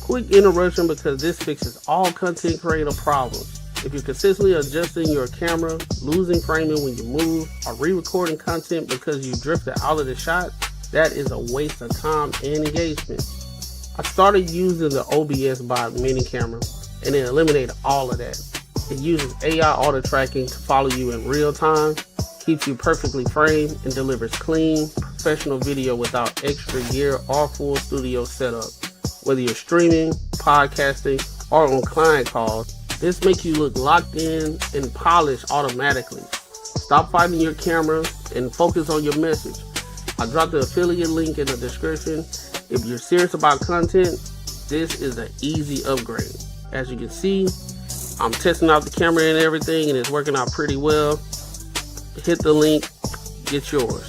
Quick interruption because this fixes all content creator problems. If you're consistently adjusting your camera, losing framing when you move, or re-recording content because you drifted out of the shot, that is a waste of time and engagement. I started using the OBS Bot mini camera and it eliminated all of that. It uses AI auto tracking to follow you in real time, keeps you perfectly framed, and delivers clean, professional video without extra gear or full studio setup. Whether you're streaming, podcasting, or on client calls, this makes you look locked in and polished automatically. Stop fighting your camera and focus on your message. I dropped the affiliate link in the description. If you're serious about content, this is an easy upgrade. As you can see, I'm testing out the camera and everything, and it's working out pretty well. Hit the link, get yours.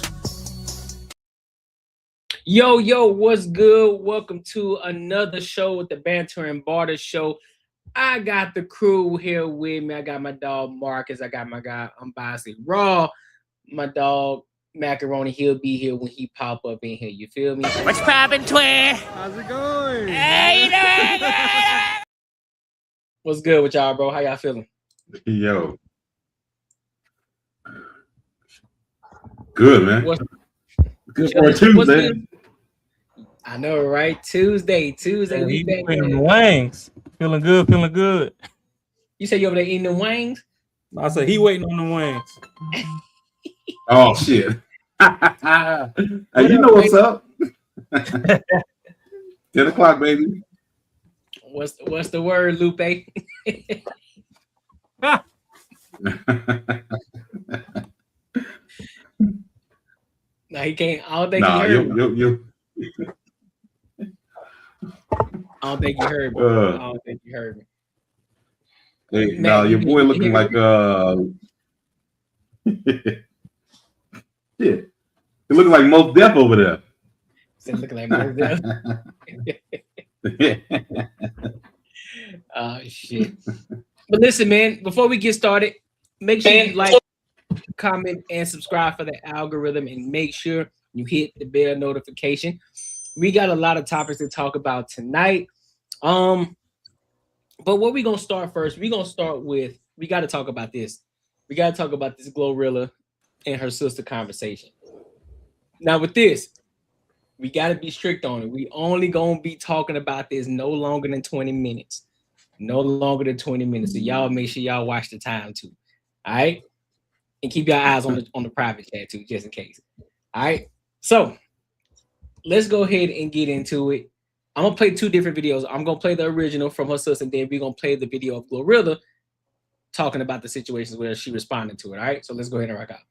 Yo, what's good? Welcome to another show with the Banter and Barter Show. I got the crew here with me. I got my dog Marcus. I got my guy Unbiasedly Raw. My dog Macaroni. He'll be here when he pop up in here. You feel me? What's poppin', twin? How's it going? Hey, What's good with y'all, bro? How y'all feeling? Yo. Good, man. Good for a Tuesday. I know, right? Tuesday. Yeah, We back feeling the wings. Feeling good. You say you over there eating the wings? I said he waiting on the wings. Oh shit. Hey, you know what's up? 10 o'clock, baby. What's the word, Lupe? No, he can't. I don't think he heard me. I don't think you heard me. I don't think you heard me. Hey, now your boy looking like yeah. He looking like Most Def over there. He's looking like Most Def. Oh shit. But listen, man, before we get started, make sure you like, comment, and subscribe for the algorithm, and make sure you hit the bell notification. We got a lot of topics to talk about tonight. But what we're gonna start first, we gotta talk about this. We gotta talk about this Glorilla and her sister conversation. Now with this, we gotta be strict on it. We only gonna be talking about this no longer than 20 minutes. No longer than 20 minutes. So y'all make sure y'all watch the time too. All right. And keep your eyes on the private chat too, just in case. All right. So let's go ahead and get into it. I'm gonna play two different videos. I'm gonna play the original from her sister, and then we're gonna play the video of Glorilla talking about the situations where she responded to it. All right. So let's go ahead and rock out.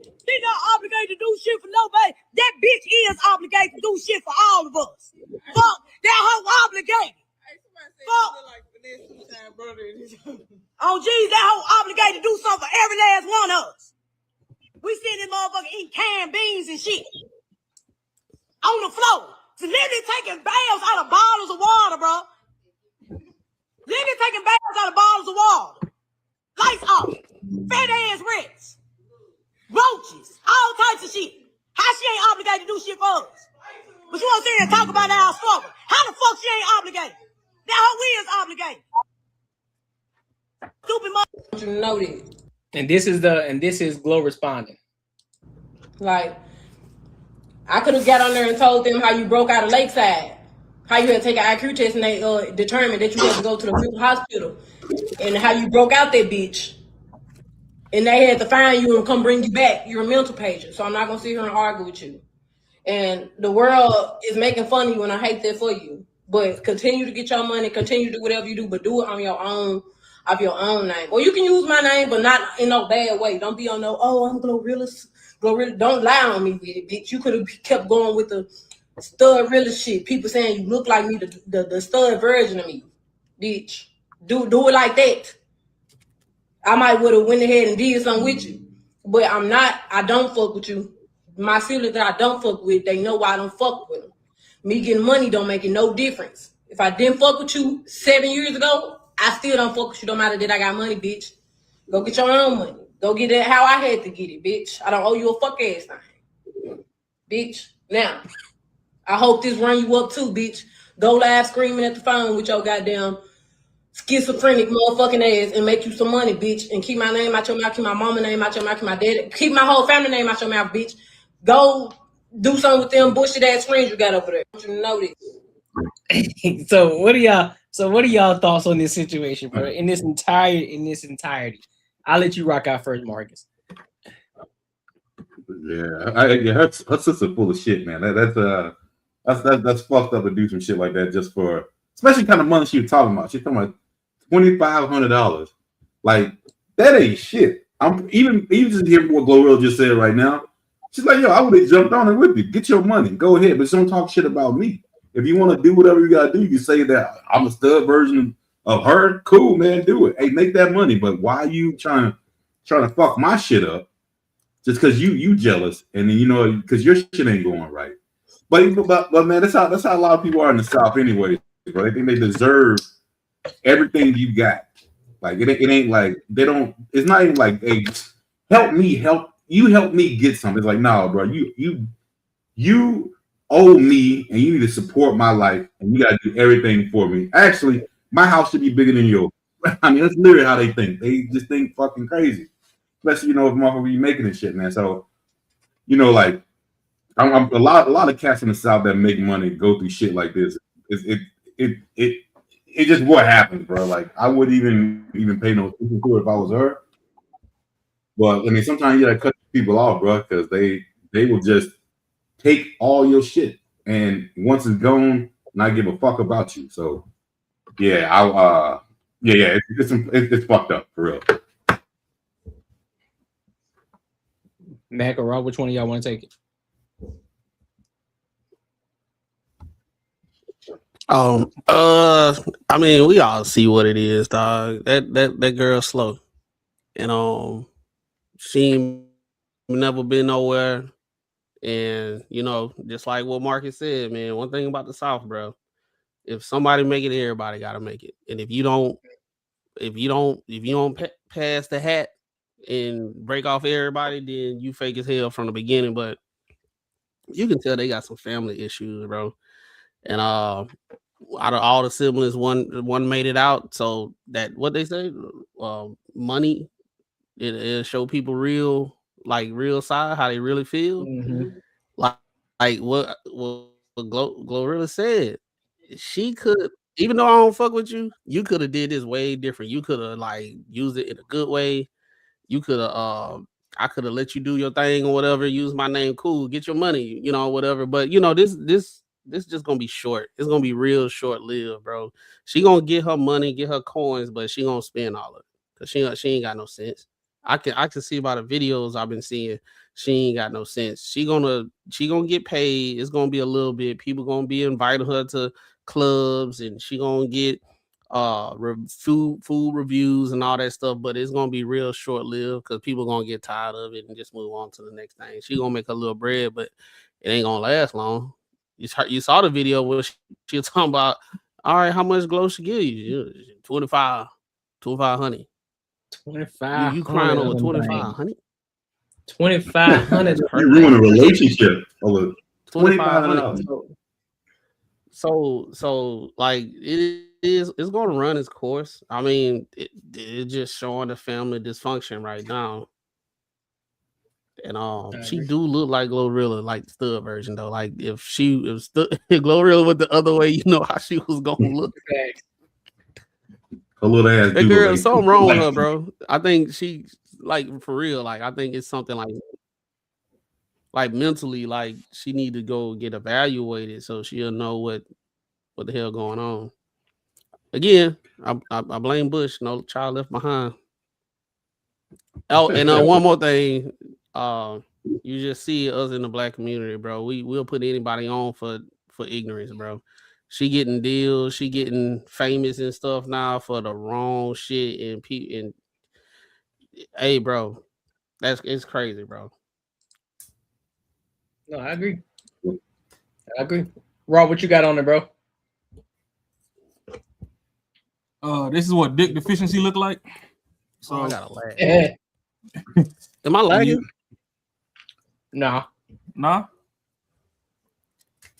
She's not obligated to do shit for nobody. That bitch is obligated to do shit for all of us. Fuck, that hoe obligated. Fuck. Oh, geez, that hoe obligated to do something for every last one of us. We sitting this motherfucker eating canned beans and shit. On the floor. So literally taking baths out of bottles of water, bro. Literally taking baths out of bottles of water. Lights off. Fat ass rats. Roaches, all types of shit. How she ain't obligated to do shit for us? But you want to sit here and talk about our struggle. How the fuck she ain't obligated? That hoe is obligated. Stupid mother. You know that. And this is Glow responding. Like, I could have got on there and told them how you broke out of Lakeside. How you had to take an IQ test and they determined that you had to go to the hospital. And how you broke out that bitch. And they had to find you and come bring you back. You're a mental patient. So I'm not going to sit here and argue with you. And the world is making fun of you, and I hate that for you. But continue to get your money, continue to do whatever you do, but do it on your own, of your own name. Or you can use my name, but not in no bad way. Don't be on no, oh, I'm Glorilla. Don't lie on me with it, bitch. You could have kept going with the stud realist shit. People saying you look like me, the stud version of me. Bitch. Do it like that. I might would have went ahead and did something with you. But I don't fuck with you. My feelings that I don't fuck with, they know why I don't fuck with them. Me getting money don't make it no difference. If I didn't fuck with you 7 years ago, I still don't fuck with you no matter that I got money, bitch. Go get your own money. Go get it how I had to get it, bitch. I don't owe you a fuck ass thing. Bitch. Now, I hope this run you up too, bitch. Go live screaming at the phone with your goddamn schizophrenic motherfucking ass and make you some money, bitch. And keep my name out your mouth, keep my mama name out your mouth, keep my daddy, keep my whole family name out your mouth, bitch. Go do something with them bullshit ass friends you got over there. I want you to know this. So what are y'all thoughts on this situation, bro? In this entirety. I'll let you rock out first, Marcus. Yeah, her sister full of shit, man. That's fucked up to do some shit like that just for, especially kind of money she was talking about. She's talking about $2,500. Like that ain't shit. I'm even just hearing what Glorilla just said right now. She's like, yo, I would have jumped on it with you. Get your money, go ahead, but don't talk shit about me. If you want to do whatever you gotta do, you can say that I'm a stud version of her. Cool, man, do it. Hey, make that money. But why are you trying to fuck my shit up? Just because you jealous, and then because your shit ain't going right. But man, that's how a lot of people are in the South anyway, bro. They think they deserve everything you got. Like it ain't like they don't. It's not even like, hey, help me get something. It's like, no, bro, you owe me, and you need to support my life, and you gotta do everything for me. Actually, my house should be bigger than yours. I mean, that's literally how they think. They just think fucking crazy. Especially, if motherfucker be making this shit, man. So, like, I'm a lot of cats in the South that make money go through shit like this. It just what happens, bro. Like, I wouldn't even pay no attention to it if I was her. But I mean, sometimes you gotta cut people off, bro, because they will just take all your shit, and once it's gone, not give a fuck about you. So, yeah, it's fucked up for real. Mac or Rob, which one of y'all want to take it? I mean, we all see what it is, dog. That girl's slow, and she ain't never been nowhere. And just like what Marcus said, man, one thing about the South, bro, if somebody make it, everybody gotta make it. And if you don't pass the hat and break off everybody, then you fake as hell from the beginning. But you can tell they got some family issues, bro. And out of all the siblings, one made it out. So that what they say, money, it'll show people real side, how they really feel. Mm-hmm. Like what Glorilla said, she could, even though I don't fuck with you, you could have did this way different. You could have like used it in a good way. You could have I could have let you do your thing or whatever, use my name, cool, get your money, whatever. But this just gonna be short. It's gonna be real short-lived, bro. She gonna get her money, get her coins, but she gonna spend all of it because she ain't got no sense. I can see by the videos I've been seeing, she ain't got no sense. She gonna get paid. It's gonna be a little bit. People gonna be inviting her to clubs, and she gonna get food reviews and all that stuff, but it's gonna be real short-lived because people gonna get tired of it and just move on to the next thing. She gonna make a little bread, but it ain't gonna last long. You saw the video where she was talking about, all right, how much glow she give you? 2500. 25. You crying over 2500? 2500. You ruin a relationship over $2,500. So like it's going to run its course. I mean, it's just showing the family dysfunction right now. And she do look like Glorilla, like the stud version though. Like if Glorilla went the other way, how she was gonna look. Her little ass. That girl, something wrong with her, bro. I think she, like, for real. Like I think it's something like mentally, like she need to go get evaluated so she'll know what the hell going on. Again, I blame Bush. No child left behind. Oh, and one more thing. You just see us in the black community, bro. We'll put anybody on for ignorance, bro. She getting deals, she getting famous and stuff now for the wrong shit, and hey, bro, it's crazy, bro. No, I agree. Rob, what you got on there, bro? This is what dick deficiency look like. So I gotta lag. Am I lagging? Nah.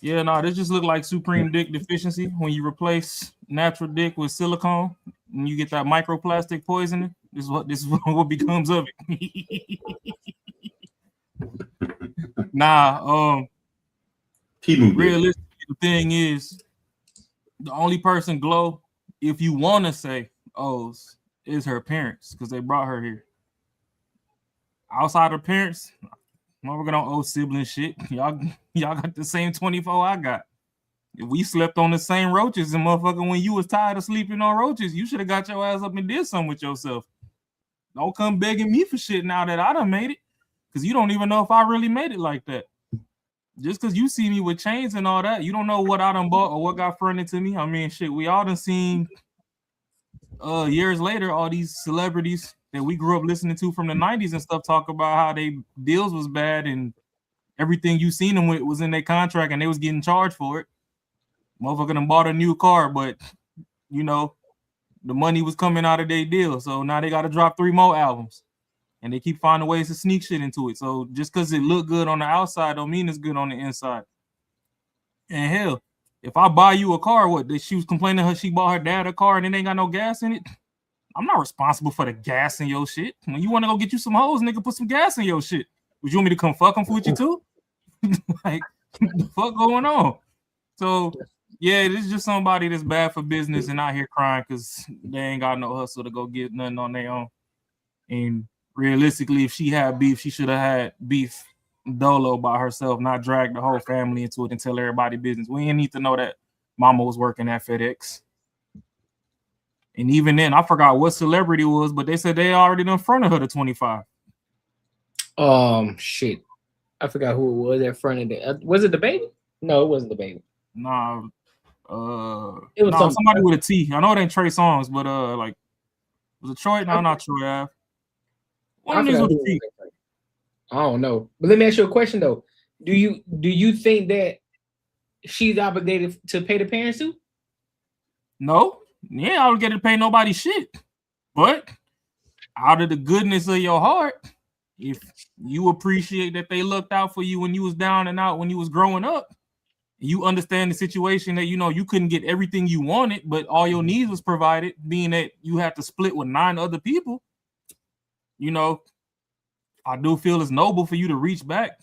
Yeah, no, this just look like supreme dick deficiency when you replace natural dick with silicone and you get that microplastic poisoning. This is what becomes of it. Nah, Timu dick. realistically, the thing is, the only person glow, if you want to say O's, is her parents because they brought her here. Outside of parents, motherfucker don't owe sibling shit. Y'all got the same 24 I got. If we slept on the same roaches and motherfucker, when you was tired of sleeping on roaches, you should have got your ass up and did something with yourself. Don't come begging me for shit now that I done made it, because you don't even know if I really made it like that. Just because you see me with chains and all that, you don't know what I done bought or what got fronted to me. I mean, shit, we all done seen years later all these celebrities that we grew up listening to from the 90s and stuff talk about how they deals was bad and everything you seen them with was in their contract and they was getting charged for it. Motherfucker done bought a new car, but you know, the money was coming out of their deal. So now they got to drop 3 more albums and they keep finding ways to sneak shit into it. So just because it look good on the outside don't mean it's good on the inside. And hell, if I buy you a car, what, she was complaining her she bought her dad a car and it ain't got no gas in it. I'm not responsible for the gas in your shit. When you want to go get you some hoes, nigga, put some gas in your shit. Would you want me to come fuck them with you too? Like, what the fuck going on? So, yeah, this is just somebody that's bad for business and out here crying because they ain't got no hustle to go get nothing on their own. And realistically, if she had beef, she should have had beef dolo by herself, not drag the whole family into it and tell everybody business. We didn't need to know that mama was working at FedEx. And even then, I forgot what celebrity it was, but they said they already done fronted her to 25. Shit. I forgot who it was that fronted it. Was it the baby? No, it wasn't the baby. Nah. It was somebody with a T. I know it ain't Trey Songz, but like, was it Troy? No, not Troy Ave. One of these with a T. I don't know. But let me ask you a question though. Do you think that she's obligated to pay the parents too? No. You ain't obligated to pay nobody shit. But out of the goodness of your heart, if you appreciate that they looked out for you when you was down and out when you was growing up, you understand the situation that, you know, you couldn't get everything you wanted, but all your needs was provided, being that you had to split with 9 other people. You know, I do feel it's noble for you to reach back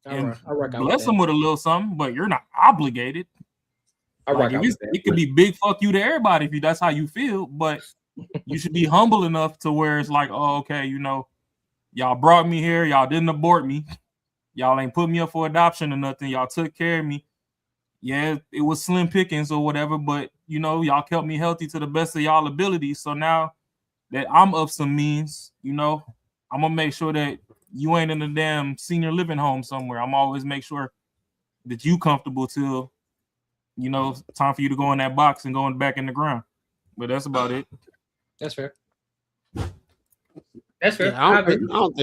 and bless them with a little something, but you're not obligated. It could be big fuck you to everybody if that's how you feel, but you should be humble enough to where it's like, oh, okay, you know, y'all brought me here, y'all didn't abort me, y'all ain't put me up for adoption or nothing, y'all took care of me. Yeah, it was slim pickings or whatever, but you know, y'all kept me healthy to the best of y'all abilities. So now that I'm of some means, you know, I'm gonna make sure that you ain't in a damn senior living home somewhere. I'm always make sure that you comfortable till, you know, time for you to go in that box and going back in the ground. But that's about it. That's fair. That's fair. Yeah, I don't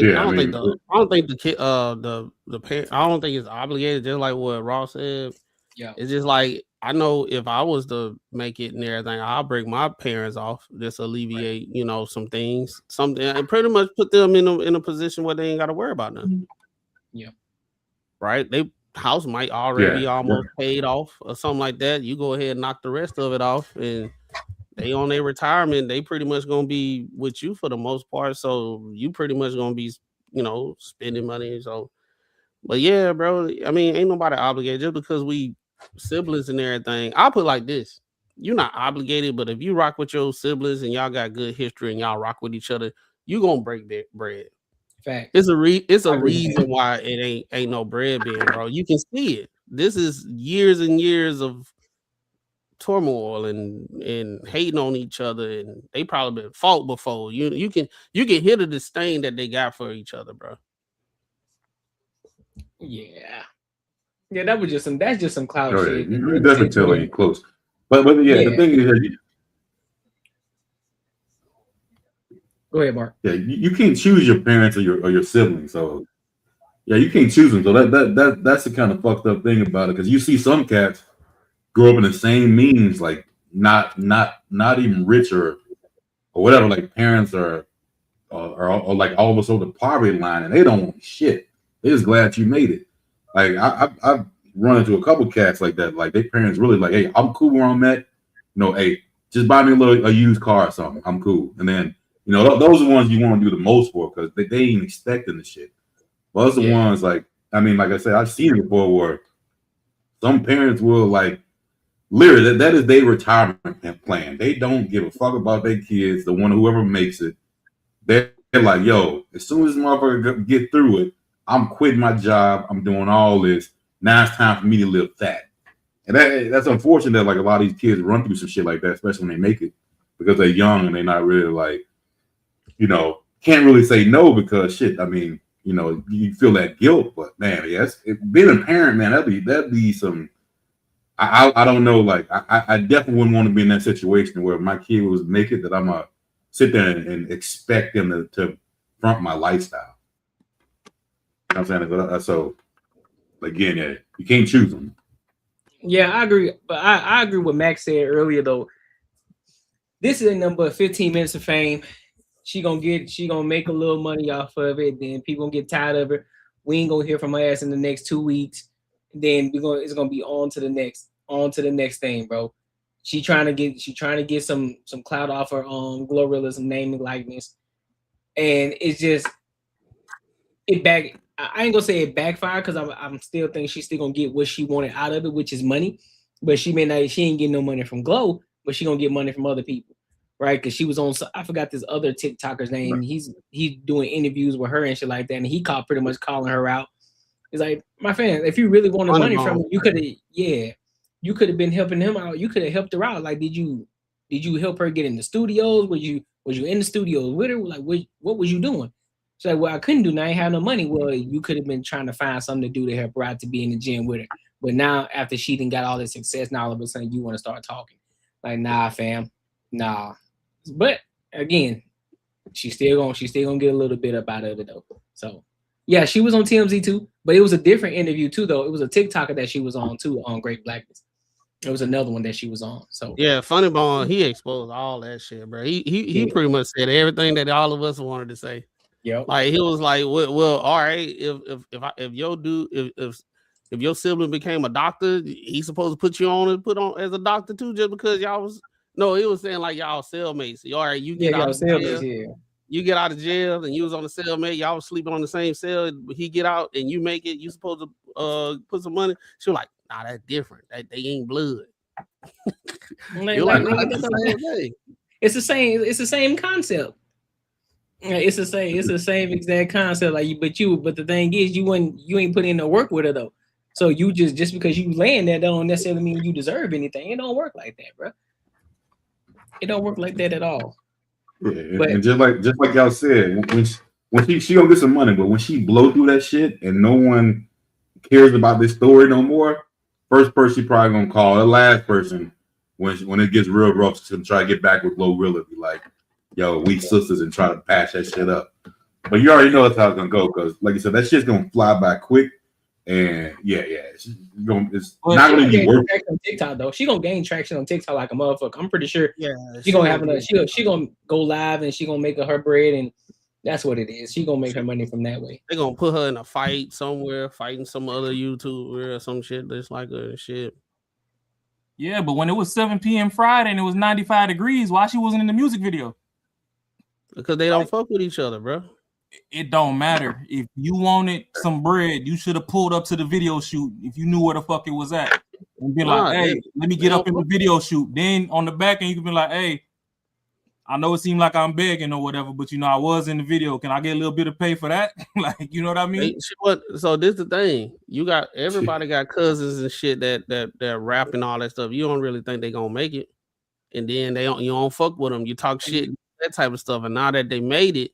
think the parent, I don't think it's obligated, just like what Ross said. Yeah, it's just like, I know if I was to make it and everything, I'll break my parents off, just alleviate, you know, some things, something, and pretty much put them in a position where they ain't got to worry about nothing. Yeah, right. They house might already be almost paid off or something like that. You go ahead and knock the rest of it off, and they on their retirement, they pretty much gonna be with you for the most part. So you pretty much gonna be, you know, spending money. So, but yeah, bro, I mean, ain't nobody obligated just because we siblings and everything. I'll put it like this: you're not obligated, but if you rock with your siblings and y'all got good history and y'all rock with each other, you gonna break bread. Fact. It's a reason why it ain't no bread being, bro. You can see it. This is years and years of turmoil and hating on each other, and they probably been fought before. You can hear the disdain that they got for each other, bro. Yeah, that was just some cloud shit. You definitely tell you close. But the thing is that go ahead, Mark. Yeah, you can't choose your parents or your siblings. So yeah, you can't choose them. So that's the kind of fucked up thing about it, because you see some cats grow up in the same means, like not even rich or whatever. Like parents are like almost over the poverty line, and they don't want shit. They're just glad you made it. Like I run into a couple cats like that. Like their parents really like, hey, I'm cool where I'm at. No, hey, just buy me a used car or something. I'm cool. And then those are the ones you want to do the most for because they ain't expecting the shit. Well, those are the ones like like I said, I've seen it before where some parents will like literally that is their retirement plan. They don't give a fuck about their kids. The one whoever makes it, they're like, yo, as soon as this motherfucker get through it, I'm quitting my job. I'm doing all this. Now it's time for me to live fat. And that's unfortunate that like a lot of these kids run through some shit like that, especially when they make it, because they're young and they're not really like, can't really say no because shit. I mean, you feel that guilt, but man, yes, being a parent, man, that'd be some. I don't know, like I definitely wouldn't want to be in that situation where my kid was make it that I'm gonna sit there and expect them to front my lifestyle. You know what I'm saying? So again, you can't choose them. Yeah, I agree. But I agree with what Max said earlier though. This is a number 15 minutes of fame. She gonna make a little money off of it. Then people gonna get tired of her. We ain't gonna hear from her ass in the next 2 weeks. Then it's gonna be on to the next thing, bro. She trying to get some clout off her Glorilla's name and likeness. And it's just I ain't gonna say it backfired because I'm still thinking she's still gonna get what she wanted out of it, which is money. But she ain't getting no money from Glow, but she gonna get money from other people, right? Because she was on, I forgot this other TikToker's name. He's doing interviews with her and shit like that, and he pretty much calling her out. It's like, my fan, if you really wanted money from him, you could have been helping him out. You could have helped her out. Like, did you help her get in the studios? Was you in the studios with her? Like, what was you doing? She's like, well, I couldn't do nothing. I ain't have no money. Well, you could have been trying to find something to do to help her out to be in the gym with her. But now, after she done got all this success, now all of a sudden you want to start talking. Like, nah, fam, nah. But again, she's still gonna get a little bit up out of it though. So yeah, she was on TMZ too, but it was a different interview too though. It was a TikToker that she was on too on Great Blackness. It was another one that she was on. So yeah, Funny Bone, he exposed all that shit, bro. He pretty much said everything that all of us wanted to say. Yeah, like he was like, well, all right, if your sibling became a doctor, he's supposed to put on as a doctor too, just because y'all was. No, he was saying like y'all cellmates. All right, you get out of jail. You get out of jail and you was on the cellmate. Y'all was sleeping on the same cell. He get out and you make it. You supposed to put some money. She was like, nah, that's different. They ain't blood. It's the same. It's the same concept. It's the same exact concept. Like, but the thing is, you ain't put in no work with her though. So you just because you laying there don't necessarily mean you deserve anything. It don't work like that, bro. It don't work like that at all. Yeah, but, and just like y'all said, when she gonna get some money, but when she blow through that shit and no one cares about this story no more, first person she probably gonna call, the last person when it gets real rough, she's gonna try to get back with Glorilla, be like, yo, we sisters, and try to patch that shit up. But you already know that's how it's gonna go, because like you said, that shit's gonna fly by quick. And it's not gonna be worth it. On TikTok though, she gonna gain traction on TikTok like a motherfucker. I'm pretty sure. Yeah, she gonna go live and she gonna make her bread, and that's what it is. She gonna make her money from that way. They gonna put her in a fight somewhere, fighting some other YouTuber or some shit that's like a shit. Yeah, but when it was 7 p.m. Friday and it was 95 degrees, why she wasn't in the music video? Because they don't fuck with each other, bro. It don't matter. If you wanted some bread, you should have pulled up to the video shoot if you knew where the fuck it was at. And be like, hey, let me get up in the video shoot. Then on the back end, you can be like, hey, I know it seemed like I'm begging or whatever, but I was in the video. Can I get a little bit of pay for that? Like, you know what I mean? So this is the thing. You got everybody got cousins and shit that rap and all that stuff. You don't really think they gonna make it. And then you don't fuck with them. You talk shit, that type of stuff. And now that they made it,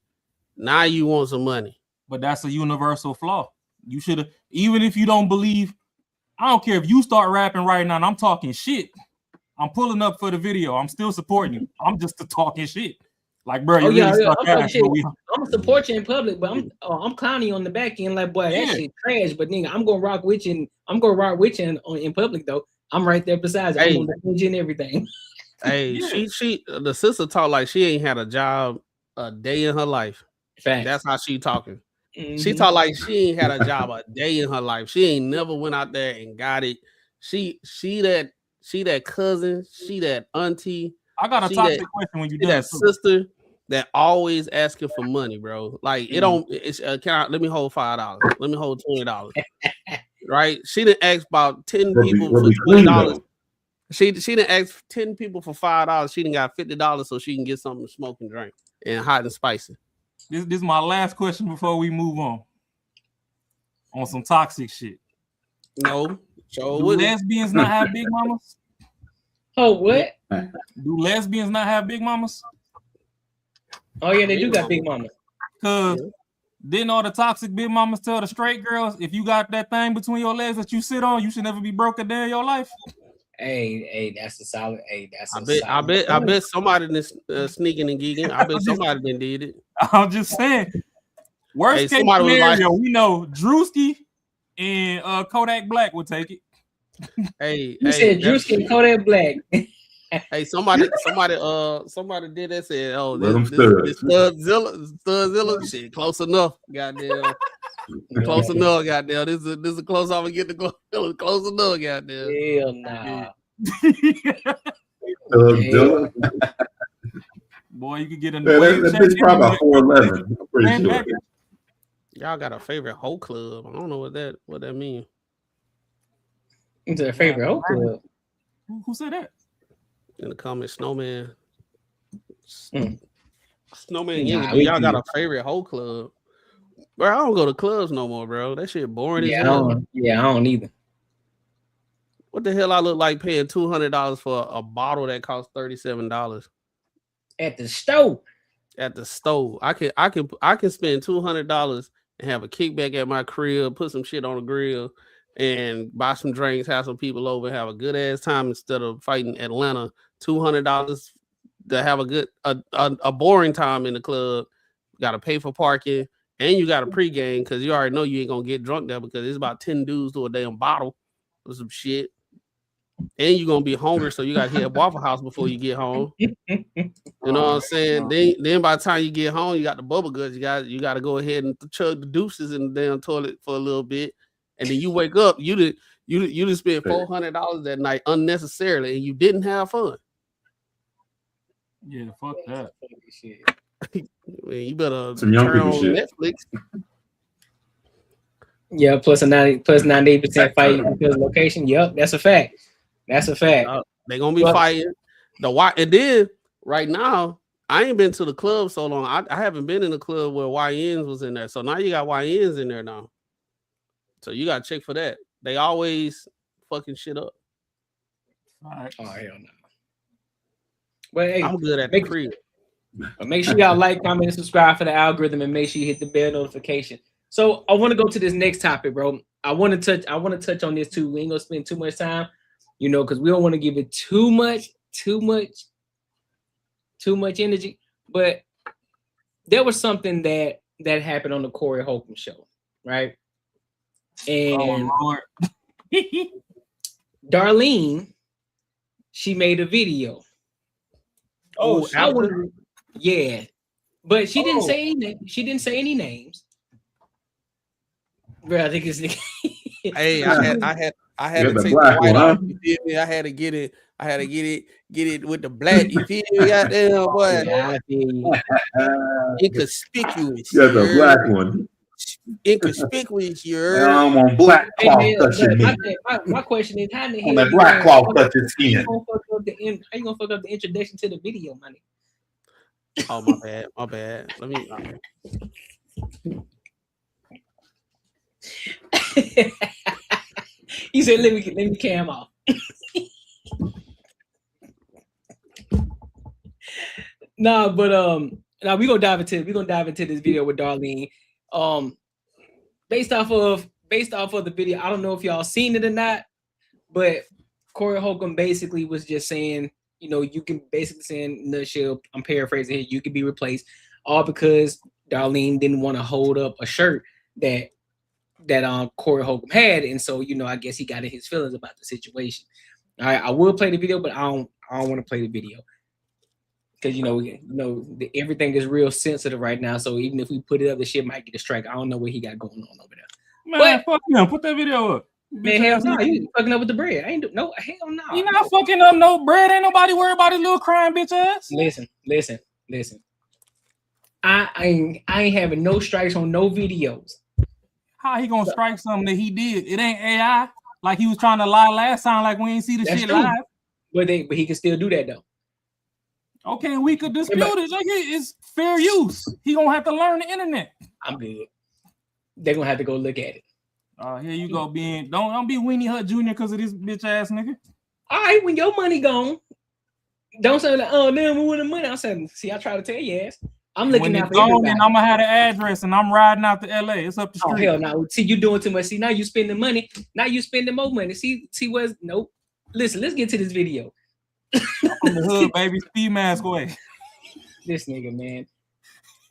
now you want some money. But that's a universal flaw. You should have, even if you don't believe, I don't care if you start rapping right now and I'm talking shit. I'm pulling up for the video. I'm still supporting you. I'm just talking shit. Like, bro, I'm gonna support you in public, but I'm clowning you on the back end. Like, boy, that shit trash. But nigga, I'm gonna rock with you. I'm gonna rock with you in public though. I'm right there besides you. I'm gonna defend you and everything. Hey, she the sister talk like she ain't had a job a day in her life. Facts. That's how she talking. She talk like she ain't had a job a day in her life. She ain't never went out there and got it. She that cousin, she that auntie. I got a She toxic that, question when you she done. that sister that always asking for money, bro. Like it don't. It's let me hold $5. Let me hold $20. Right? She didn't ask about 10 people for $20. She didn't ask 10 people for $5. She didn't got $50 so she can get something to smoke and drink and hot and spicy. This is my last question before we move on some toxic shit. No. So do lesbians not have big mamas? Oh, what? Do lesbians not have big mamas? Oh yeah, they do got big mamas. Cause didn't all the toxic big mamas tell the straight girls, if you got that thing between your legs that you sit on, you should never be broke a day in your life? Hey, that's a solid. Hey, that's I bet somebody sneaking and geeking. I bet somebody done did it. I'm just saying. Worst case scenario, we know Drewski and Kodak Black would take it. Hey, you said Drewski and Kodak Black. Hey, somebody did that. Said, "Oh, this Studzilla shit, close enough, goddamn, close enough, goddamn. This is close. I'm gonna get the close enough, goddamn." Hell nah. Boy, you could get in that bitch probably about 4'11". I'm pretty sure. Y'all got a favorite hoe club? I don't know what that means. It's a favorite hoe club. Who said that? In the comments, Snowman. Snowman, y'all got a favorite hoe club? Bro, I don't go to clubs no more, bro. That shit boring as hell. I don't either. What the hell I look like paying $200 for a bottle that costs $37 at the stove? At the stove, I can spend $200 and have a kickback at my crib, put some shit on the grill, and buy some drinks, have some people over, have a good ass time instead of fighting Atlanta. $200 to have a boring time in the club. Got to pay for parking, and you got to pregame because you already know you ain't gonna get drunk there because it's about 10 dudes to a damn bottle or some shit. And you're gonna be hungry, so you gotta hit Waffle House before you get home. You know what I'm saying? Then by the time you get home, you got the bubble guts. You got to go ahead and chug the deuces in the damn toilet for a little bit, and then you wake up. You just spent $400 that night unnecessarily, and you didn't have fun. Yeah, fuck that. Man, you better some young turn people on shit. Netflix. Yeah, plus 98% fight because location. Yep, that's a fact. That's a fact. They're gonna be fighting and then right now I ain't been to the club so long. I haven't been in a club where YNs was in there. So now you got YNs in there now. So you gotta check for that. They always fucking shit up. All right. Oh hell no. Well, hey, I'm good at the crib. Make sure y'all like, comment, and subscribe for the algorithm, and make sure you hit the bell notification. So I want to go to this next topic, bro. I want to touch on this too. We ain't gonna spend too much time, because we don't want to give it too much energy. But there was something that happened on the Corey Holcomb show, right? And Darlene, she made a video. Yeah, but she didn't say any. She didn't say any names. Bro, I think it's. Hey, I had to take the white off. You feel me? I had to get it. I had to get it with the black. You feel me? Goddamn boy. Yeah, inconspicuous. You got the black one. Inconspicuous. I'm on black cloth touching me. My question is, how the hell on that black cloth touching skin? How you gonna fuck up the introduction to the video, money? Oh, my bad. Let me. He said, "Let me cam off." Nah, but now we're gonna dive into this video with Darlene. Based off of the video, I don't know if y'all seen it or not, but Corey Holcomb basically was just saying, you can basically say in a nutshell, I'm paraphrasing here, you can be replaced, all because Darlene didn't want to hold up a shirt that Corey Holcomb had, and so I guess he got in his feelings about the situation. All right, I will play the video, but I don't want to play the video. because everything is real sensitive right now. So even if we put it up, the shit might get a strike. I don't know what he got going on over there. Man, fuck him. Put that video up. Man, hell no, you fucking up with the bread. I ain't no hell no. You not fucking up no bread. Ain't nobody worried about his little crying bitch ass. Listen. I ain't having no strikes on no videos. How he gonna strike something that he did? It ain't AI. Like he was trying to lie last time. Like we ain't see the shit true. live. But he can still do that though. Okay, we could dispute it. Like it's fair use. He gonna have to learn the internet. I'm good. They're gonna have to go look at it. Here you go, being don't be Weenie Hut Jr. because of this bitch ass nigga. All right, when your money gone, don't say like, oh damn, we want the money. I'm saying, see, I try to tell you ass. I'm looking out for everybody. And I'm gonna have the address and I'm riding out to LA. It's up the street. Oh hell no. See, you doing too much. See, now you spending money. Now you spending more money. See what's nope. Listen, let's get to this video. On the hood, baby, speed mask away. This nigga, man.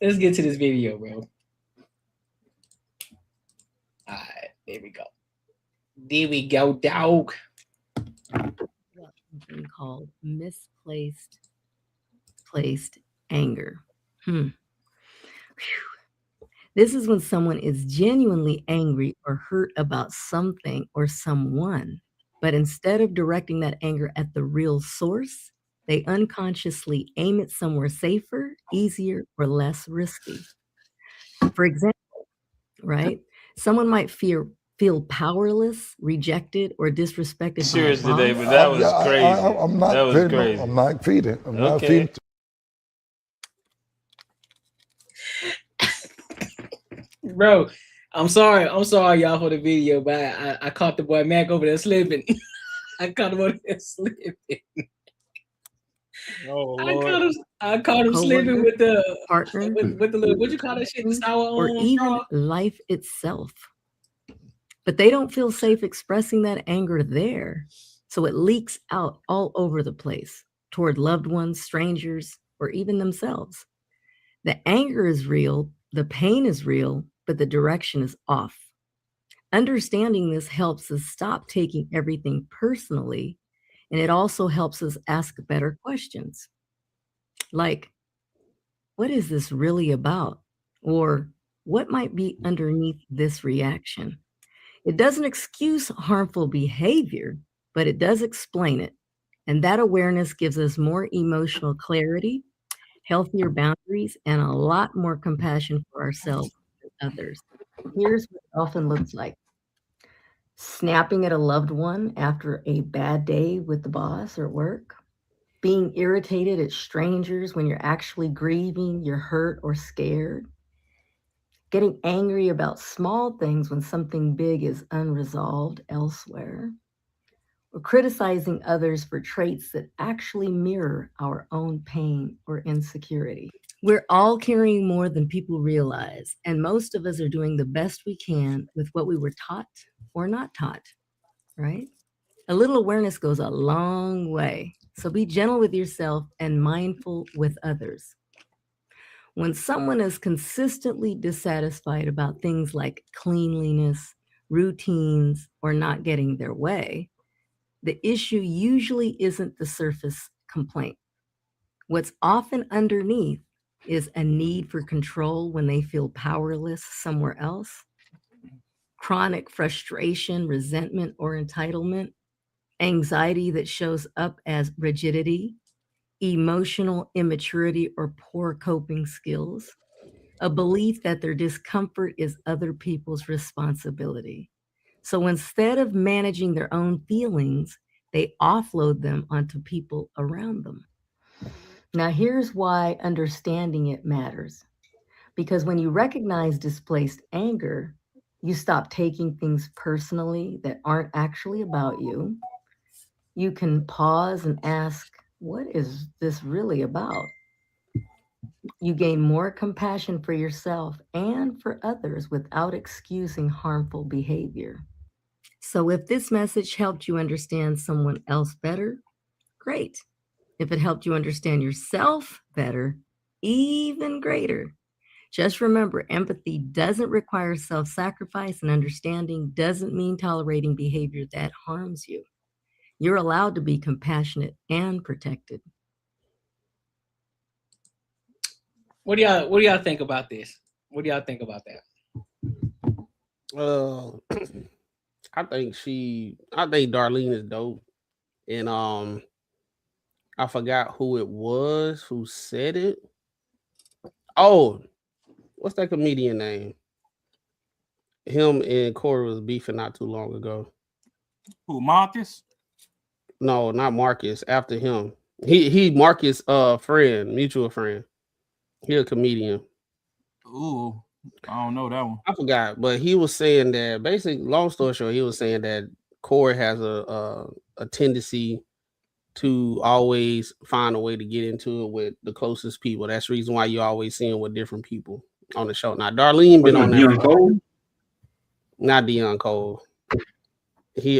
Let's get to this video, bro. All right, there we go. There we go, dog. Something called misplaced anger. This is when someone is genuinely angry or hurt about something or someone, but instead of directing that anger at the real source, they unconsciously aim it somewhere safer, easier, or less risky. For example, right? Someone might feel powerless, rejected, or disrespected. Serious today, but that was crazy. I'm not. That was crazy. I'm not feeding. I'm not feeding. Bro, I'm sorry y'all for the video, but I caught the boy Mac over there slipping. I caught him over there slipping. Oh, Lord. I caught him slipping with the partner, with the little, what you call that shit, the sour or even life itself. But they don't feel safe expressing that anger there, so it leaks out all over the place toward loved ones, strangers, or even themselves. The anger is real, the pain is real, but the direction is off. Understanding this helps us stop taking everything personally, and it also helps us ask better questions. Like, what is this really about? Or what might be underneath this reaction? It doesn't excuse harmful behavior, but it does explain it. And that awareness gives us more emotional clarity, healthier boundaries, and a lot more compassion for ourselves and others. Here's what it often looks like. Snapping at a loved one after a bad day with the boss or work. Being irritated at strangers when you're actually grieving, you're hurt or scared. Getting angry about small things when something big is unresolved elsewhere. Or criticizing others for traits that actually mirror our own pain or insecurity. We're all carrying more than people realize, and most of us are doing the best we can with what we were taught or not taught, right? A little awareness goes a long way, so be gentle with yourself and mindful with others. When someone is consistently dissatisfied about things like cleanliness, routines, or not getting their way, the issue usually isn't the surface complaint. What's often underneath is a need for control when they feel powerless somewhere else, chronic frustration, resentment, or entitlement, anxiety that shows up as rigidity, emotional immaturity or poor coping skills, a belief that their discomfort is other people's responsibility. So instead of managing their own feelings, they offload them onto people around them. Now, here's why understanding it matters. Because when you recognize displaced anger, you stop taking things personally that aren't actually about you. You can pause and ask, what is this really about? You gain more compassion for yourself and for others without excusing harmful behavior. So if this message helped you understand someone else better, great. If it helped you understand yourself better, even greater. Just remember, empathy doesn't require self-sacrifice, and understanding doesn't mean tolerating behavior that harms you. You're allowed to be compassionate and protected. What do y'all think about this? What do y'all think about that? I think Darlene is dope, and I forgot who it was who said it. Oh, what's that comedian name? Him and Corey was beefing not too long ago. Who, Marcus? No, not Marcus. After him, he Marcus' friend, mutual friend. He a comedian. Ooh, I don't know that one. I forgot, but he was saying that basically, long story short, he was saying that Corey has a tendency to always find a way to get into it with the closest people. That's the reason why you always see him with different people on the show. Now, Darlene been on that. Deion Cole? Not Deion Cole. He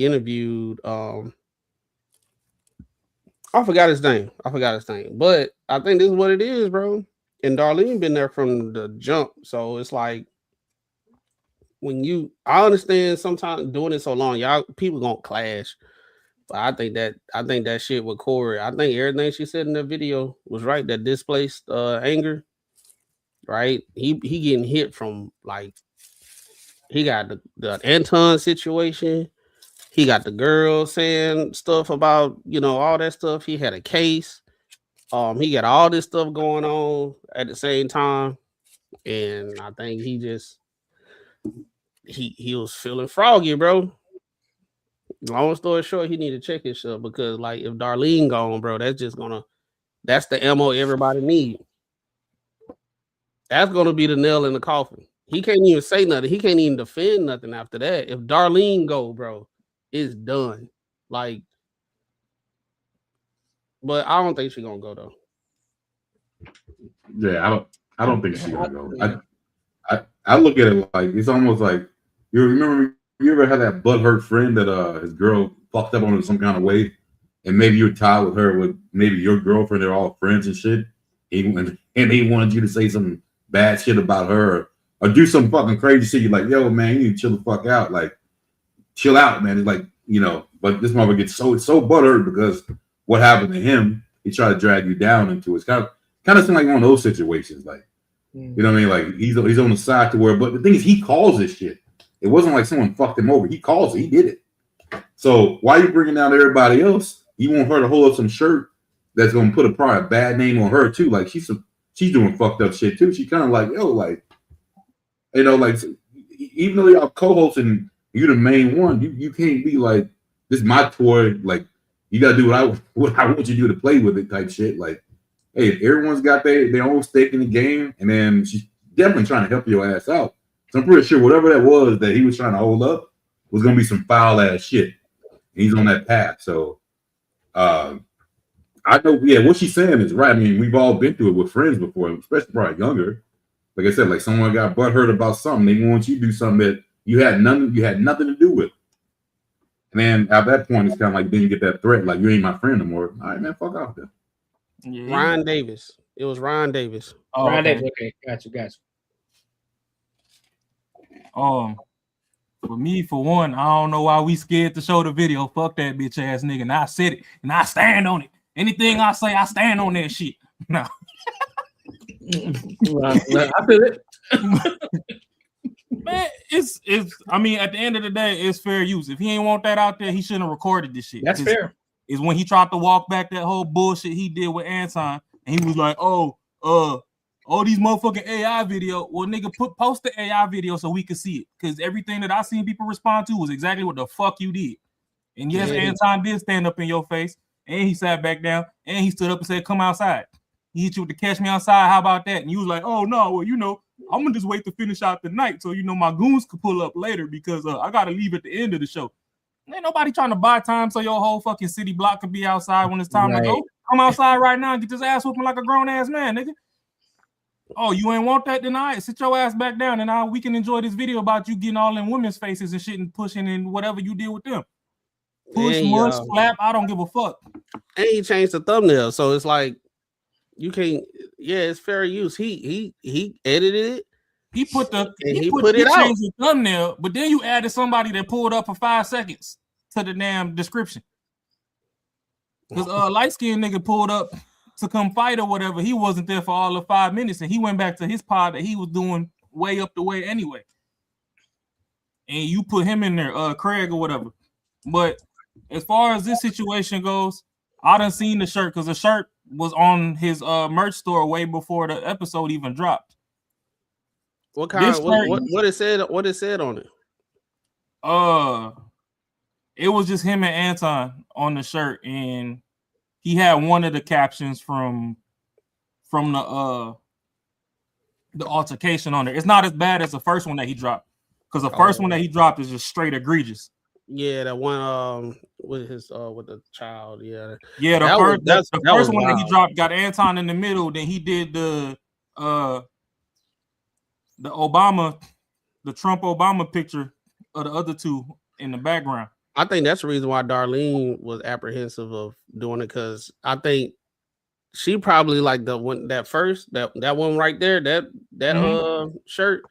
interviewed I forgot his name. But I think this is what it is, bro. And Darlene been there from the jump. So it's like I understand sometimes doing it so long, y'all people gonna clash. But I think that shit with Corey, I think everything she said in the video was right. That displaced anger, right? He getting hit from like he got the Anton situation. He got the girl saying stuff about, all that stuff. He had a case. He got all this stuff going on at the same time. And I think he was feeling froggy, bro. Long story short, he need to check himself because like if Darlene gone, bro, that's the ammo everybody need. That's gonna be the nail in the coffin. He can't even say nothing. He can't even defend nothing after that. If Darlene go, bro, it's done. Like, but I don't think she's gonna go though. Yeah, I don't think she's gonna go. I look at it like it's almost like you ever had that butthurt friend that his girl fucked up on him some kind of way, and maybe you're tied with her with maybe your girlfriend, they're all friends and shit, and he wanted you to say some bad shit about her or do some fucking crazy shit. You're like, yo, man, you need to chill the fuck out. Like, chill out, man. It's like, but this motherfucker gets so butthurt because what happened to him, he tried to drag you down into it. It's kind of seemed like one of those situations. Like, you know what I mean? Like he's on the side to where, but the thing is, he calls this shit. It wasn't like someone fucked him over. He calls it. He did it. So why are you bringing down everybody else? You want her to hold up some shirt that's gonna put probably a bad name on her too. Like she's doing fucked up shit too. She kind of like, yo, like, like even though y'all co-hosts and you're the main one, you can't be like, this is my toy. Like you gotta do what I want you to do to play with it type shit. Like, hey, if everyone's got their own stake in the game, and then she's definitely trying to help your ass out. So I'm pretty sure whatever that was that he was trying to hold up was gonna be some foul ass shit. And he's on that path. So I know, what she's saying is right. I mean, we've all been through it with friends before, especially probably younger. Like I said, like someone got butthurt about something, they want you to do something that you had nothing to do with. And then at that point, it's kind of like then you get that threat, like you ain't my friend no more. All right, man, fuck off there. Yeah. Ryan Davis. It was Ryan Davis. Oh, Ryan Davis. Okay, got you. For me, for one, I don't know why we scared to show the video. Fuck that bitch ass nigga. And I said it, and I stand on it. Anything I say, I stand on that shit. No. I feel it. Man, it's. I mean, at the end of the day, it's fair use. If he ain't want that out there, he shouldn't have recorded this shit. That's fair. Is when he tried to walk back that whole bullshit he did with Anton, and he was like, these motherfucking AI video. Well, nigga, post the AI video so we can see it. Because everything that I seen people respond to was exactly what the fuck you did. And yes, Anton did stand up in your face, and he sat back down, and he stood up and said, come outside. He hit you with the catch me outside. How about that? And you was like, oh no, well, I'm gonna just wait to finish out the night so my goons could pull up later because I gotta leave at the end of the show. Ain't nobody trying to buy time so your whole fucking city block can be outside when it's time to go. Come outside right now and get this ass whooping like a grown ass man, nigga. Oh, you ain't want that? Then all right, sit your ass back down and now we can enjoy this video about you getting all in women's faces and shit and pushing and whatever you did with them. Push, mush, slap, I don't give a fuck. And he changed the thumbnail, so it's like you can't. Yeah, it's fair use. He edited it. He put it out. Changed the thumbnail, but then you added somebody that pulled up for 5 seconds to the damn description. Because light skinned nigga pulled up to come fight or whatever, he wasn't there for all of 5 minutes, and he went back to his pod that he was doing way up the way anyway. And you put him in there, Craig or whatever. But as far as this situation goes, I done seen the shirt because the shirt was on his merch store way before the episode even dropped. What kind? What it said? What it said on it? It was just him and Anton on the shirt, and he had one of the captions from the altercation on there. It's not as bad as the first one that he dropped, because the first one that he dropped is just straight egregious. Yeah, that one with his with the child. Yeah, the first one that he dropped got Anton in the middle. Then he did the Trump Obama picture of the other two in the background. I think that's the reason why Darlene was apprehensive of doing it, because I think she probably like the one that one right there, that shirt.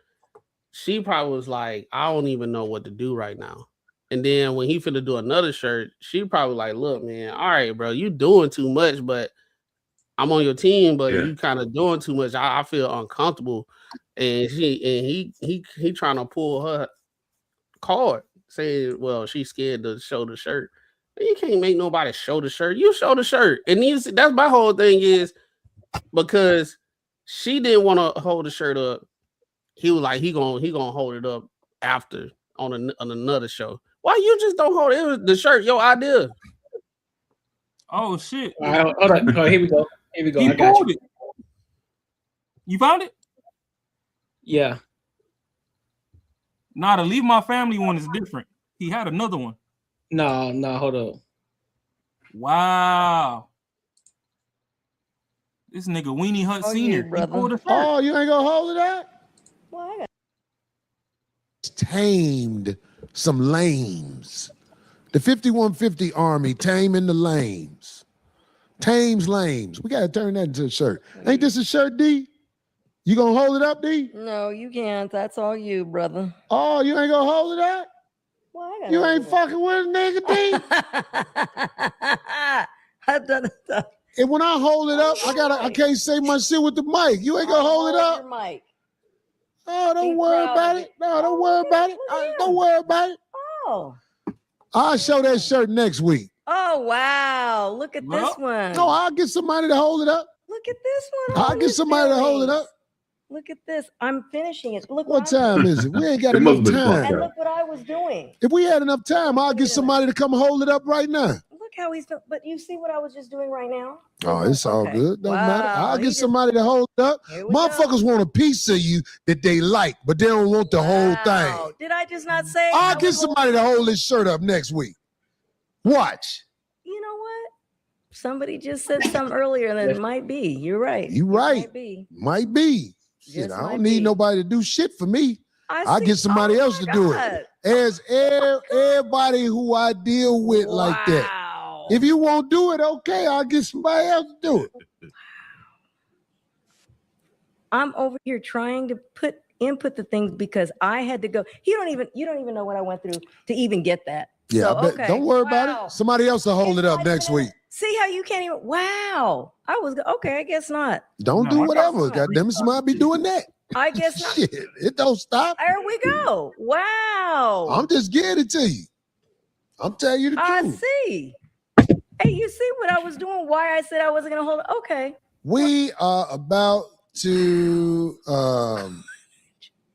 She probably was like, I don't even know what to do right now. And then when he finna do another shirt, she probably like, look, man, all right, bro, you doing too much, but I'm on your team, but you kind of doing too much. I feel uncomfortable. And he trying to pull her card, saying, well, she's scared to show the shirt. You can't make nobody show the shirt. You show the shirt. And that's my whole thing, is because she didn't want to hold the shirt up. He was like, he gonna hold it up after on another show. Why you just don't hold it? It was the shirt, your idea. Oh shit! All right, hold on. Oh, here we go. He I got you. You found it? Yeah. Nah, the Leave My Family one is different. He had another one. No, hold on. Wow. This nigga Weenie Hut Sr. Oh, you ain't gonna hold it up? Well, tamed some lames. The 5150 Army taming the lames. Tames lames. We gotta turn that into a shirt. Ain't this a shirt, D? You gonna hold it up, D? No, you can't. That's all you, brother. Oh, you ain't gonna hold it up? Well, you ain't fucking with a nigga, D? I've done it. And when I hold it up, I can't say my shit with the mic. You ain't gonna hold it up? Your mic. Oh, don't worry about it. No, don't worry about it. Don't worry about it. Oh. I'll show that shirt next week. Oh, wow. Look at this one. No, I'll get somebody to hold it up. Look at this one. I'll get somebody to hold it up. Look at this. I'm finishing it. Look what time is it? We ain't got enough time. And look what I was doing. If we had enough time, I'll get somebody to come hold it up right now. Look how he's doing. But you see what I was just doing right now? Oh, it's all good. Don't matter. I'll get somebody to hold it up. Motherfuckers want a piece of you that they like, but they don't want the whole thing. Did I just not say? I'll get somebody to hold this shirt up next week. Watch. You know what? Somebody just said something earlier that it might be. You're right. You're right. Might be. Shit, I don't need nobody to do shit for me. I'll get somebody else to do it. As everybody who I deal with like that. If you won't do it, okay, I'll get somebody else to do it. I'm over here trying to input the things because I had to go. You don't even know what I went through to even get that. Yeah, so, don't worry about it. Somebody else will hold it up next week. See how you can't even. Wow, I was okay. I guess not. Don't do whatever. Goddamn it, somebody be doing that. I guess not. Shit, it don't stop. There we go. Wow. I'm just getting it to you. I'm telling you the truth. I see. Hey, you see what I was doing? Why I said I wasn't gonna hold it? Okay. We are about to.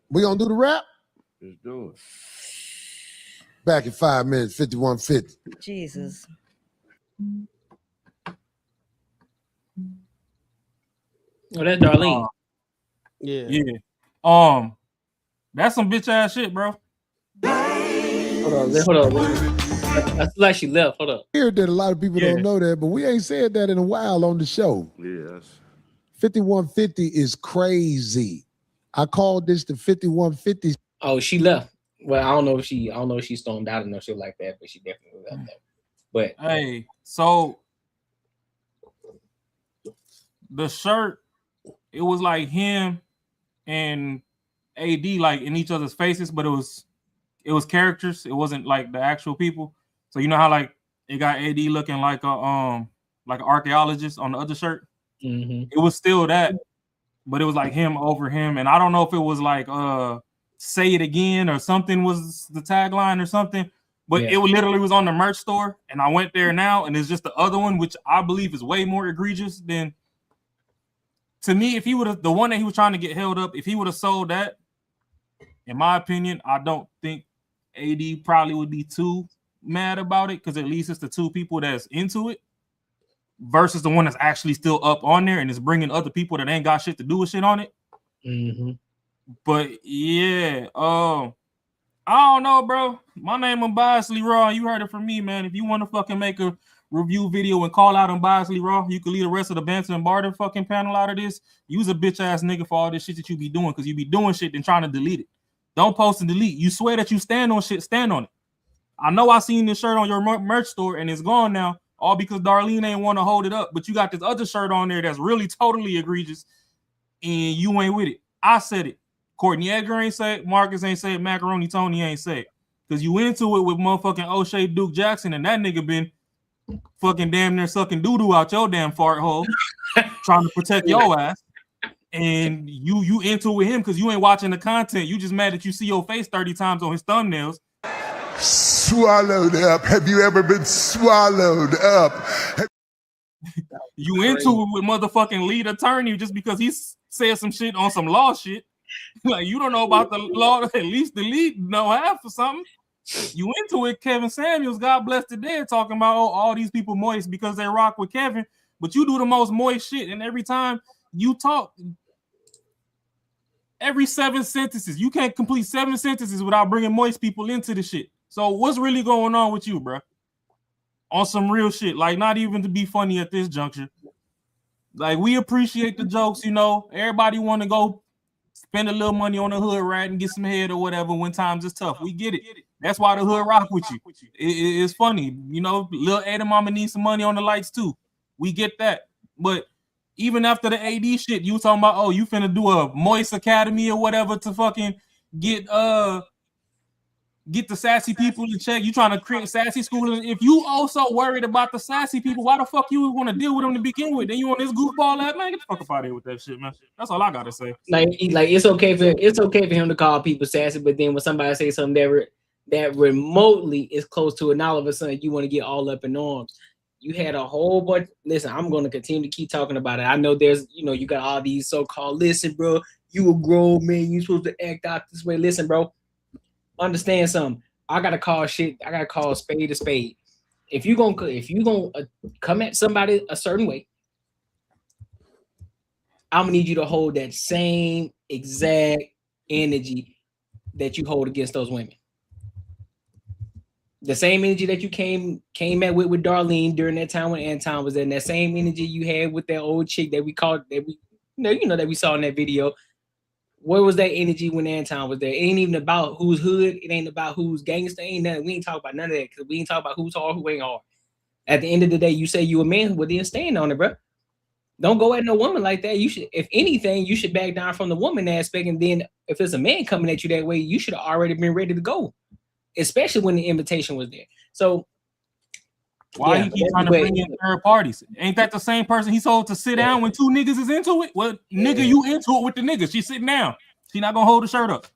We gonna do the rap. Let's do it. Back in 5 minutes, 5150. Jesus. Oh, that's Darlene. Yeah. That's some bitch ass shit, bro. Hold on. I feel like she left. Hold up. I hear that a lot of people don't know that, but we ain't said that in a while on the show. Yes. 5150 is crazy. I called this the 5150. Oh, she left. Well, I don't know if she stormed out or no shit like that, but she definitely left there. But hey, so the shirt, it was like him and AD like in each other's faces, but it was characters. It wasn't like the actual people. So you know how like it got AD looking like an archaeologist on the other shirt. It was still that, but it was like him over him. And I don't know if it was like say it again or something was the tagline or something, but it literally was on the merch store. And I went there now, and it's just the other one, which I believe is way more egregious than, to me, if he would have, the one that he was trying to get held up, if he would have sold that, in my opinion, I don't think AD probably would be too mad about it, because at least it's the two people that's into it versus the one that's actually still up on there and is bringing other people that ain't got shit to do with shit on it. But yeah, I don't know, bro. My name Unbiasedly Raw. You heard it from me, man. If you want to fucking make a review video and call out Unbiasedly Raw, you can leave the rest of the Banter and Barter fucking panel out of this. Use a bitch ass nigga for all this shit that you be doing, because you be doing shit and trying to delete it. Don't post and delete. You swear that you stand on shit, stand on it. I know I seen this shirt on your merch store and it's gone now, all because Darlene ain't want to hold it up, but you got this other shirt on there that's really totally egregious and you ain't with it. I said it. Courtney Edgar ain't say it. Marcus ain't say it. Macaroni Tony ain't say it. Because you into it with motherfucking O'Shea Duke Jackson, and that nigga been fucking damn near sucking doo-doo out your damn fart hole trying to protect your ass. And you into it with him because you ain't watching the content. You just mad that you see your face 30 times on his thumbnails. Swallowed up. Have you ever been swallowed up? You into it with motherfucking lead attorney just because he said some shit on some law shit. Like, you don't know about the law, at least the lead know half or something. You into it, Kevin Samuels, God bless the dead, talking about all these people moist because they rock with Kevin, but you do the most moist shit, and every time you talk, every 7 sentences, you can't complete 7 sentences without bringing moist people into the shit. So what's really going on with you, bro? On some real shit, like not even to be funny at this juncture. Like, we appreciate the jokes, you know. Everybody want to go spend a little money on the hood rat and get some head or whatever when times is tough. We get it. That's why the hood rock with you. It's funny, you know. Lil Ada Mama needs some money on the lights too. We get that. But even after the AD shit, you talking about, oh, you finna do a Moist Academy or whatever to fucking get the sassy people in check. You trying to create sassy school. If you also worried about the sassy people, why the fuck you want to deal with them to begin with? Then you on this goofball ass, man, get the fuck up out of here with that shit, man. That's all I gotta say. Like it's okay for him to call people sassy, but then when somebody say something that remotely is close to it, and all of a sudden you want to get all up in arms. You had a whole bunch. Listen, I'm going to continue to keep talking about it. I know there's, you got all these so-called, listen, bro, you a grown man, you supposed to act out this way. Listen, bro, understand something. I gotta call a spade a spade. If you gonna come at somebody a certain way, I'm gonna need you to hold that same exact energy that you hold against those women. The same energy that you came at with Darlene during that time when Anton was there, and that same energy you had with that old chick that we saw in that video. Where was that energy when Anton was there? It ain't even about who's hood. It ain't about who's gangster. Ain't nothing. We ain't talk about none of that because we ain't talk about who's hard, who ain't hard. At the end of the day, you say you a man, well then stand on it, bro. Don't go at no woman like that. You should, if anything, you should back down from the woman aspect. And then if it's a man coming at you that way, you should have already been ready to go, especially when the invitation was there. So why he keep trying to bring in third parties? Ain't that the same person he told to sit down when two niggas is into it? Well, nigga, you into it with the niggas. She's sitting down. She not gonna hold the shirt up.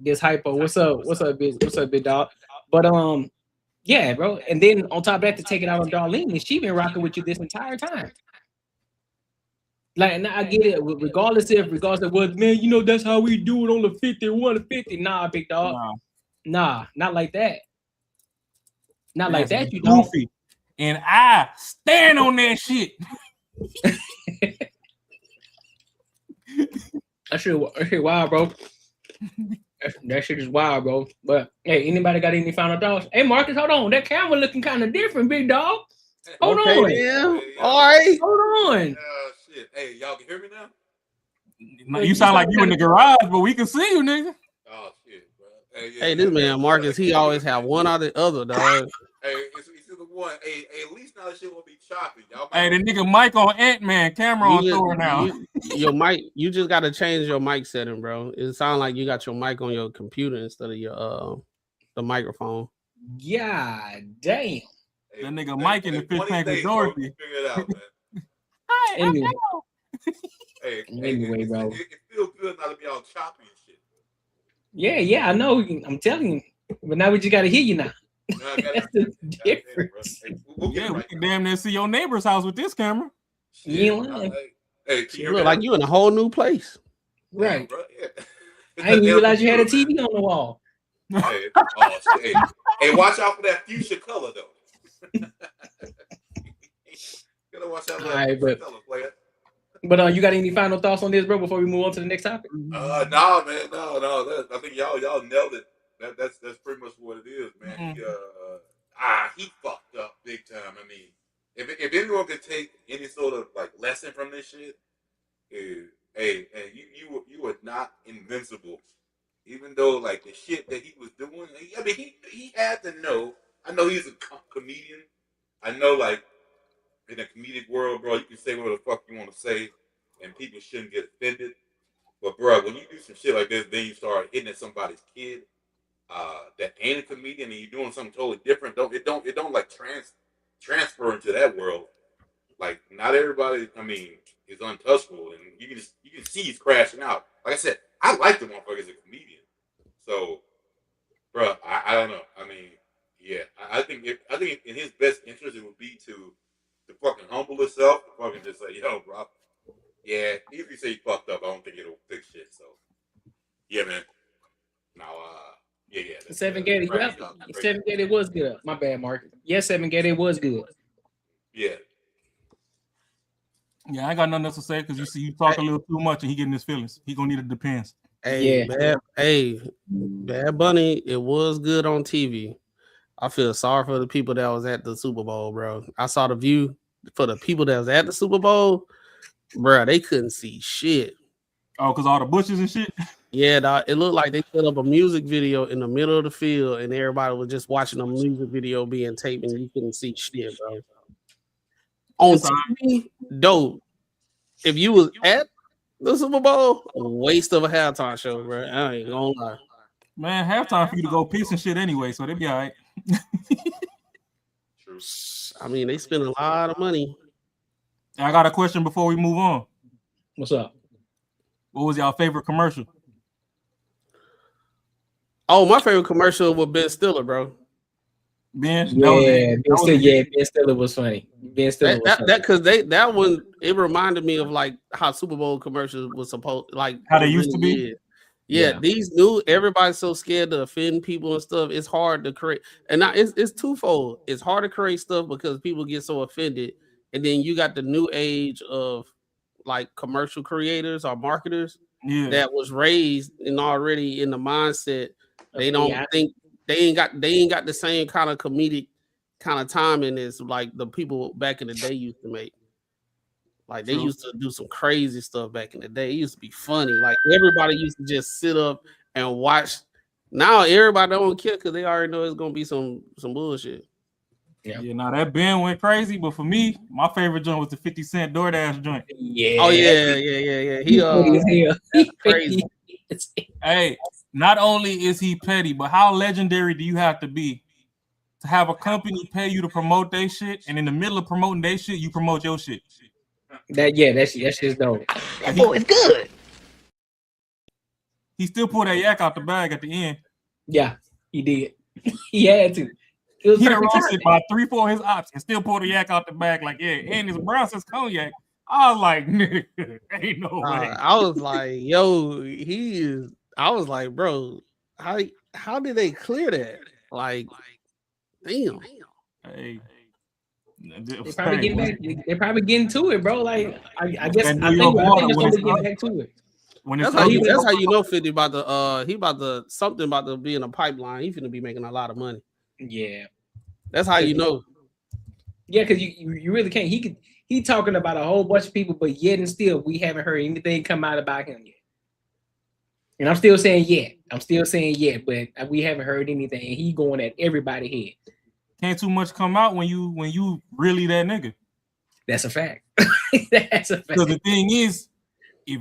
This hypo. What's up? What's up, big dog? But yeah, bro. And then on top of that, to take it out on Darlene, and she been rocking with you this entire time. Like, and I get it, regardless of what, man, you know, that's how we do it on the 51 to 50. Nah, big dog. Nah, not like that. Not like that, you don't. And I stand on that shit. That shit wild, bro. That shit is wild, bro. But hey, anybody got any final thoughts? Hey, Marcus, hold on. That camera looking kind of different, big dog. Hold on. Yeah. All right. Hold on. Shit. Hey, y'all can hear me now? No, you sound like you in the garage, but we can see you, nigga. Oh shit, bro. Hey, this man Marcus, he always have one or the other, dog. Hey, it's either one. Hey, at least now this shit won't be choppy, y'all. Hey, the nigga mic on Ant-Man, camera on Thor now. Your mic, you just got to change your mic setting, bro. It sounds like you got your mic on your computer instead of your the microphone. God damn. That nigga Mike in the fifth tank with Dorothy. Figure it out, man. Anyway, Hey, anyway, bro. It feels good not to be all choppy and shit. Yeah, I know. I'm telling you. But now we just gotta hear you now. No, I gotta, That's the difference. Hey, we'll get Yeah, it we right. can damn near see your neighbor's house with this camera. You ain't lying. Hey, can She you look like you in a whole new place. Right. bro? Yeah. I didn't even realize you had a TV on the wall. Hey, oh, shit. Hey, watch out for that fuchsia color though. Gotta watch out for that fuchsia color, player. But you got any final thoughts on this, bro, before we move on to the next topic? No, man, no. I think y'all nailed it. That's pretty much what it is, man. He fucked up big time. I mean, if anyone could take any sort of like lesson from this shit, you were not invincible. Even though like the shit that he was doing, I mean, he had to know. I know he's a comedian. I know like in the comedic world, bro, you can say whatever the fuck you want to say, and people shouldn't get offended. But bro, when you do some shit like this, then you start hitting at somebody's kid that ain't a comedian, and you're doing something totally different. It don't like transfer into that world. Like not everybody, I mean, is untouchable, and you can see he's crashing out. Like I said, I like the motherfucker as a comedian. So, bro, I don't know. I mean, yeah, I think in his best interest it would be to fucking humble himself, to fucking just say, yo, bro. Yeah, if you say he fucked up, I don't think it'll fix shit. So, yeah, man. Now, yeah. Seven Gate, Seven Gate was good. My bad, Mark. Yes, Seven Gate was good. Yeah. Yeah, I ain't got nothing else to say because you talk a little too much and he getting his feelings. He gonna need it depends. Hey, Bad Bunny, it was good on TV. I feel sorry for the people that was at the Super Bowl, bro. I saw the view for the people that was at the Super Bowl, bro. They couldn't see shit. Oh, because all the bushes and shit? Yeah, dog, it looked like they put up a music video in the middle of the field and everybody was just watching a music video being taped and you couldn't see shit, bro. On TV, dope. If you was at the Super Bowl, a waste of a halftime show, bro. I ain't gonna lie. Man, halftime for you to go piss and shit anyway, so they be all right. I mean, they spend a lot of money. I got a question before we move on. What's up? What was y'all favorite commercial? Oh, my favorite commercial was Ben Stiller, bro. Ben Stiller was funny. Ben Stiller was funny. Because that one, it reminded me of like how Super Bowl commercials was supposed like how they used to be. Yeah, these new everybody's so scared to offend people and stuff. It's hard to create, and now it's twofold. It's hard to create stuff because people get so offended, and then you got the new age of like commercial creators or marketers that was raised and already in the mindset. They don't think they ain't got the same kind of comedic kind of timing as like the people back in the day used to make. Like they used to do some crazy stuff back in the day. It used to be funny. Like everybody used to just sit up and watch. Now everybody don't care because they already know it's gonna be some bullshit. Yeah. Now that Ben went crazy, but for me, my favorite joint was the 50 Cent DoorDash joint. Yeah. Oh yeah. He crazy. Hey, not only is he petty, but how legendary do you have to be to have a company pay you to promote their shit, and in the middle of promoting their shit, you promote your shit? That's just dope. That boy is good. He still pulled that yak out the bag at the end. Yeah, he did. He had to. He done roasted by 3-4 of his ops and still pulled the yak out the bag. Like, yeah, and it's brown says cognac. I was like, nigga, ain't no way. I was like, yo, I was like, bro, how did they clear that? Like, damn. Hey. They're probably getting to it, bro. Like I think it's gonna get back to it. That's how you know 50 about to be in a pipeline. He's gonna be making a lot of money. Yeah, that's how you know. Yeah, because you really can't. He talking about a whole bunch of people, but yet and still we haven't heard anything come out about him yet. And I'm still saying yeah, but we haven't heard anything. And he going at everybody's head. Can't too much come out when you really that nigga. That's a fact. That's a fact. Because the thing is, if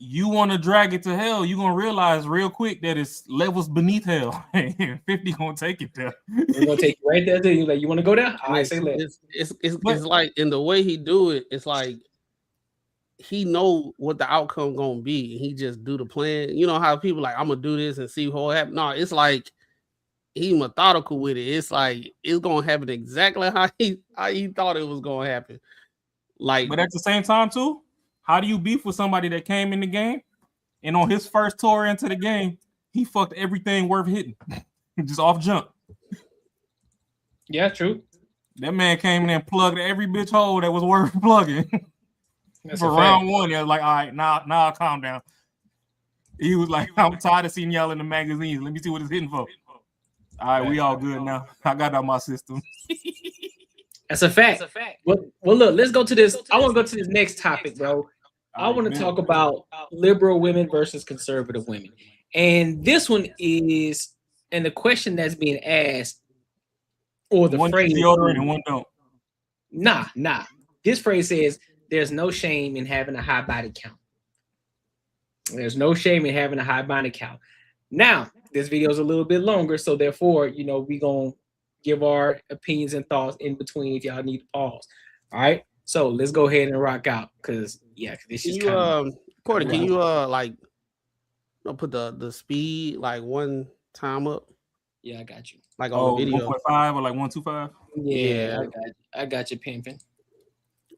you want to drag it to hell, you're gonna realize real quick that it's levels beneath hell. 50 gonna take it there. They're gonna take you right there. You like, you want to go there? I say it's like in the way he do it. It's like he know what the outcome gonna be, and he just do the plan. You know how people like, I'm gonna do this and see what happens. No, it's like he methodical with it. It's like it's gonna happen exactly how he thought it was gonna happen. Like, but at the same time too, how do you beef with somebody that came in the game and on his first tour into the game, he fucked everything worth hitting just off jump? Yeah, true. That man came in and plugged every bitch hole that was worth plugging. For round one, he was like, all right, now calm down. He was like, I'm tired of seeing y'all in the magazines. Let me see what it's hitting for. All right, we all good now. I got out my system. That's a fact. Well, look, let's go to this. I want to go to this next topic, bro. I want to talk about liberal women versus conservative women. And this one is, and the question that's being asked, or the one phrase, deodorant and one don't. Nah. This phrase says, there's no shame in having a high body count. There's no shame in having a high body count. Now, this video is a little bit longer, so therefore, you know, we're going to give our opinions and thoughts in between if y'all need to pause. All right? So let's go ahead and rock out, because, yeah, this is kind of... Cordy, can you, like, put the speed, like, one time up? Yeah, I got you. Like on the video. 1.5 or like 1.25? Yeah, I got you, pimping.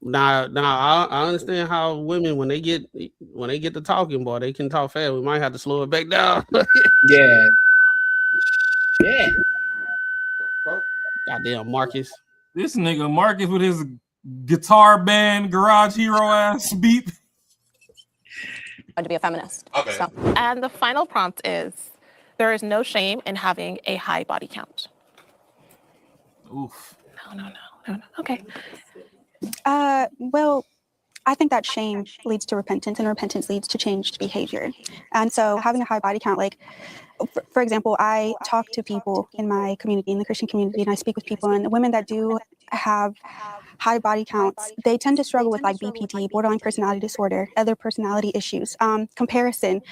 Now, I understand how women, when they get to talking, boy, they can talk fast. We might have to slow it back down. Yeah. Goddamn Marcus. This nigga Marcus with his guitar band garage hero ass beat. To be a feminist. Okay. So. And the final prompt is, there is no shame in having a high body count. Oof. No. Okay. Well, I think that shame leads to repentance, and repentance leads to changed behavior. And so having a high body count, like, for example, I talk to people in my community, in the Christian community, and I speak with people, and the women that do have high body counts, they tend to struggle with like BPD, borderline personality disorder, other personality issues, comparison,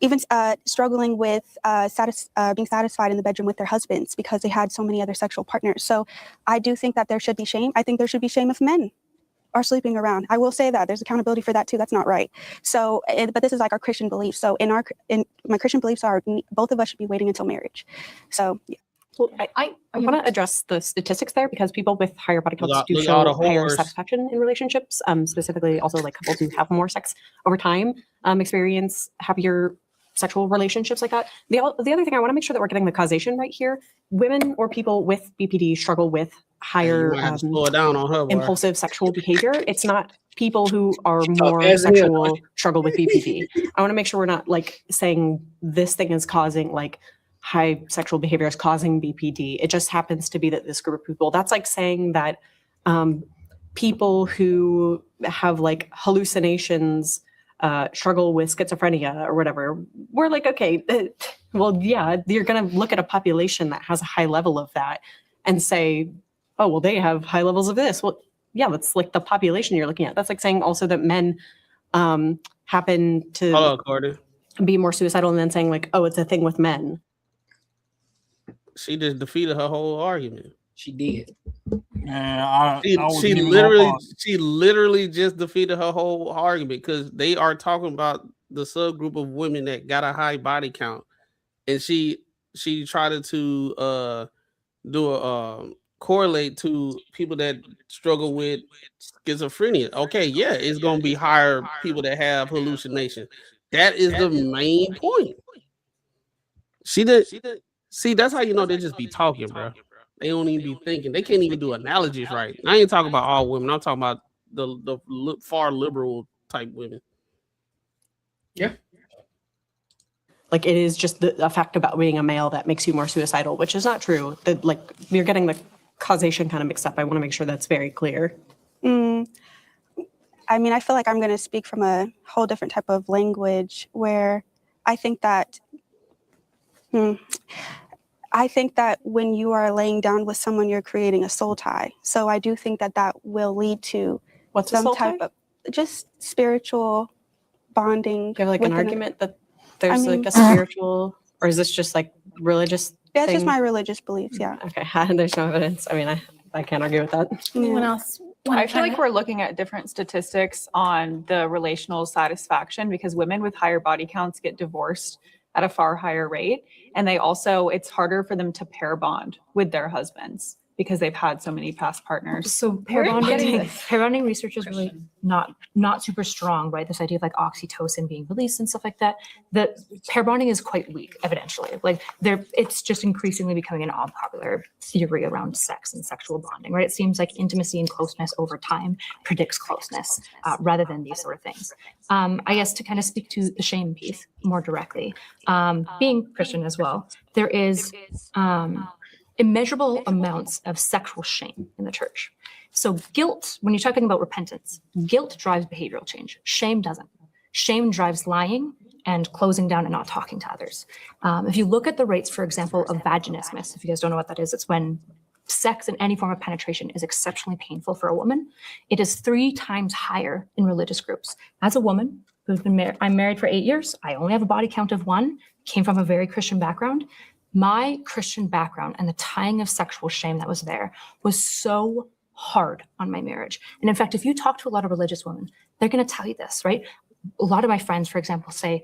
even struggling with being satisfied in the bedroom with their husbands because they had so many other sexual partners. So I do think that there should be shame. I think there should be shame if men are sleeping around. I will say that there's accountability for that too. That's not right. So, but this is like our Christian beliefs. So in my Christian beliefs are both of us should be waiting until marriage. So yeah. Well, I want to address the statistics there, because people with higher body counts do show higher satisfaction in relationships. Specifically, also like couples who have more sex over time experience happier sexual relationships like that. The other thing, I want to make sure that we're getting the causation right here. Women or people with BPD struggle with higher impulsive sexual behavior. It's not people who are more sexual struggle with BPD. I want to make sure we're not like saying this thing is causing like high sexual behavior is causing BPD. It just happens to be that this group of people, that's like saying that people who have like hallucinations struggle with schizophrenia or whatever. We're like, okay, well, yeah, you're going to look at a population that has a high level of that and say, oh, well, they have high levels of this. Well, yeah, that's like the population you're looking at. That's like saying also that men happen to be more suicidal, and then saying like, oh, it's a thing with men. She just defeated her whole argument. She did. Yeah, she literally just defeated her whole argument, because they are talking about the subgroup of women that got a high body count, and she tried to do a correlate to people that struggle with schizophrenia. Okay, yeah, it's gonna be higher people that have hallucinations. That is the main point. She did. See, that's how you know they just be talking, bro. They don't even be thinking. They can't even do analogies right. I ain't talking about all women. I'm talking about the far liberal type women. Yeah. Like, it is just the fact about being a male that makes you more suicidal, which is not true. That, like, you're getting the causation kind of mixed up. I want to make sure that's very clear. I mean, I feel like I'm going to speak from a whole different type of language, where I think that when you are laying down with someone, you're creating a soul tie. So I do think that that will lead to some type of just spiritual bonding. Do you have like an argument that there's like a spiritual, or is this just like religious? Yeah, it's just my religious beliefs. Yeah. Okay. There's no evidence. I mean, I can't argue with that. Anyone else I feel like we're looking at different statistics on the relational satisfaction because women with higher body counts get divorced at a far higher rate. And they also, it's harder for them to pair bond with their husbands because they've had so many past partners. So pair bonding research is really not super strong, right? This idea of like oxytocin being released and stuff like that. The pair bonding is quite weak, evidentially. Like it's just increasingly becoming an unpopular theory around sex and sexual bonding, right? It seems like intimacy and closeness over time predicts closeness rather than these sort of things. I guess to kind of speak to the shame piece more directly, being Christian as well, there is immeasurable amounts of sexual shame in the church. So guilt, when you're talking about repentance, guilt drives behavioral change. Shame doesn't. Shame drives lying and closing down and not talking to others. If you look at the rates, for example, of vaginismus, if you guys don't know what that is, it's when sex and any form of penetration is exceptionally painful for a woman. It is 3 times higher in religious groups. As a woman who's been married, I'm married for 8 years. I only have a body count of 1, came from a very Christian background. My Christian background and the tying of sexual shame that was there was so hard on my marriage. And in fact, if you talk to a lot of religious women, they're going to tell you this, right? A lot of my friends, for example, say,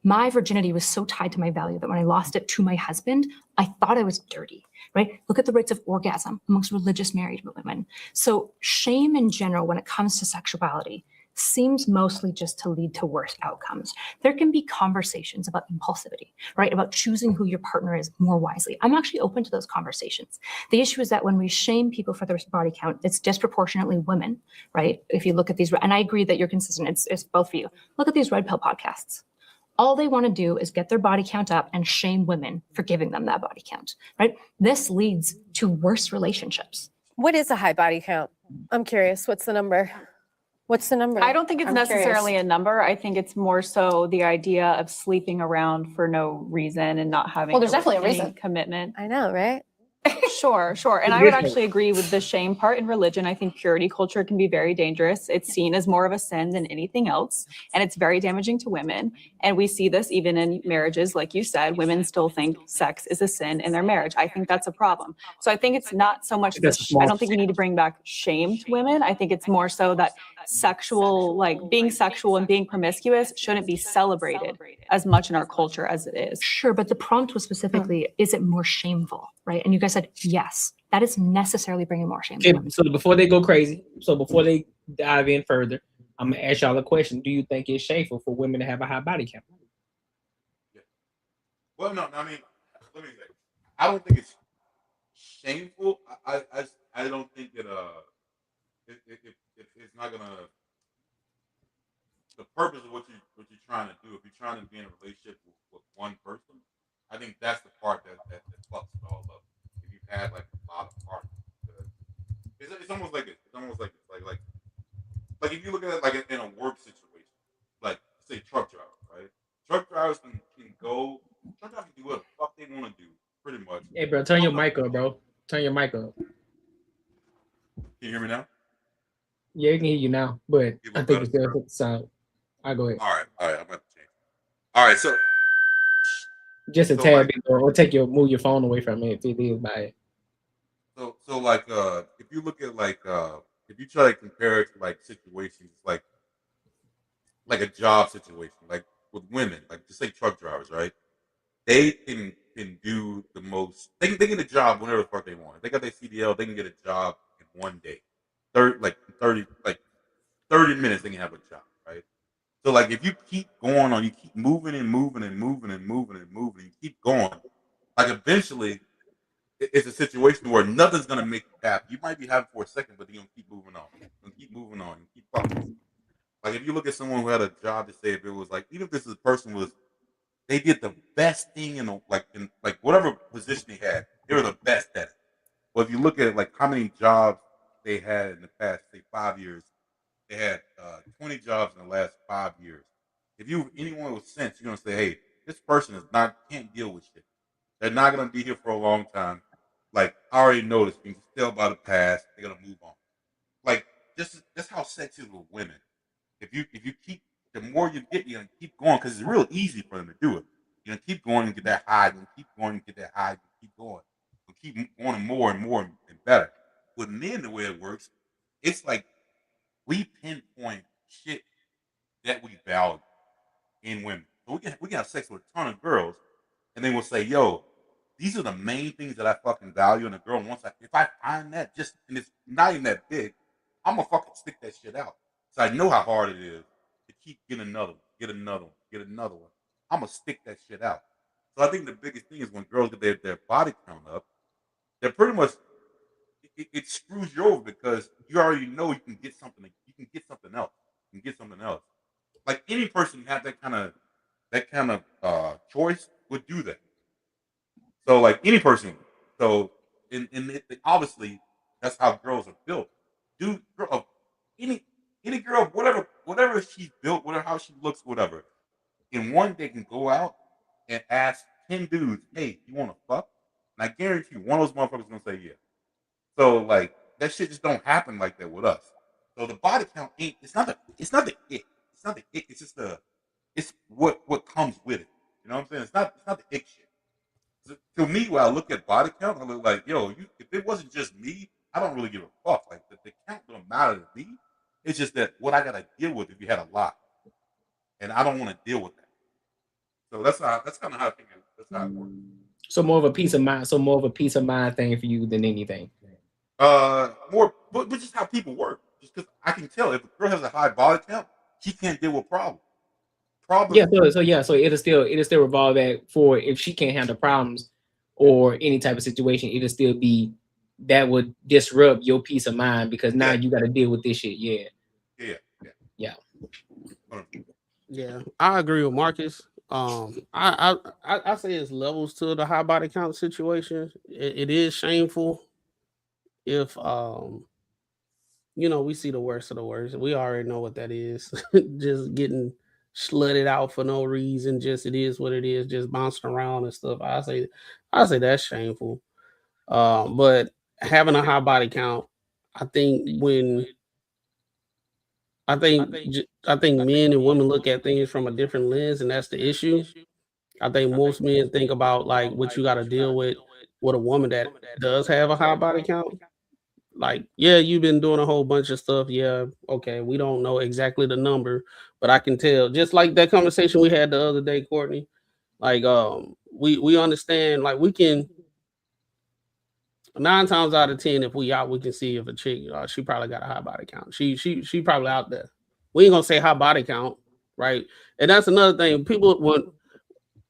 my virginity was so tied to my value that when I lost it to my husband, I thought I was dirty, right? Look at the rates of orgasm amongst religious married women. So shame in general, when it comes to sexuality, seems mostly just to lead to worse outcomes. There can be conversations about impulsivity, right? About choosing who your partner is more wisely. I'm actually open to those conversations. The issue is that when we shame people for their body count, it's disproportionately women, right? If you look at these, and I agree that you're consistent, it's both of you. Look at these red pill podcasts. All they want to do is get their body count up and shame women for giving them that body count, right? This leads to worse relationships. What is a high body count? I'm curious. What's the number? What's the number? I don't think it's necessarily a number. I think it's more so the idea of sleeping around for no reason and not having There's definitely a any reason. commitment. I know, right? Sure. And I would actually agree with the shame part in religion. I think purity culture can be very dangerous. It's seen as more of a sin than anything else, and it's very damaging to women. And we see this even in marriages. Like you said, women still think sex is a sin in their marriage. I think that's a problem. So I think it's not so much, I don't think we need to bring back shame to women. I think it's more so that being sexual and being promiscuous shouldn't be celebrated as much in our culture as it is. Sure, but the prompt was specifically, is it more shameful, right? And you guys said, yes, that is necessarily bringing more shame. Okay, so before they go crazy, before they dive in further, I'm gonna ask y'all a question. Do you think it's shameful for women to have a high body count? Yeah. Well, no, I mean, let me say, I don't think it's shameful. I don't think that it's not gonna. The purpose of what you're trying to do, if you're trying to be in a relationship with one person, I think that's the part that fucks it all up. If you've had like a lot of partners, it's almost like like if you look at it like in a work situation, like say truck drivers, right? Truck drivers can do what the fuck they want to do, pretty much. Hey, bro, turn your mic up, bro. Turn your mic up. Can you hear me now? Yeah, we can hear you now, but I think it's still the sound. I'll go ahead. All right, I'm about to change. All right, so just a tad bit, or move your phone away from it if it is by it. So like if you look at like if you try to compare it to like situations like a job situation, like with women, like just say truck drivers, right? They can do the most. They can get a job whenever the fuck they want. If they got their CDL, they can get a job in one day. 30 minutes, they can have a job, right? So like if you keep going on, you keep moving and moving and moving and moving and moving, you keep going, like eventually it's a situation where nothing's gonna make you happy. You might be happy for a second, but you're gonna keep moving on. You're gonna keep moving on. You keep fucking. Like if you look at someone who had a job, to say if it was like, even if this person was, they did the best thing in whatever position they had, they were the best at it. But if you look at like how many jobs they had in the past, say 5 years, they had 20 jobs in the last 5 years. If you anyone with sense, you're gonna say, hey, this person can't deal with shit. They're not gonna be here for a long time. Like I already know this, you can tell by the past, they're gonna move on. Like that's how sex is with women. If you keep, the more you get, you're gonna keep going because it's real easy for them to do it. You're gonna keep going and get that high, and keep going and get that high, and keep going. You keep going more and more and better. With men, the way it works, it's like we pinpoint shit that we value in women. So we can have sex with a ton of girls, and then we'll say, "Yo, these are the main things that I fucking value in a girl." And if I find that and it's not even that big, I'm gonna fucking stick that shit out. So I know how hard it is to keep getting another one, get another one, get another one. I'm gonna stick that shit out. So I think the biggest thing is when girls get their body count up, they're pretty much it screws you over because you already know you can get something. You can get something else. You can get something else. Like any person who has that kind of choice would do that. So like any person. So obviously that's how girls are built. Dude, any girl, whatever she's built, whatever how she looks, whatever. In one day can go out and ask 10 dudes, "Hey, you want to fuck?" And I guarantee you, one of those motherfuckers is gonna say yeah. So like that shit just don't happen like that with us. So the body count ain't. It's not the it. It's not the it. It's just it's what comes with it. You know what I'm saying? It's not the ick shit. So, to me, when I look at body count, I look like, yo, if it wasn't just me, I don't really give a fuck. Like the count don't matter to me. It's just that what I gotta deal with if you had a lot, and I don't want to deal with that. So that's kind of how I think that's how it works. So more of a peace of mind. So more of a peace of mind thing for you than anything. But just how people work. Just because I can tell if a girl has a high body count, she can't deal with problems. Yeah. So it'll still revolve back for if she can't handle problems or any type of situation, it'll still be that would disrupt your peace of mind because now you got to deal with this shit. Yeah. Yeah, I agree with Marcus. I say it's levels to the high body count situation. It is shameful if we see the worst of the worst. We already know what that is. Just getting slutted out for no reason. Just it is what it is. Just bouncing around and stuff. I say that's shameful. But having a high body count, I think I think men and women look at things from a different lens, and that's the issue. I think most men think about like what you got to deal with a woman that does have a high body count. Like, yeah, you've been doing a whole bunch of stuff. Yeah, okay, we don't know exactly the number, but I can tell. Just like that conversation we had the other day, Courtney. Like, we understand. Like, we can 9 times out of 10, if we out, we can see if a chick, she probably got a high body count. She probably out there. We ain't gonna say high body count, right? And that's another thing. People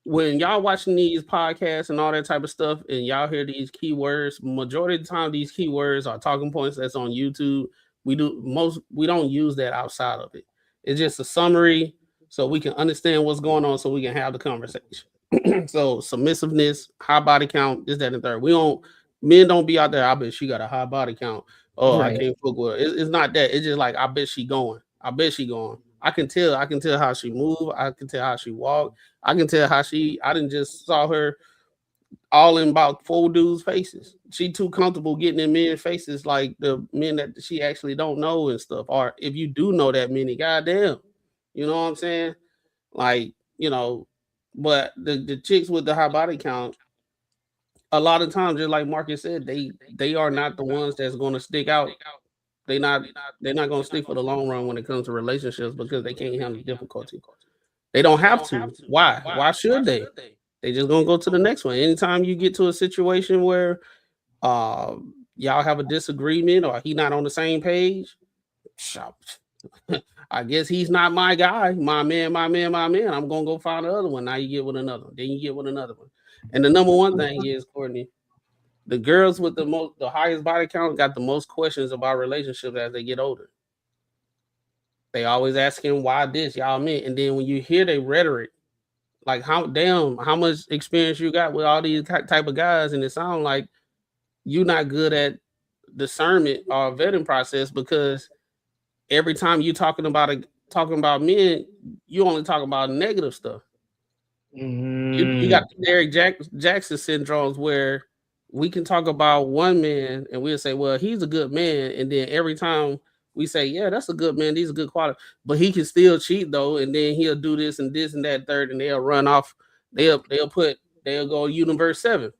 when y'all watching these podcasts and all that type of stuff, and y'all hear these keywords, majority of the time these keywords are talking points that's on YouTube. We don't use that outside of it. It's just a summary so we can understand what's going on, so we can have the conversation. So submissiveness, high body count, this, that, and third. Men don't be out there. I bet she got a high body count. Oh, right. I can't fuck with her. It's not that. It's just like I bet she going. I can tell how she move. I can tell how she walk. I can tell how I didn't just saw her all in about 4 dudes' faces. She too comfortable getting in men's faces, like the men that she actually don't know and stuff. Or if you do know that many, goddamn, you know what I'm saying? Like, but the chicks with the high body count, a lot of times, just like Marcus said, they are not the ones that's going to stick out. They're not going to stick for the long run when it comes to relationships because they can't handle difficulty. They don't have to. Why? Why should they? They just gonna go to the next one. Anytime you get to a situation where y'all have a disagreement or he not on the same page, I guess he's not my guy, my man. I'm gonna go find another one. Now you get with another one. Then you get with another one. And the number one thing is, Courtney, the girls with the highest body count got the most questions about relationships as they get older. They always asking why this, y'all men. And then when you hear their rhetoric, like how much experience you got with all these type of guys, and it sounds like you're not good at discernment or vetting process because every time you talking about men, you only talk about negative stuff. You got the Derek Jackson syndromes where we can talk about one man and we'll say, well, he's a good man, and then every time we say, yeah, that's a good man, these are good quality, but he can still cheat though, and then he'll do this and that third, and they'll run off. They'll go universe 7.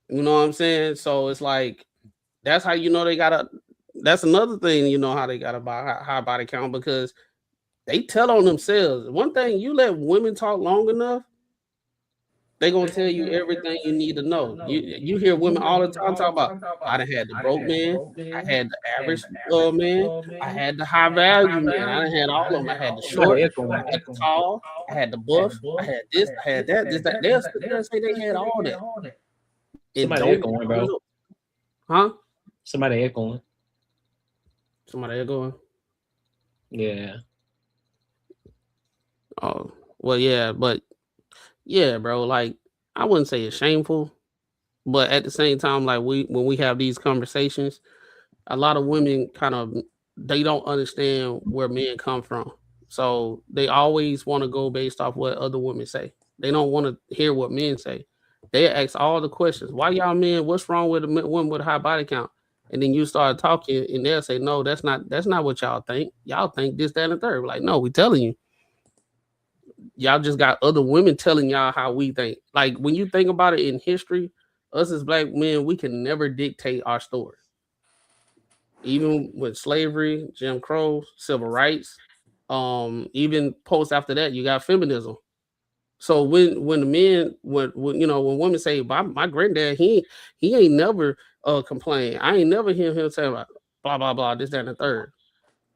You know what I'm saying? So it's like that's how you know they got that's another thing. You know how they got a high body count because they tell on themselves. One thing, you let women talk long enough, they gonna tell you everything you need to know. You hear women all the time talk about, I done had the broke man, I had the average man, I had the high value man, I done had all of them. I had the short, I had the tall, I had the buff, I had this, I had that, this, that. They'll say they had all that. Somebody echoing, bro. Huh? Somebody echoing. Somebody echoing? Yeah. Oh, well, yeah, but yeah, bro, like I wouldn't say it's shameful, but at the same time, like when we have these conversations, a lot of women kind of they don't understand where men come from. So they always want to go based off what other women say. They don't want to hear what men say. They ask all the questions. Why y'all men? What's wrong with a woman with a high body count? And then you start talking, and they'll say, "No, that's not what y'all think. Y'all think this, that, and the third." We're like, no, we telling you. Y'all just got other women telling y'all how we think. Like when you think about it in history, us as black men, we can never dictate our story. Even with slavery, Jim Crow, civil rights, even post after that, you got feminism. So when the men when women say my granddad he ain't never complained. I ain't never hear him say about blah blah blah this that and the third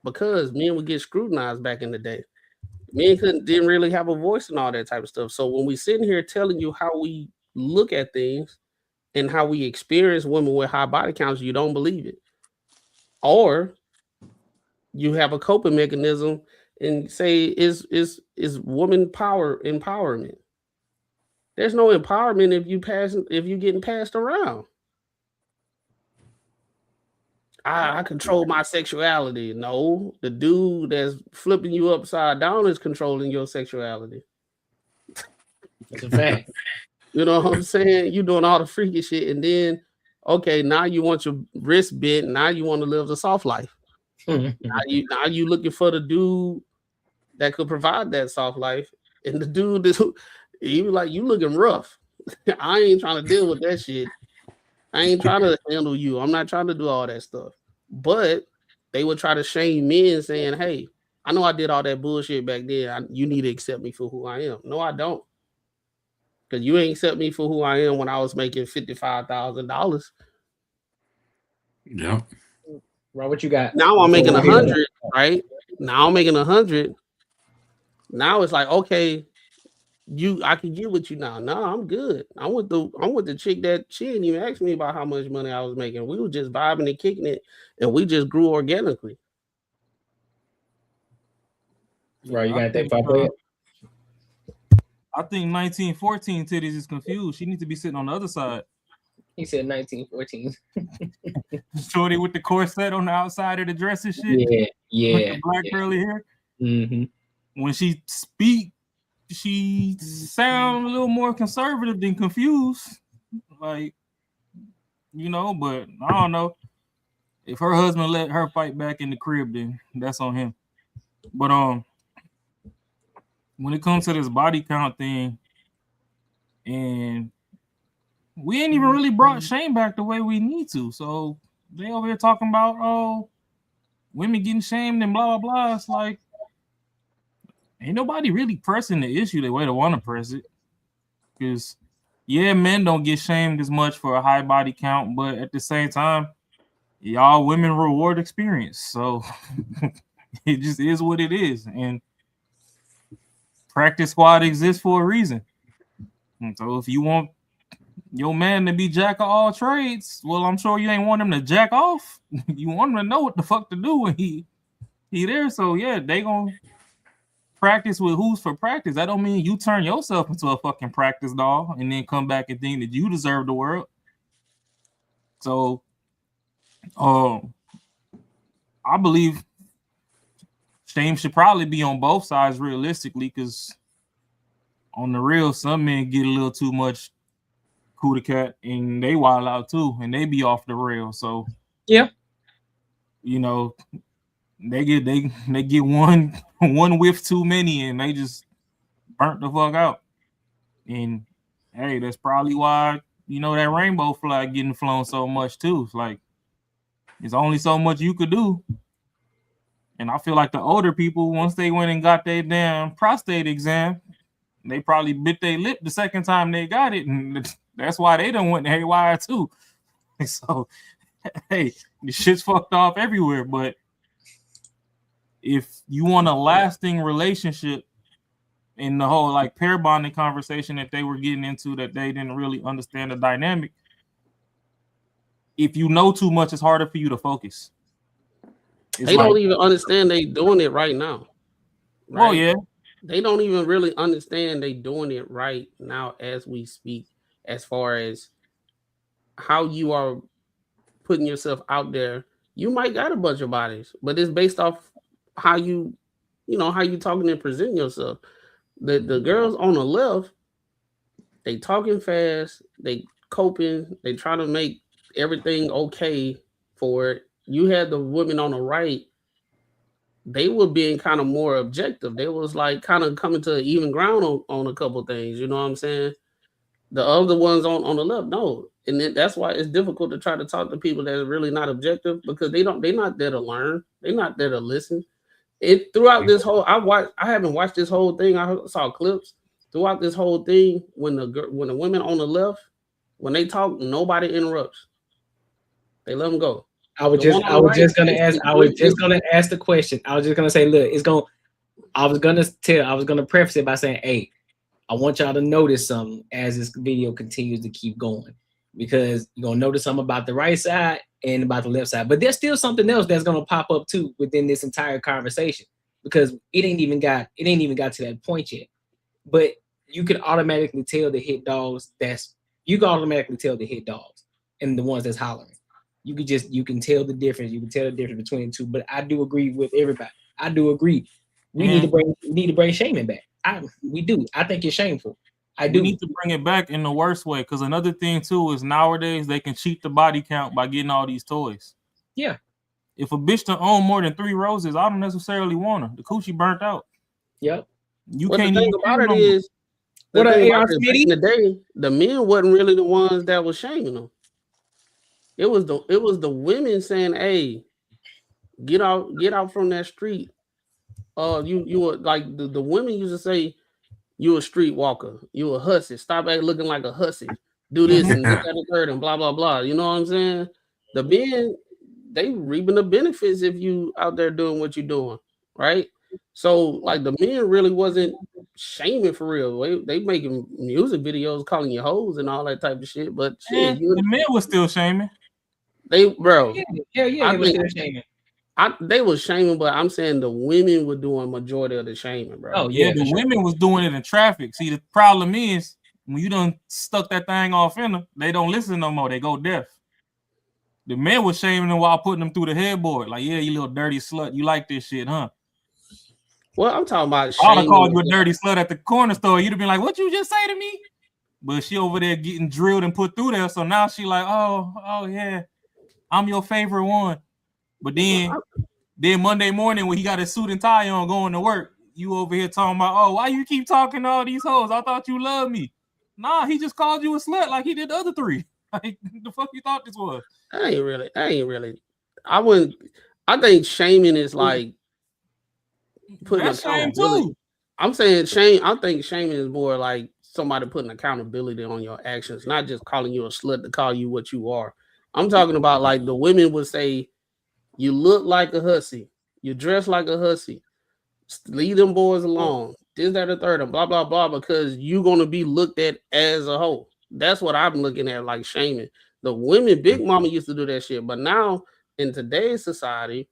because men would get scrutinized back in the day. Men didn't really have a voice and all that type of stuff. So when we sitting here telling you how we look at things and how we experience women with high body counts, you don't believe it, or you have a coping mechanism and say is woman power empowerment. There's no empowerment if you getting passed around. I control my sexuality. No, the dude that's flipping you upside down is controlling your sexuality. That's a fact. You know what I'm saying? You doing all the freaky shit, and then okay, now you want your wrist bent. Now you want to live the soft life. now you looking for the dude that could provide that soft life, and the dude is even like you looking rough. I ain't trying to deal with that shit. I ain't trying to handle you. I'm not trying to do all that stuff. But they would try to shame men saying, hey, I know I did all that bullshit back then. You need to accept me for who I am. No, I don't. Because you ain't accept me for who I am when I was making $55,000. Yeah. Ron, what you got? Now I'm making 100, right? Now I'm making 100. Now it's like, okay, I can get with you now. No, I'm good. I'm with the chick that she didn't even ask me about how much money I was making. We were just vibing and kicking it, and we just grew organically. Right, you got that for I think 1914 titties is confused. She needs to be sitting on the other side. He said 1914. Shorty with the corset on the outside of the dress and shit. Yeah. With the black curly hair. Mm-hmm. When she speak, she sound a little more conservative than confused. Like, but I don't know. If her husband let her fight back in the crib, then that's on him. But when it comes to this body count thing, and we ain't even really brought shame back the way we need to. So they over here talking about, women getting shamed and blah, blah, blah. It's like, ain't nobody really pressing the issue the way they want to press it. Because, yeah, men don't get shamed as much for a high body count, but at the same time, y'all women reward experience. So it just is what it is. And practice squad exists for a reason. And so if you want your man to be jack of all trades, well, I'm sure you ain't want him to jack off. You want him to know what the fuck to do when he there. So yeah, they gonna practice with who's for practice. That don't mean you turn yourself into a fucking practice doll and then come back and think that you deserve the world. So I believe shame should probably be on both sides realistically, because on the real, some men get a little too much cootie cat and they wild out too, and they be off the rail. So yeah, they get one whiff too many and they just burnt the fuck out. And hey, that's probably why that rainbow flag getting flown so much too. It's like There's only so much you could do. And I feel like the older people, once they went and got their damn prostate exam, they probably bit their lip the second time they got it. And that's why they done went haywire too. So, hey, the shit's fucked off everywhere. But if you want a lasting relationship, in the whole like pair bonding conversation that they were getting into, that they didn't really understand the dynamic, if you know too much, it's harder for you to focus. They don't even understand they doing it right now. Right? Oh yeah. They don't even really understand they doing it right now as we speak, as far as how you are putting yourself out there. You might got a bunch of bodies, but it's based off how you how you talking and presenting yourself. The girls on the left, they talking fast, they coping, they trying to make everything okay for it. You had the women on the right, they were being kind of more objective. They was like kind of coming to even ground on a couple things, you know what I'm saying? The other ones on the left, no. And that's why it's difficult to try to talk to people that are really not objective, because they're not there to learn. They're not there to listen. It throughout this whole, I haven't watched this whole thing. I saw clips throughout this whole thing. When the women on the left, when they talk, nobody interrupts. They let them go. I was just gonna ask the question. I was just gonna say, look, I was gonna preface it by saying, hey, I want y'all to notice something as this video continues to keep going, because you're gonna notice something about the right side and about the left side. But there's still something else that's gonna pop up too within this entire conversation, because it ain't even got to that point yet. But you can automatically tell the hit dogs and the ones that's hollering. You can tell the difference. You can tell the difference between the two. But I do agree with everybody. I do agree. We need to bring shaming back. We do. I think it's shameful. We need to bring it back in the worst way, because another thing too is nowadays they can cheat the body count by getting all these toys. Yeah. If a bitch to own more than 3 roses, I don't necessarily want her. The coochie burnt out. Yep. You can't the thing about it is, back in the day, the men wasn't really the ones that was shaming them. It was the women saying, "Hey, get out from that street." You were like the women used to say, "You a streetwalker. You a hussy. Stop looking like a hussy. Do this and look at the third and blah blah blah." You know what I'm saying? The men, they reaping the benefits if you out there doing what you're doing, right? So like the men really wasn't shaming for real. They making music videos calling you hoes and all that type of shit. But shit, the men was still shaming. They they were still shaming. They was shaming, but I'm saying the women were doing majority of the shaming, bro. Oh yeah, the women was doing it in traffic. See, the problem is when you done stuck that thing off in them, they don't listen no more. They go deaf. The men was shaming them while putting them through the headboard. Like, yeah, you little dirty slut. You like this shit, huh? Well, I'm talking about. I'd have called you a dirty slut at the corner store. You'd have been like, "What you just say to me?" But she over there getting drilled and put through there. So now she like, oh yeah, I'm your favorite one. But then Monday morning when he got his suit and tie on going to work, you over here talking about, oh, why you keep talking to all these hoes? I thought you loved me. Nah, he just called you a slut like he did the other 3. Like, the fuck you thought this was? I ain't really. I think shaming is like putting accountability. I'm saying shame. I think shaming is more like somebody putting accountability on your actions, not just calling you a slut to call you what you are. I'm talking about like the women would say, you look like a hussy, you dress like a hussy, leave them boys alone, this, that, or third, and blah, blah, blah, because you're going to be looked at as a hoe. That's what I'm looking at, like shaming. The women, Big Mama used to do that shit, but now in today's society,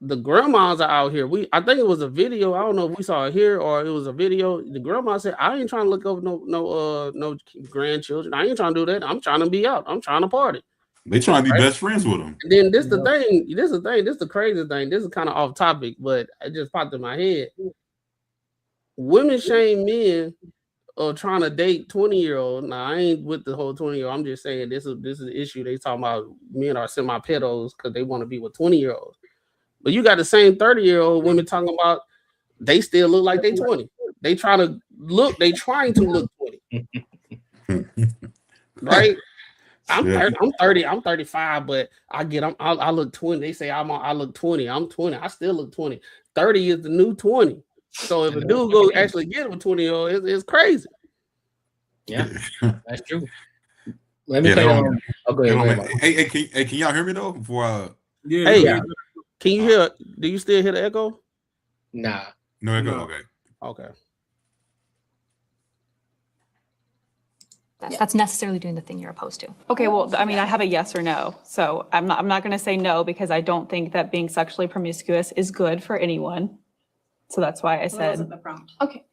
the grandmas are out here. I think it was a video. I don't know if we saw it here or it was a video. The grandma said, "I ain't trying to look over no grandchildren. I ain't trying to do that. I'm trying to be out. I'm trying to party." They trying to be best friends with them. And then this the thing. This is the crazy thing. This is kind of off topic, but it just popped in my head. Women shame men of trying to date 20-year-old. Now I ain't with the whole 20-year-old. I'm just saying this is an issue. They talking about men are semi-pedos because they want to be with 20-year-olds. But you got the same 30-year-old women talking about they still look like they 20. They trying to look 20. Right? I'm 30. I'm 35, but I look 20. They say I look 20. I'm 20. I still look 20. 30 is the new 20. So if a dude go actually get with 20-year-old, it's crazy. Yeah, that's true. Let me play on. Oh, go ahead. Hey, can y'all hear me though? Before Hey, can you hear? Do you still hear the echo? Nah. No echo. No. Okay. Okay. That's necessarily doing the thing you're opposed to. Okay, well, I mean, I have a yes or no. So I'm not going to say no because I don't think that being sexually promiscuous is good for anyone. So that's why I said. Okay.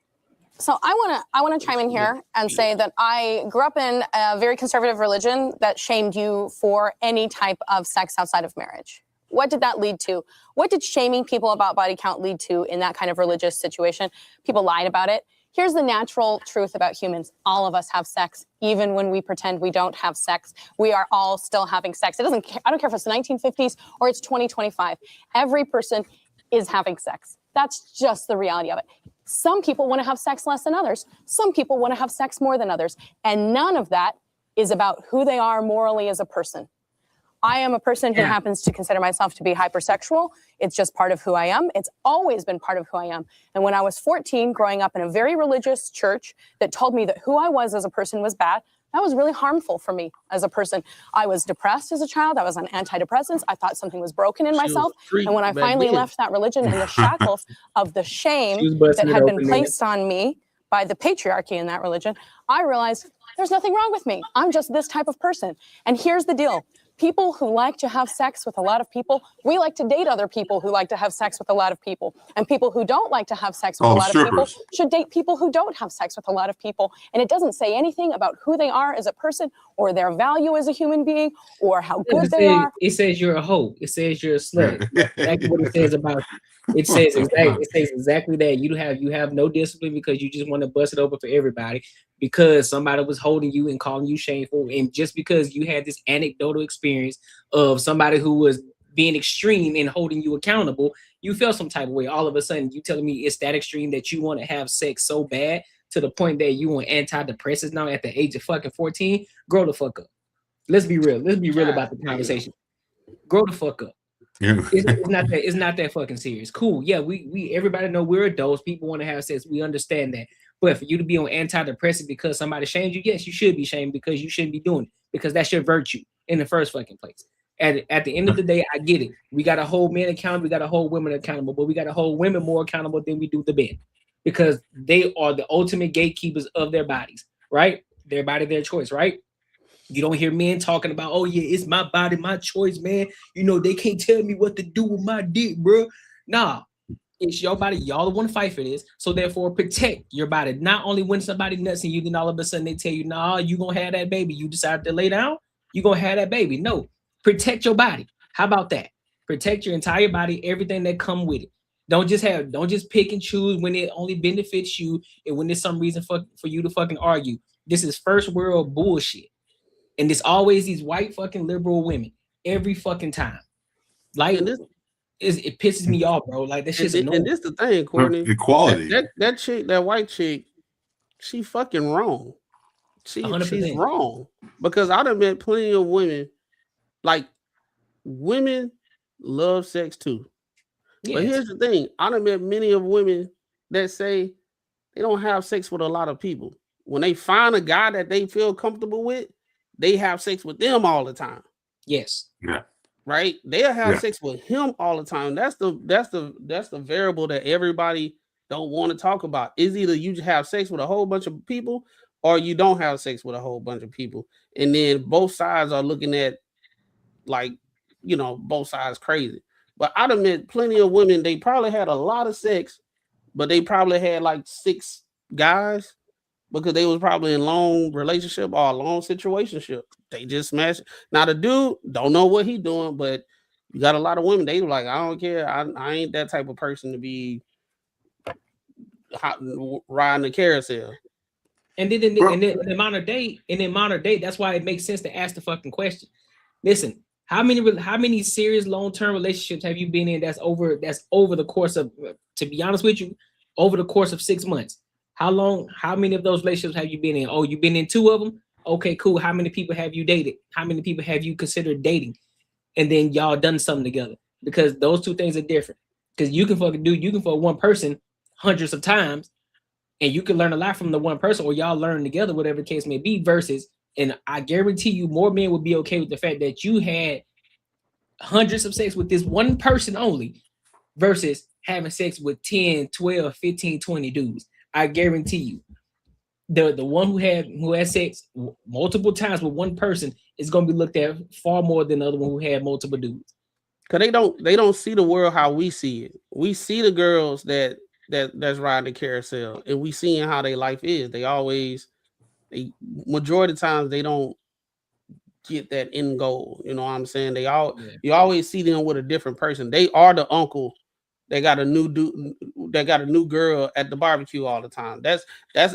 So I want to chime in here and say that I grew up in a very conservative religion that shamed you for any type of sex outside of marriage. What did that lead to? What did shaming people about body count lead to in that kind of religious situation? People lied about it. Here's the natural truth about humans. All of us have sex, even when we pretend we don't have sex. We are all still having sex. I don't care if it's the 1950s or it's 2025. Every person is having sex. That's just the reality of it. Some people want to have sex less than others. Some people want to have sex more than others. And none of that is about who they are morally as a person. I am a person who happens to consider myself to be hypersexual. It's just part of who I am. It's always been part of who I am. And when I was 14, growing up in a very religious church that told me that who I was as a person was bad, that was really harmful for me as a person. I was depressed as a child. I was on antidepressants. I thought something was broken in myself. And when I finally left that religion and the shackles of the shame that had been placed on me by the patriarchy in that religion, I realized there's nothing wrong with me. I'm just this type of person. And here's the deal. People who like to have sex with a lot of people, we like to date other people who like to have sex with a lot of people. And people who don't like to have sex with a lot of people should date people who don't have sex with a lot of people. And it doesn't say anything about who they are as a person or their value as a human being or how good they are. It says you're a hoe. It says you're a slut. That's what it says about you. It says exactly that. You have no discipline because you just want to bust it open for everybody because somebody was holding you and calling you shameful. And just because you had this anecdotal experience of somebody who was being extreme and holding you accountable, you felt some type of way. All of a sudden, you telling me it's that extreme that you want to have sex so bad to the point that you want antidepressants now at the age of fucking 14? Grow the fuck up. Let's be real. Let's be real about the conversation. Grow the fuck up. It's not that fucking serious. Cool. Yeah, we everybody know we're adults. People want to have sex. We understand that. But for you to be on antidepressants because somebody shamed you, yes, you should be shamed because you shouldn't be doing it because that's your virtue in the first fucking place. At the end of the day, I get it. We got to hold men accountable. We got to hold women accountable, but we got to hold women more accountable than we do the men because they are the ultimate gatekeepers of their bodies, right? Their body, their choice, right? You don't hear men talking about, oh yeah, it's my body, my choice, man. You know, they can't tell me what to do with my dick, bro. Nah, it's your body. Y'all want to fight for this. So therefore, protect your body. Not only when somebody nuts and you, then all of a sudden they tell you, nah, you gonna have that baby. You decide to lay down, you gonna have that baby. No, protect your body. How about that? Protect your entire body, everything that come with it. Don't just pick and choose when it only benefits you and when there's some reason for you to fucking argue. This is first world bullshit. And it's always these white fucking liberal women every fucking time. Like it pisses me off, bro. Like that shit's annoying. And this the thing, Courtney. Equality. That chick, that white chick, she fucking wrong. She's wrong. Because I done met plenty of women. Like women love sex too. Yes. But here's the thing. I done met many of women that say they don't have sex with a lot of people. When they find a guy that they feel comfortable with, they have sex with them all the time. Yes. Yeah. Right? They'll have sex with him all the time. That's the variable that everybody don't want to talk about. Is either you have sex with a whole bunch of people or you don't have sex with a whole bunch of people. And then both sides are looking at like, you know, both sides crazy. But I'd admit plenty of women, they probably had a lot of sex, but they probably had like 6 guys. Because they was probably in long relationship or a long situationship. They just smashed. Now the dude don't know what he doing, but you got a lot of women. They like, I don't care. I ain't that type of person to be riding the carousel. And then in the modern day, that's why it makes sense to ask the fucking question. Listen, how many serious long-term relationships have you been in that's over the course of, to be honest with you, over the course of 6 months? How many of those relationships have you been in? Oh, you've been in 2 of them? Okay, cool. How many people have you dated? How many people have you considered dating? And then y'all done something together, because those two things are different. Because you can fuck one person hundreds of times, and you can learn a lot from the one person, or y'all learn together, whatever the case may be. Versus, and I guarantee you, more men would be okay with the fact that you had hundreds of sex with this one person only, versus having sex with 10, 12, 15, 20 dudes. I guarantee you, the one who had sex multiple times with one person is going to be looked at far more than the other one who had multiple dudes. Cause they don't see the world how we see it. We see the girls that's riding the carousel, and we seeing how their life is. Majority of the times they don't get that end goal. You know what I'm saying? You always see them with a different person. They are the uncle that got a new dude, that got a new girl at the barbecue all the time. That's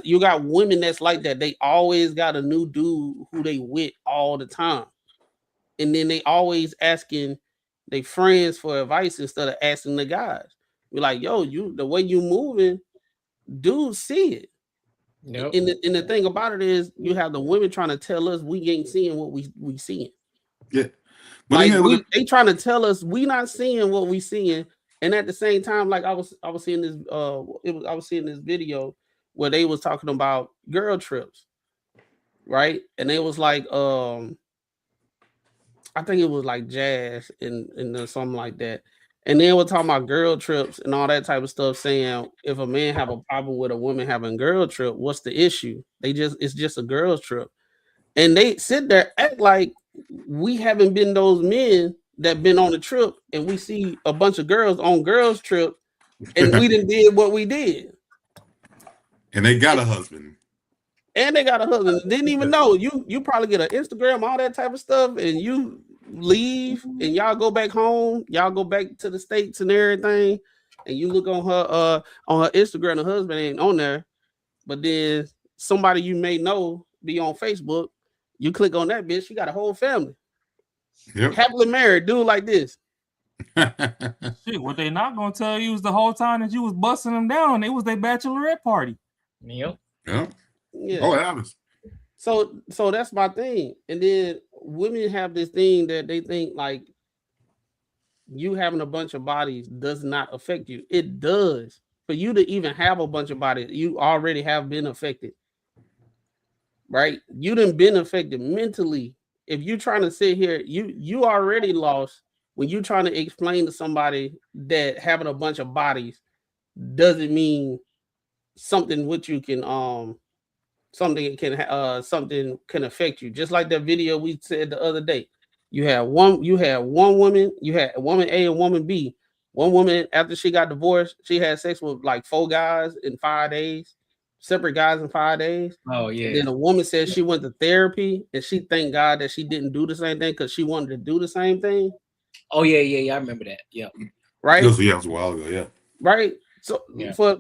you got women that's like that. They always got a new dude who they with all the time. And then they always asking their friends for advice instead of asking the guys. Be like, yo, the way you moving, dudes see it. Yep. And the thing about it is, you have the women trying to tell us we ain't seeing what we seeing. Yeah, but like they trying to tell us we not seeing what we seeing, and at the same time, like I was seeing this I was seeing this video where they was talking about girl trips, right? And it was like I think it was like Jazz and something like that. And then we're talking about girl trips and all that type of stuff, saying if a man have a problem with a woman having girl trip, what's the issue? It's just a girl's trip. And they sit there, act like we haven't been those men that been on the trip, and we see a bunch of girls on girls trip, and we did what we did. And they got a husband. And they got a husband. Didn't even know. You probably get an Instagram, all that type of stuff, and you leave and y'all go back home, y'all go back to the States and everything, and you look on her Instagram, the husband ain't on there, but then somebody you may know be on Facebook, you click on that bitch, you got a whole family. Yep. Happily married, dude like this. Shit, what they not gonna tell you is the whole time that you was busting them down, it was their bachelorette party. Yep. Yep. Yeah. Oh, it happens. So that's my thing. And then women have this thing that they think like you having a bunch of bodies does not affect you. It does. For you to even have a bunch of bodies, you already have been affected. Right? You done been affected mentally. If you're trying to sit here, you already lost when you're trying to explain to somebody that having a bunch of bodies doesn't mean something which you can something can affect you. Just like that video we said the other day. You had one woman, you had a woman A and woman B. One woman, after she got divorced, she had sex with like 4 guys in 5 days, separate guys in 5 days. Oh yeah. And then a woman said she went to therapy and she thanked God that she didn't do the same thing because she wanted to do the same thing. Oh yeah, I remember that. Yeah. Right. Yeah, it was a while ago. Yeah. Right. So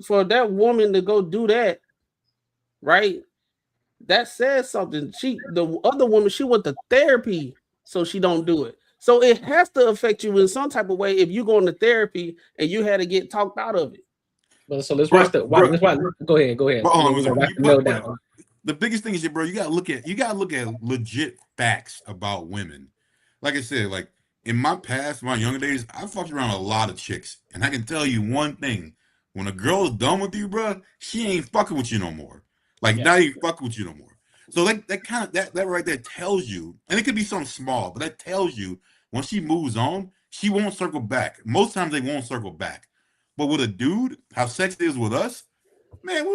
for that woman to go do that, right? That says something. The other woman, she went to therapy so she don't do it. So it has to affect you in some type of way if you go into therapy and you had to get talked out of it. But so let's watch go ahead. The biggest thing is, bro, you gotta look at legit facts about women. Like I said, like in my past, my younger days, I fucked around a lot of chicks, and I can tell you one thing: when a girl is done with you, bro, she ain't fucking with you no more. Like not even fucking with you no more. So that right there tells you, and it could be something small, but that tells you when she moves on, she won't circle back. Most times they won't circle back. But with a dude, how sex is with us, man,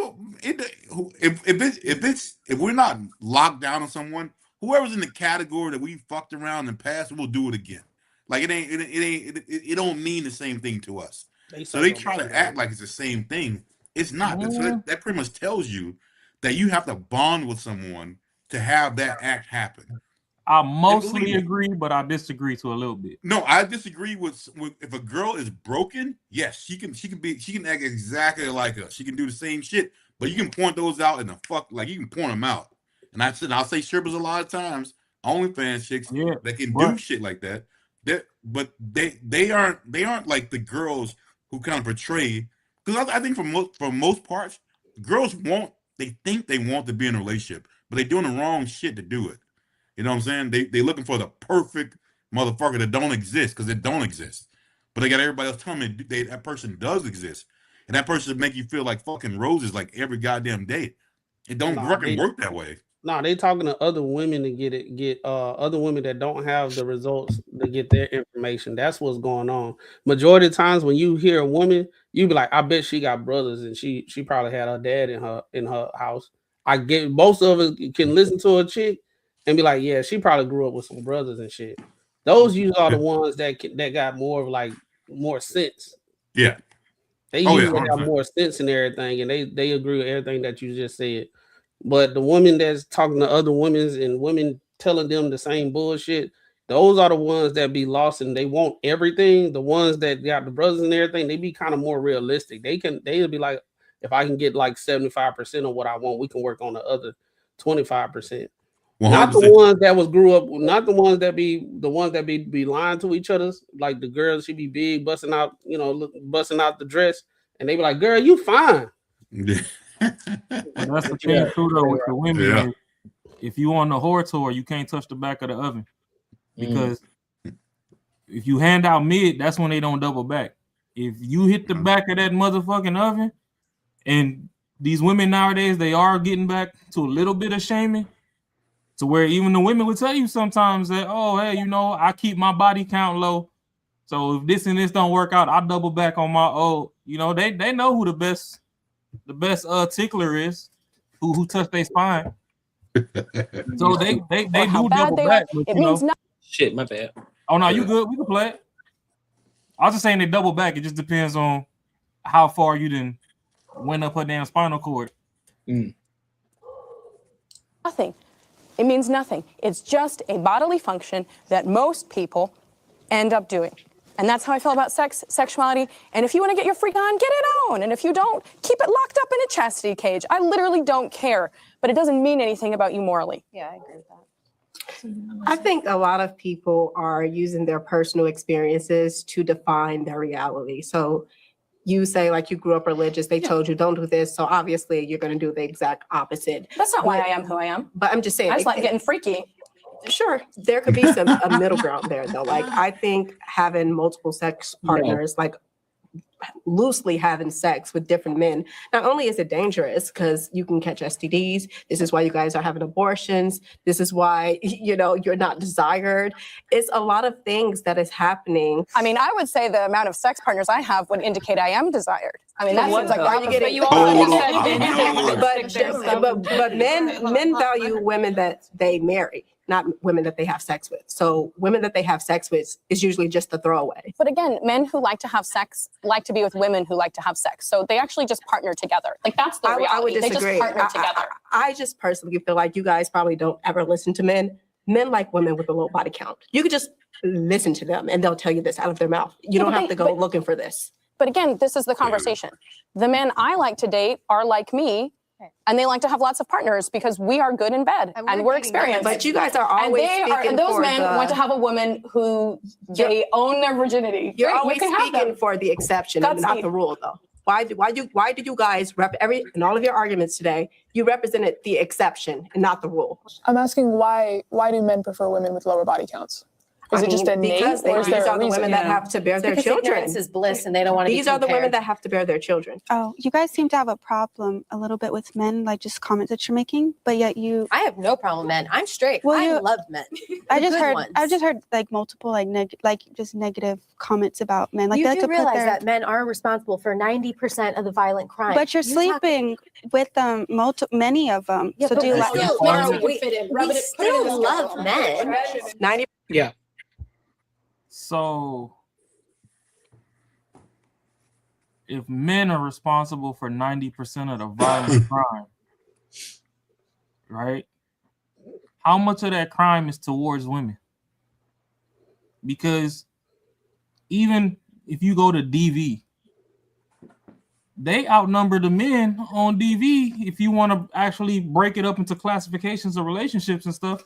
if we're not locked down on someone, whoever's in the category that we fucked around in the past, we'll do it again. Like it don't mean the same thing to us. So they try to act like it's the same thing. It's not. So that pretty much tells you that you have to bond with someone to have that act happen. I mostly agree, but I disagree to a little bit. No, I disagree with if a girl is broken, yes, she can act exactly like us. She can do the same shit, but you can point those out in the fuck, like you can point them out. And I'll say strippers a lot of times, OnlyFans chicks that can do shit like that. But they aren't like the girls who kind of portray, because I think for most parts, girls they think they want to be in a relationship, but but they're doing the wrong shit to do it. You know what I'm saying? They looking for the perfect motherfucker that don't exist because it don't exist. But they got everybody else telling me that person does exist. And that person make you feel like fucking roses like every goddamn day. It don't fucking work that way. No, they talking to other women to get other women that don't have the results to get their information. That's what's going on. Majority of times when you hear a woman, you be like, I bet she got brothers and she probably had her dad in her house. I get most of us can listen to a chick and be like, yeah, she probably grew up with some brothers and shit. Those usually are the ones that got more of like more sense. Yeah. They usually have more sense in everything, and they agree with everything that you just said. But the women that's talking to other women and women telling them the same bullshit, those are the ones that be lost and they want everything. The ones that got the brothers and everything, they be kind of more realistic. They'll be like, if I can get like 75% of what I want, we can work on the other 25%. Not the ones that was grew up, not the ones that be lying to each other. Like the girls, she be big, busting out the dress, and they be like, "Girl, you fine." Well, that's the thing too, though, with the women. Yeah. If you on the whore tour, you can't touch the back of the oven because if you hand out mid, that's when they don't double back. If you hit the back of that motherfucking oven, and these women nowadays, they are getting back to a little bit of shaming. To where even the women would tell you sometimes that, oh, hey, I keep my body count low. So if this and this don't work out, I double back on my old. They know who the best tickler is, who touch their spine. So they do double back. But, it means nothing. Shit, my bad. Oh no, you good? We can play it. I was just saying they double back. It just depends on how far you done went up her damn spinal cord. Nothing. It means nothing. It's just a bodily function that most people end up doing. And that's how I feel about sexuality. And if you want to get your freak on, get it on. And if you don't, keep it locked up in a chastity cage. I literally don't care. But it doesn't mean anything about you morally. Yeah, I agree with that. I think a lot of people are using their personal experiences to define their reality. So you say like you grew up religious, they told you don't do this, so obviously you're going to do the exact opposite. That's not why I am who I am. But I'm just saying, I just like getting freaky. Sure, there could be a middle ground there though. Like I think having multiple sex partners, like loosely having sex with different men, not only is it dangerous because you can catch STDs. This is why you guys are having abortions. This is why you're not desired. It's a lot of things that is happening. I mean, I would say the amount of sex partners I have would indicate I am desired. I mean, that seems like why are you getting? But men value women that they marry, not women that they have sex with. So women that they have sex with is usually just a throwaway. But again, men who like to have sex like to be with women who like to have sex. So they actually just partner together. Like that's the reality. I would disagree. They just partner together. I just personally feel like you guys probably don't ever listen to men. Men like women with a low body count. You could just listen to them and they'll tell you this out of their mouth. You don't have to go looking for this. But again, this is the conversation. The men I like to date are like me. And they like to have lots of partners because we are good in bed and we're experienced. But you guys are always and those men want to have a woman who they own their virginity. You're always speaking for the exception and not the rule, though. Why did you guys in all of your arguments today? You represented the exception and not the rule. I'm asking why do men prefer women with lower body counts? Is it just innate, because these are the women that have to bear their children. Ignorance is bliss, and they don't want to. These are the women that have to bear their children. Oh, you guys seem to have a problem a little bit with men, like just comments that you're making, but yet you. I have no problem with men. I'm straight. Well, I love men. I just heard like multiple just negative comments about men. Like you they like do to realize put that men are responsible for 90% of the violent crime. But you're sleeping with many of them. Yeah, so but do you we still love men. 90. Yeah. So, if men are responsible for 90% of the violent crime, right? How much of that crime is towards women? Because even if you go to DV, they outnumber the men on DV if you want to actually break it up into classifications of relationships and stuff.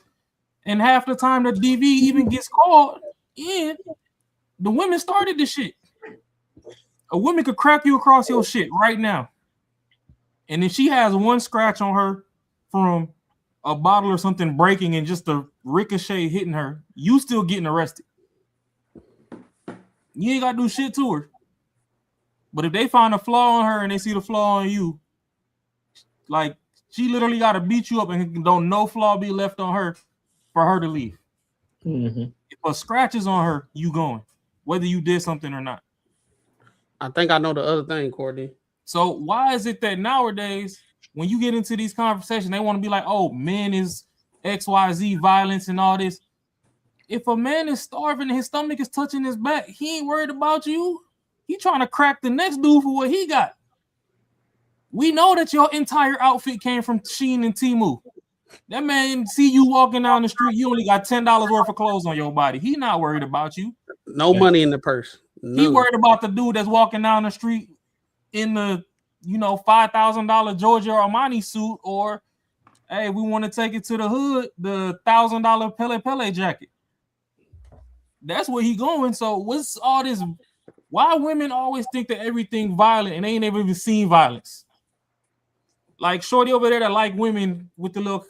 And half the time the DV even gets called in, the women started the shit. A woman could crack you across your shit right now. And if she has one scratch on her from a bottle or something breaking and just a ricochet hitting her, you still getting arrested. You ain't got to do shit to her. But if they find a flaw on her and they see the flaw on you, like she literally got to beat you up and don't no flaw be left on her for her to leave. Mm-hmm. If a scratch is on her, you going, whether you did something or not. I think I know the other thing, Courtney. So why is it that nowadays, when you get into these conversations, they want to be like, oh, men is XYZ violence and all this. If a man is starving and his stomach is touching his back, he ain't worried about you. He trying to crack the next dude for what he got. We know that your entire outfit came from Shein and Temu. That man see you walking down the street, you only got $10 worth of clothes on your body. He not worried about you. No money in the purse. He worried about the dude that's walking down the street in the, $5,000 Giorgio Armani suit, or hey, we want to take it to the hood, the $1,000 Pele Pele jacket. That's where he going. So what's all this? Why women always think that everything violent and they ain't never even seen violence? Like Shorty over there that like women with the little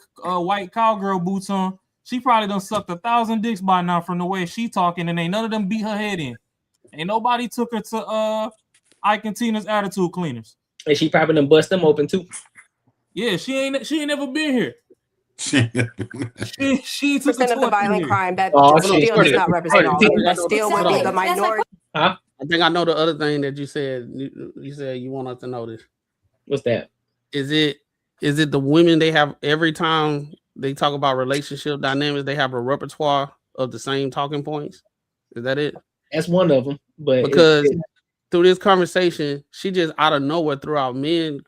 white cowgirl boots on, she probably done sucked 1,000 dicks by now from the way she talking, and ain't none of them beat her head in. Ain't nobody took her to Ike and Tina's attitude cleaners. And she probably done bust them open too. Yeah, she ain't never been here. She took percent of the violent crime that still does not represent all. That still would be the minority. Huh? I think I know the other thing that you said. You said you want us to know this. What's that? Is it the women they have every time they talk about relationship dynamics, they have a repertoire of the same talking points? Is that it? That's one of them. But because through this conversation, she just out of nowhere threw out men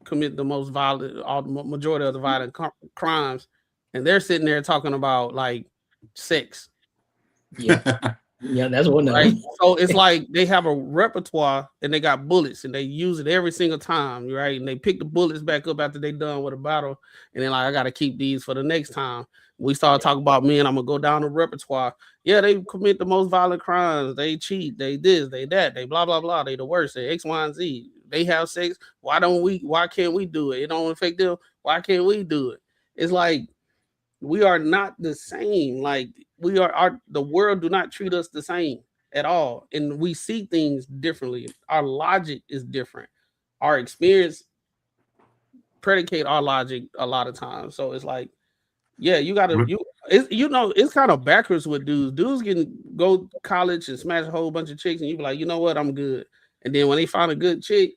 commit the most violent, all the majority of the violent crimes, and they're sitting there talking about like sex. Yeah, yeah, that's one of them. So it's like they have a repertoire and they got bullets and they use it every single time, right? And they pick the bullets back up after they done with a battle, and then like I gotta keep these for the next time. We start talking about men. I'm gonna go down the repertoire. Yeah, they commit the most violent crimes. They cheat. They this. They that. They blah blah blah. They the worst. They X, Y, and Z. They have sex. Why can't we do it? It don't affect them. Why can't we do it? It's like we are not the same. Like the world do not treat us the same at all, and we see things differently. Our logic is different. Our experience predicate our logic a lot of times. So it's like, yeah, you gotta it's kind of backwards with dudes. Dudes can go to college and smash a whole bunch of chicks, and you be like, you know what, I'm good. And then when they find a good chick,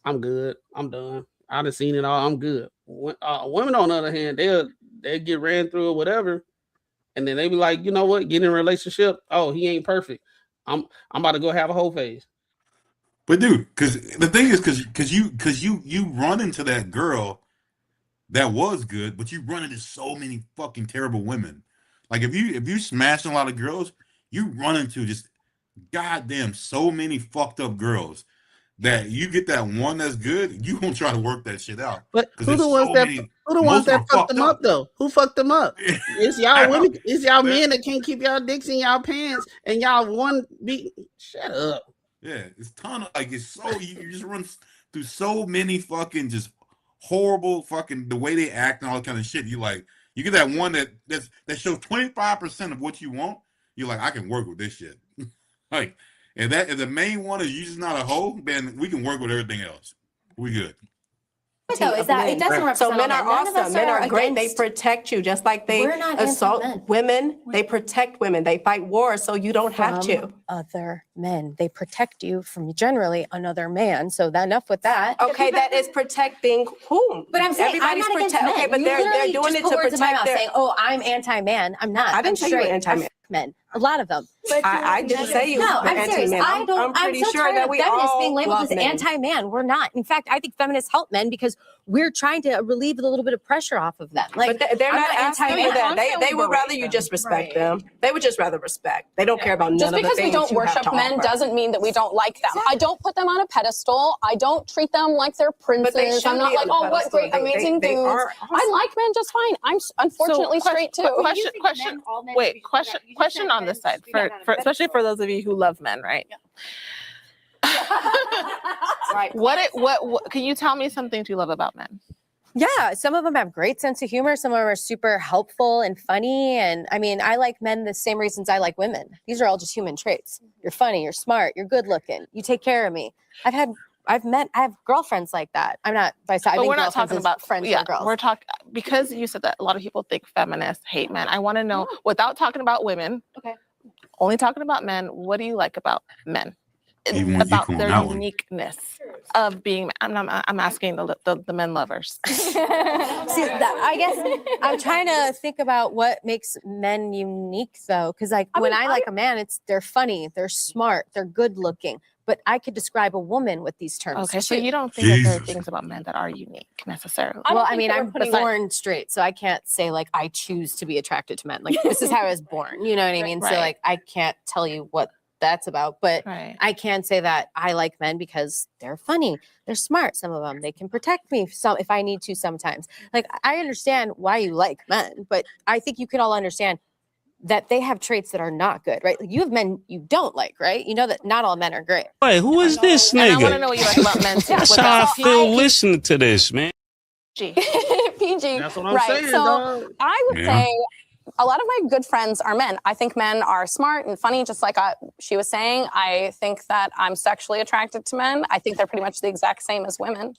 I'm good. I'm done. I done seen it all. I'm good. Women, on the other hand, they get ran through or whatever, and then they be like, you know what, get in a relationship. Oh, he ain't perfect. I'm about to go have a whole phase. But dude, because the thing is, because you run into that girl that was good, but you run into so many fucking terrible women. Like if you smashing a lot of girls, you run into just goddamn so many fucked up girls that you get that one that's good, you gonna try to work that shit out. But who the ones that fucked them up though? Who fucked them up? It's y'all women. It's y'all men that can't keep y'all dicks in y'all pants, and y'all one beat. Shut up. Yeah, it's ton of it's so you just run through so many fucking just horrible fucking the way they act and all that kind of shit. You get that one that shows 25% of what you want. You're like, I can work with this shit. Like, if the main one is you just not a hoe, then we can work with everything else. We good. So it doesn't represent so men are awesome. Men are great. They protect you just like they assault women. They protect women. They fight wars so you don't have to. Other men. They protect you from generally another man. So enough with that. Okay, that is protecting whom? But I'm saying I'm not against men. Okay, but they're doing it to protect saying, "Oh, I'm anti-man." I'm not. I didn't say you were anti-man. Men, a lot of them. I didn't say you. No, I'm serious. I'm pretty so sure that we feminists all being labeled love as men. anti-man. We're not. In fact, I think feminists help men because we're trying to relieve a little bit of pressure off of them. Like, but they're not asking for anti-man. that. They would rather you just respect them. They would just rather respect. They don't care about none Just of the because things we don't you have worship to men offer. doesn't mean that we don't like them. I don't put them on a pedestal. I don't treat them like they're princes. I'm not like, oh, what great, amazing dudes. I like men just fine. I'm unfortunately straight too. Question on this side, for especially for those of you who love men, right? Right. What can you tell me some things you love about men? Yeah, some of them have great sense of humor. Some of them are super helpful and funny. And I mean, I like men the same reasons I like women. These are all just human traits. You're funny, you're smart, you're good looking, you take care of me. I have girlfriends like that. I'm not by side. But we're not talking about friends yeah, or girls. we're talking because you said that a lot of people think feminists hate men. I want to know, without talking about women, only talking about men, what do you like about men? About their uniqueness of being. I'm asking the men lovers. See, I guess I'm trying to think about what makes men unique, though, because like when I like a man, they're funny, they're smart, they're good looking. But I could describe a woman with these terms. Okay, so too. you don't think that there are things about men that are unique necessarily? Well, I mean, I'm born straight, so I can't say like I choose to be attracted to men. Like this is how I was born. You know what I mean? So like I can't tell you what that's about, but I can say that I like men because they're funny, they're smart. Some of them, they can protect me if I need to sometimes. Like I understand why you like men, but I think you can all understand that they have traits that are not good, right? Like you have men you don't like, right? You know that not all men are great. Wait, who is this And I want to nigga? know what you like about men too. That's how I feel listening to this, man. PG. That's what I'm right. saying, So dog. I would say a lot of my good friends are men. I think men are smart and funny, just like she was saying. I think that I'm sexually attracted to men. I think they're pretty much the exact same as women.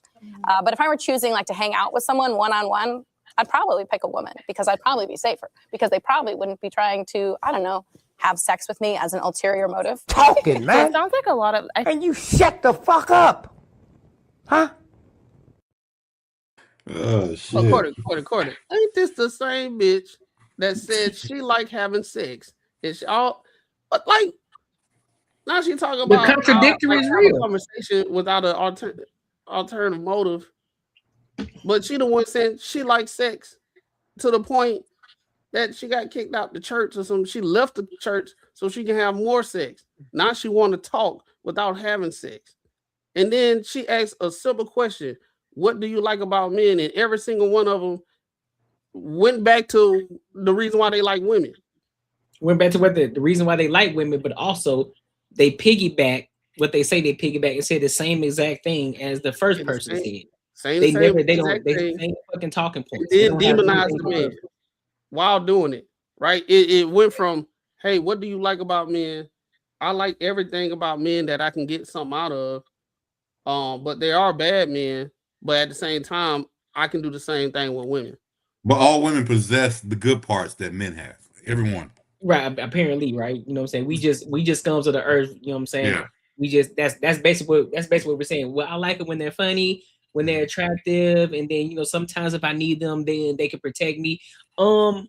But if I were choosing like to hang out with someone one-on-one, I'd probably pick a woman because I'd probably be safer because they probably wouldn't be trying to, I don't know, have sex with me as an ulterior motive. Talking, So man. it sounds like a lot of. And you shut the fuck up. Huh? Oh shit. Quarter. Ain't this the same bitch that said she like having sex? And she all like now she talking The about contradictory is have a real. conversation without an alternative motive. But she the one saying she likes sex to the point that she got kicked out the church or something. She left the church so she can have more sex. Now she want to talk without having sex. And then she asked a simple question: what do you like about men? And every single one of them went back to the reason why they like women. Went back to what the reason why they like women, but also they piggyback what they say they piggyback and say the same exact thing as the first person said. They same fucking talking points. Then demonize the man while doing it. Right? It went from, hey, what do you like about men? I like everything about men that I can get something out of. But they are bad men, but at the same time, I can do the same thing with women. But all women possess the good parts that men have. Everyone. Right, apparently, right? You know what I'm saying? We just come to the earth, you know what I'm saying? Yeah. We just that's basically what we're saying. Well, I like it when they're funny, when they're attractive, and then sometimes if I need them, then they can protect me. But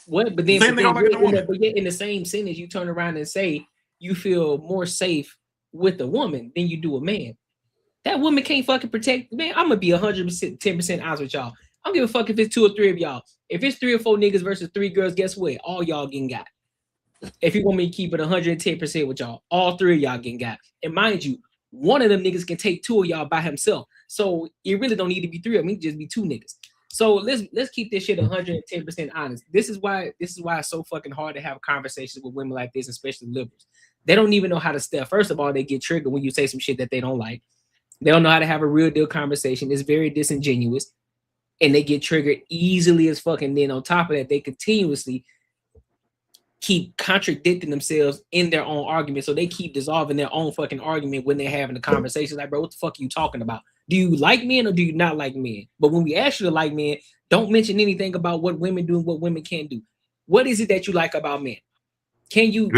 then in the same sentence, you turn around and say you feel more safe with a woman than you do a man. That woman can't fucking protect. Man, I'm gonna be 110% honest with y'all. I don't give a fuck if it's 2 or 3 of y'all. If it's 3 or 4 niggas versus 3 girls, guess what? All y'all getting got. If you want me to keep it 110% with y'all, all 3 of y'all getting got. And mind you, one of them niggas can take 2 of y'all by himself. So it really don't need to be 3 of them. It just be 2 niggas. So let's keep this shit 110% honest. This is why it's so fucking hard to have conversations with women like this, especially liberals. They don't even know how to step. First of all, they get triggered when you say some shit that they don't like. They don't know how to have a real deal conversation. It's very disingenuous. And they get triggered easily as fuck. And then on top of that, they continuously keep contradicting themselves in their own argument. So they keep dissolving their own fucking argument when they're having a conversation. Like, bro, what the fuck are you talking about? Do you like men or do you not like men? But when we ask you to like men, don't mention anything about what women do and what women can't do. What is it that you like about men? Can you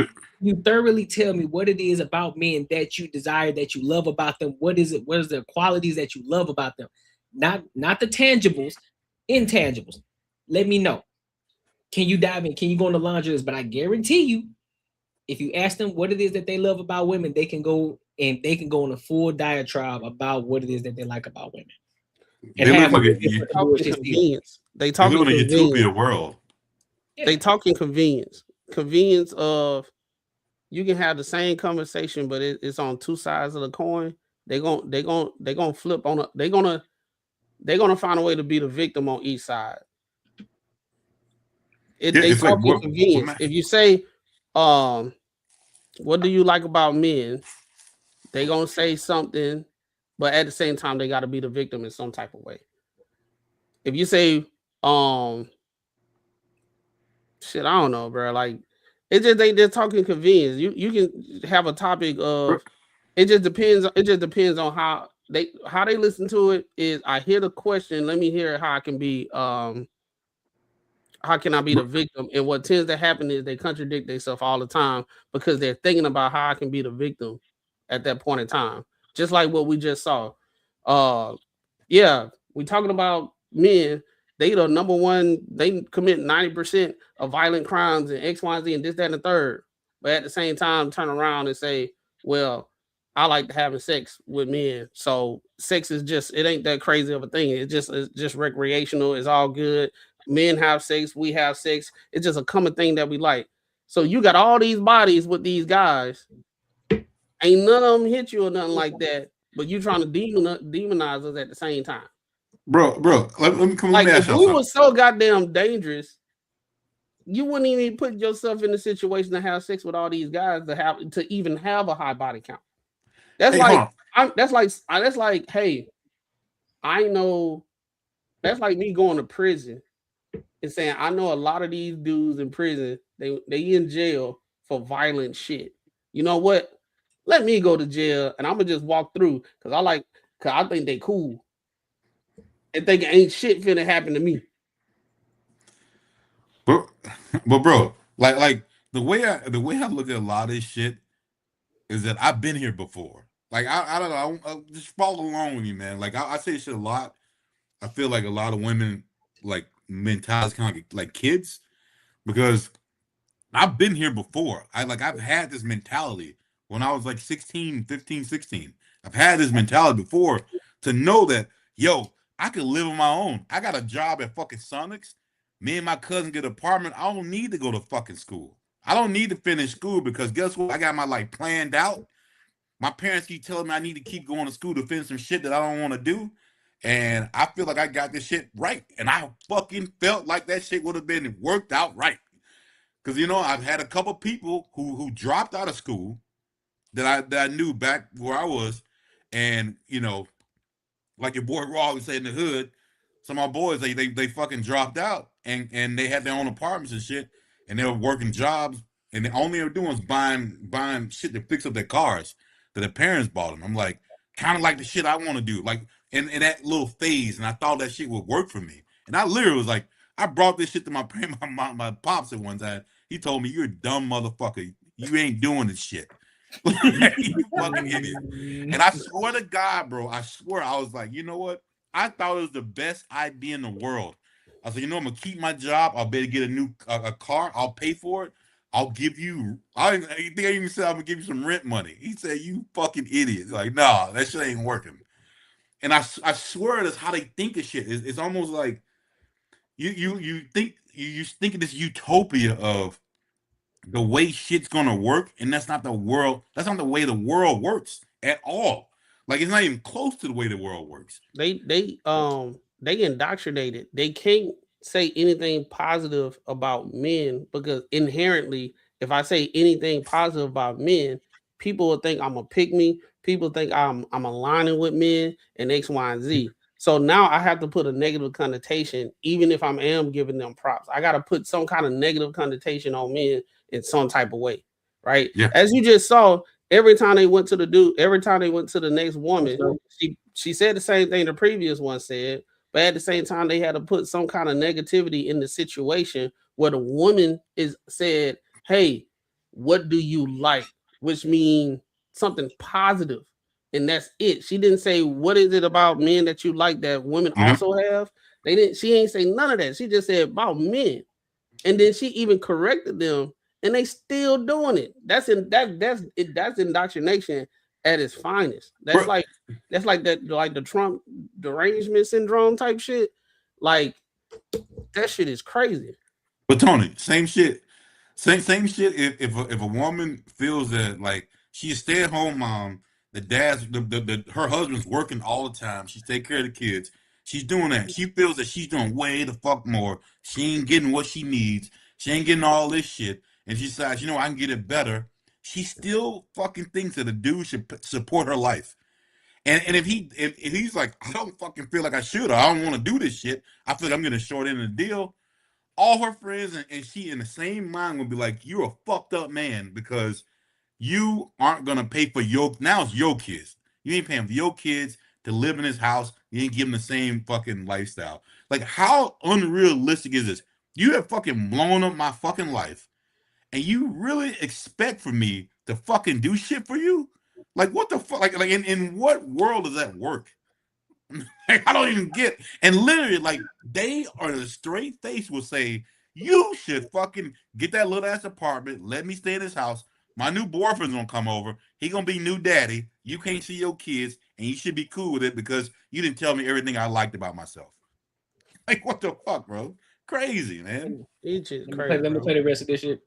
thoroughly tell me what it is about men that you desire, that you love about them? What is it? What is the qualities that you love about them? Not the tangibles, intangibles. Let me know. Can you dive in? Can you go on the laundry list? But I guarantee you, if you ask them what it is that they love about women, they can go on a full diatribe about what it is that they like about women. And They live convenience. They talk in a convenience. utopia world. They talk in convenience. Convenience of you can have the same conversation, but it's on 2 sides of the coin. They're gonna flip on they're gonna find a way to be the victim on each side. They talk in convenience. If you say, what do you like about men? They're gonna say something, but at the same time, they gotta be the victim in some type of way. if you say shit, I don't know, bro. Like it just they just talking convenience. You can have a topic of it just depends. It just depends on how they listen to it. Is I hear the question, let me hear how I can be how can I be the victim? And what tends to happen is they contradict themselves all the time because they're thinking about how I can be the victim at that point in time. Just like what we just saw. Yeah, we talking about men. They the number one, they commit 90% of violent crimes and X, Y, Z, and this, that, and the third. But at the same time, turn around and say, well, I like having sex with men. So sex is just, it ain't that crazy of a thing. It's just recreational. It's all good. Men have sex, we have sex. It's just a common thing that we like. So you got all these bodies with these guys. Ain't none of them hit you or nothing like that, but you trying to demonize us at the same time. Bro, let me come like, ask if y'all we something. were so goddamn dangerous, you wouldn't even put yourself in a situation to have sex with all these guys to even have a high body count. That's that's like, hey, I know that's like me going to prison and saying I know a lot of these dudes in prison, they in jail for violent shit. You know what? Let me go to jail and I'm gonna just walk through because I think they cool. And think ain't shit finna happen to me. But bro, like the way I look at a lot of this shit is that I've been here before. Like I don't know, I just follow along with me, man. Like I say shit a lot. I feel like a lot of women like mentality kind of like kids because I've been here before. I've had this mentality when I was like 16, 15, 16. I've had this mentality before to know that, yo, I could live on my own. I got a job at fucking Sonics. Me and my cousin get an apartment. I don't need to go to fucking school. I don't need to finish school because guess what? I got my life planned out. My parents keep telling me I need to keep going to school to finish some shit that I don't want to do. And I feel like I got this shit right. And I fucking felt like that shit would have been worked out right. Because, you know, I've had a couple people who dropped out of school that I knew back where I was. And, you know, like your boy Raw would say in the hood, some of my boys, they fucking dropped out and they had their own apartments and shit. And they were working jobs. And the only they were doing was buying shit to fix up their cars that their parents bought them. I'm like, kind of like the shit I want to do. Like in that little phase. And I thought that shit would work for me. And I literally was like, I brought this shit to my pops at one time. He told me, "You're a dumb motherfucker. You ain't doing this shit." You fucking idiot. And I swear to God, bro, I swear I was like, you know what? I thought it was the best idea in the world. I said, you know, I'm gonna keep my job. I'll better get a new a car. I'll pay for it. I'll give you. I think I even said I'm gonna give you some rent money. He said, "You fucking idiot." Like, nah, that shit ain't working. And I swear that's how they think of shit. It's almost like you think of this utopia of the way shit's gonna work, and that's not the world. That's not the way the world works at all. Like it's not even close to the way the world works. They indoctrinated. They can't say anything positive about men because inherently, if I say anything positive about men, people will think I'm a pick me. People think I'm aligning with men and X, Y, and Z. So now I have to put a negative connotation, even if I am giving them props. I got to put some kind of negative connotation on men in some type of way, right? Yeah. As you just saw, every time they went to the next woman, she said the same thing the previous one said, but at the same time, they had to put some kind of negativity in the situation where the woman is said, "Hey, what do you like?" Which means something positive. And that's it. She didn't say what is it about men that you like that women also have. She ain't say none of that. She just said about men. And then she even corrected them, and they still doing it. That's indoctrination at its finest. That's like the Trump derangement syndrome type shit. Like that shit is crazy. But Tony, same shit. Same shit. If a woman feels that like she's a stay-at-home mom, her husband's working all the time. She take care of the kids. She's doing that. She feels that she's doing way the fuck more. She ain't getting what she needs. She ain't getting all this shit. And she decides, you know, I can get it better. She still fucking thinks that a dude should support her life. And if he's like, I don't fucking feel like I should, or I don't want to do this shit, I feel like I'm getting a short end of the deal. All her friends and she in the same mind will be like, you're a fucked up man because you aren't gonna pay for now it's your kids. You ain't paying for your kids to live in this house. You ain't giving the same fucking lifestyle. Like, how unrealistic is this? You have fucking blown up my fucking life, and you really expect for me to fucking do shit for you? Like, what the fuck? Like in what world does that work? Like, I don't even get. And literally, like, they are the straight face will say, you should fucking get that little ass apartment. Let me stay in this house. My new boyfriend's gonna come over. He gonna be new daddy. You can't see your kids, and you should be cool with it because you didn't tell me everything I liked about myself. Like, what the fuck, bro? Crazy, man. It's just Let me play the rest of this shit.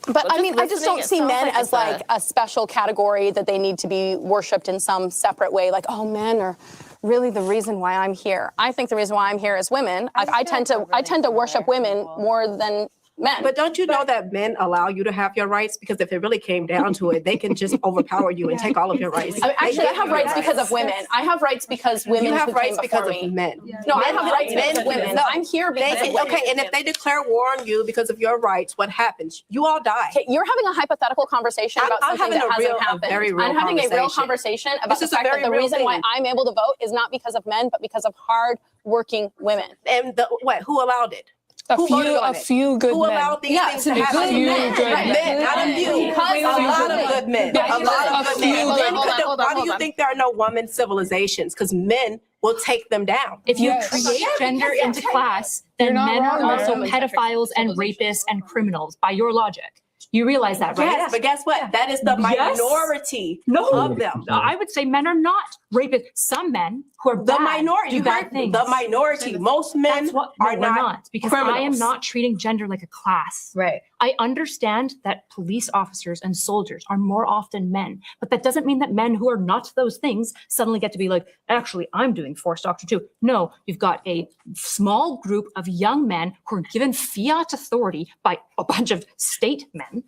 But I mean, I just don't see men as like a special category that they need to be worshipped in some separate way. Like, oh, men are really the reason why I'm here. I think the reason why I'm here is women. I tend to worship women more than men. But don't you know that men allow you to have your rights? Because if it really came down to it, they can just overpower you and take all of your rights. Actually, I have rights because of women. I have rights because women. You have who rights came because before of men. No, I have rights because of women. I'm here because of women. Okay, and if they declare war on you because of your rights, what happens? You all die. Okay, you're having a hypothetical conversation about something that hasn't happened. I'm having a real conversation about the fact that the reason why I'm able to vote is not because of men, but because of hard-working women. And who allowed it? A few good men. Who allowed these things to happen? Men, not a few. A lot of good men. A lot of good men. Why do you think there are no woman civilizations? Because men will take them down. If you create gender into class, then men are also pedophiles and rapists and criminals by your logic. You realize that, right? Yes, but guess what? That is the minority of them. I would say men are not rapists. Some men who are the minority. do bad things. The minority. Most men are not because criminals. I am not treating gender like a class. Right. I understand that police officers and soldiers are more often men, but that doesn't mean that men who are not those things suddenly get to be like, actually, I'm doing forced doctrine too. No, you've got a small group of young men who are given fiat authority by a bunch of state men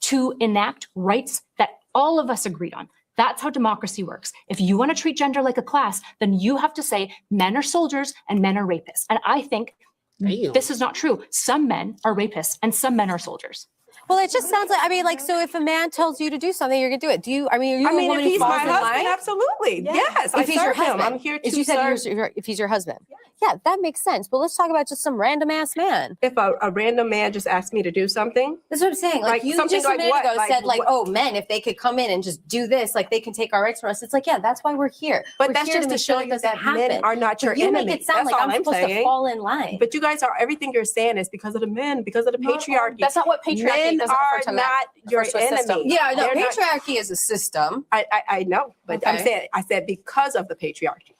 to enact rights that all of us agreed on. That's how democracy works. If you want to treat gender like a class, then you have to say men are soldiers and men are rapists. And I think this is not true. Some men are rapists and some men are soldiers. Well, it just sounds like, I mean, like, so if a man tells you to do something, you're going to do it. Do you, I mean, are you a woman if he's who falls my in husband, line? absolutely. Yes, If he's your husband. I'm here to If you said if he's your husband. Yeah, that makes sense. But let's talk about just some random ass man. If a random man just asked me to do something. That's what I'm saying. Like you just a minute ago said like, oh, men, if they could come in and just do this, like they can take our rights from us. It's like, yeah, that's why we're here. But we're that's here just to show you that men are not your enemy. You enemy. make it sound like I'm supposed to fall in line. But you guys are, everything you're saying is because of the men, because of the patriarchy. That's not what patriarchy doesn't refer to men. Not your enemy. Yeah, no, patriarchy is a system. I know, but I said because of the patriarchy.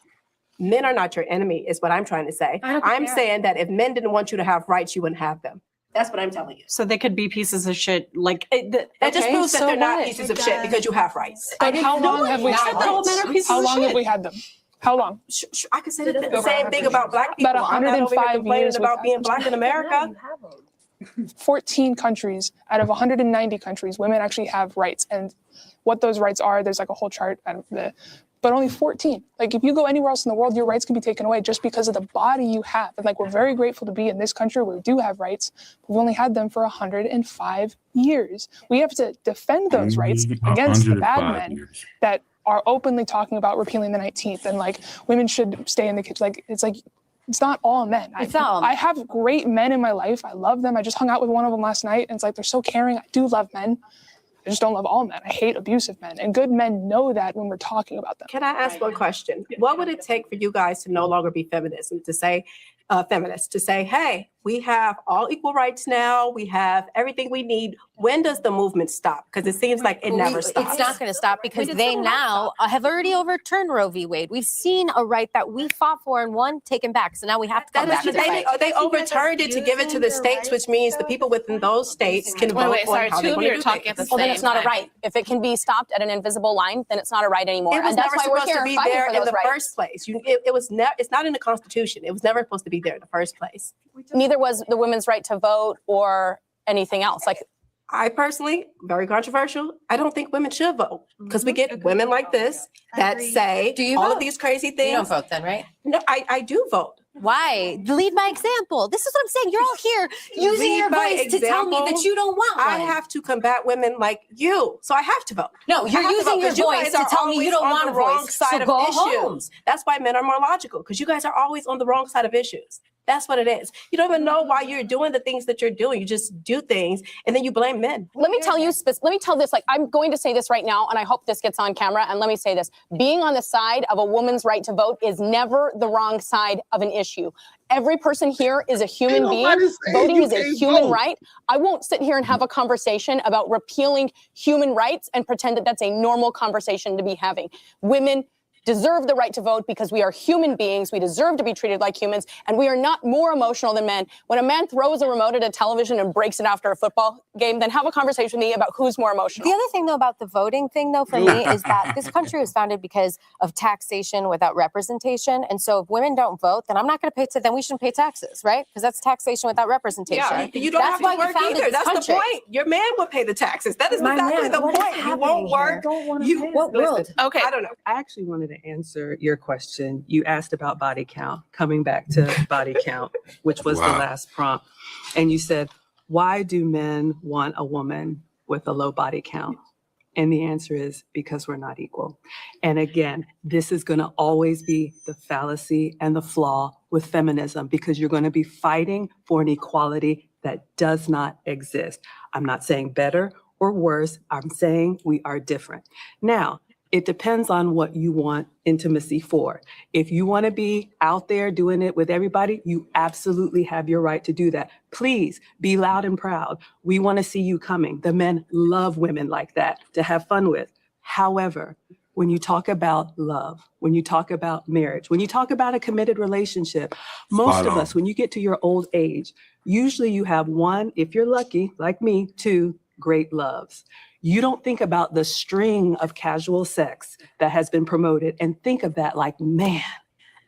Men are not your enemy, is what I'm trying to say. I'm saying that if men didn't want you to have rights, you wouldn't have them. That's what I'm telling you. So they could be pieces of shit. Like that just proves that they're not pieces of shit because you have rights. But how long have we had them? How long have we had them? How long? I could say the same thing about black people. About 105 years about being black in America. 14 countries out of 190 countries, women actually have rights. And what those rights are, there's like a whole chart out of but only 14. Like if you go anywhere else in the world, your rights can be taken away just because of the body you have. And like we're very grateful to be in this country where we do have rights. But we've only had them for 105 years. We have to defend those rights against the bad men that are openly talking about repealing the 19th and like women should stay in the kitchen. Like it's not all men. I have great men in my life. I love them. I just hung out with one of them last night and it's like they're so caring. I do love men. I just don't love all men. I hate abusive men. And good men know that when we're talking about them. Can I ask one question? What would it take for you guys to no longer be feminists and to say, hey, we have all equal rights now. We have everything we need. When does the movement stop? Because it seems like it never stops. It's not going to stop because they now have already overturned Roe v. Wade. We've seen a right that we fought for and won taken back. So now we have to come back to the fight. They overturned it to give it to the states, which means the people within those states can vote on how they want to do things. Well, then it's not a right. If it can be stopped at an invisible line, then it's not a right anymore. It was never supposed to be there in the first place. It's not in the Constitution. It was never supposed to be there in the first place. Neither was the women's right to vote or anything else. Like I personally, very controversial, I don't think women should vote because we get women like this that say Do you all vote? of these crazy things. You don't vote then, right? No, I do vote. Why? Lead by example. This is what I'm saying. You're all here using Lead your by voice to tell me that example. you don't want one. I have to combat women like you, so I have to vote. No, you're I have to using vote, your 'cause you voice guys to are tell me you always don't on want the a wrong voice. side So of go issues. home. That's why men are more logical, because you guys are always on the wrong side of issues. That's what it is. You don't even know why you're doing the things that you're doing. You just do things and then you blame men. Let me tell you, let me tell this, like, I'm going to say this right now, and I hope this gets on camera, and let me say this. Being on the side of a woman's right to vote is never the wrong side of an issue. Every person here is a human being. Voting is a human right. I won't sit here and have a conversation about repealing human rights and pretend that that's a normal conversation to be having. Women deserve the right to vote because we are human beings. We deserve to be treated like humans, and we are not more emotional than men. When a man throws a remote at a television and breaks it after a football game, then have a conversation with me about who's more emotional. The other thing, though, about the voting thing, though, for me, is that this country was founded because of taxation without representation. And so if women don't vote, then I'm not going to pay, then we shouldn't pay taxes, right? Because that's taxation without representation. Yeah, you don't have to work either. That's the point. Your man would pay the taxes. That is exactly the point. You won't work. What world? Okay. I don't know. I actually wanted to answer your question. You asked about body count, coming back to body count, which was the last prompt. And you said, why do men want a woman with a low body count? And the answer is because we're not equal. And again, this is going to always be the fallacy and the flaw with feminism, because you're going to be fighting for an equality that does not exist. I'm not saying better or worse. I'm saying we are different. Now, it depends on what you want intimacy for. If you want to be out there doing it with everybody, you absolutely have your right to do that. Please be loud and proud. We want to see you coming. The men love women like that to have fun with. However, when you talk about love, when you talk about marriage, when you talk about a committed relationship, most of us, when you get to your old age, usually you have one, if you're lucky, like me, two great loves. You don't think about the string of casual sex that has been promoted and think of that like, man,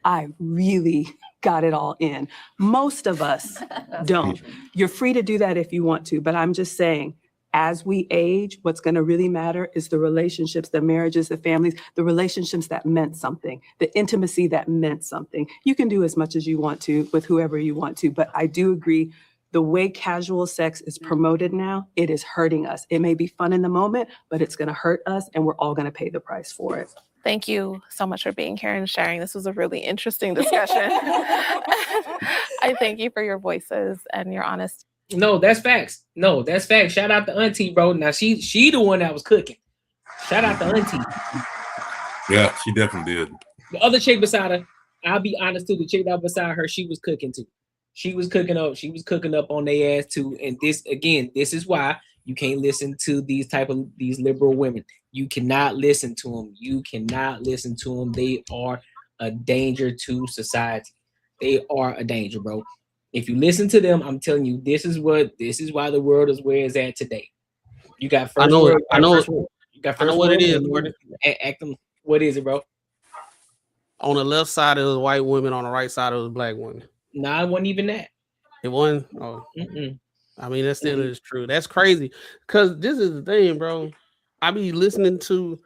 I really got it all in. Most of us don't. You're free to do that if you want to, but I'm just saying, as we age, what's going to really matter is the relationships, the marriages, the families, the relationships that meant something, the intimacy that meant something. You can do as much as you want to with whoever you want to, but I do agree, the way casual sex is promoted now, it is hurting us. It may be fun in the moment, but it's going to hurt us, and we're all going to pay the price for it. Thank you so much for being here and sharing. This was a really interesting discussion. I thank you for your voices and your honesty. No, that's facts. No, that's facts. Shout out to Auntie, bro. Now she the one that was cooking. Shout out to Auntie. Yeah, she definitely did. The other chick beside her, I'll be honest too, the chick that was beside her, she was cooking too. She was cooking up on their ass too. And this is why you can't listen to these liberal women. You cannot listen to them. You cannot listen to them. They are a danger to society. They are a danger, bro. If you listen to them, I'm telling you, this is why the world is where it's at today. You got first world. I know what it is, Morty. What is it, bro? On the left side it was white women, on the right side it was black women. Nah, it wasn't even that. It wasn't. Oh, I mean, that still is true. That's crazy. Cause this is the thing, bro. I be listening to.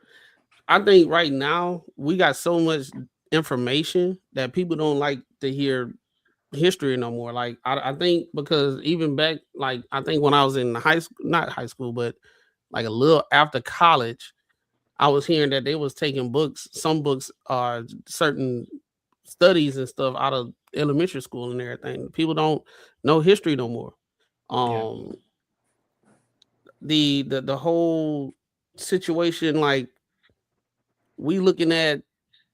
I think right now we got so much information that people don't like to hear history no more. Like I think because even back, like I think when I was in not high school, but like a little after college, I was hearing that they was taking some books are certain studies and stuff out of elementary school and everything. People don't know history no more. The whole situation, like we looking at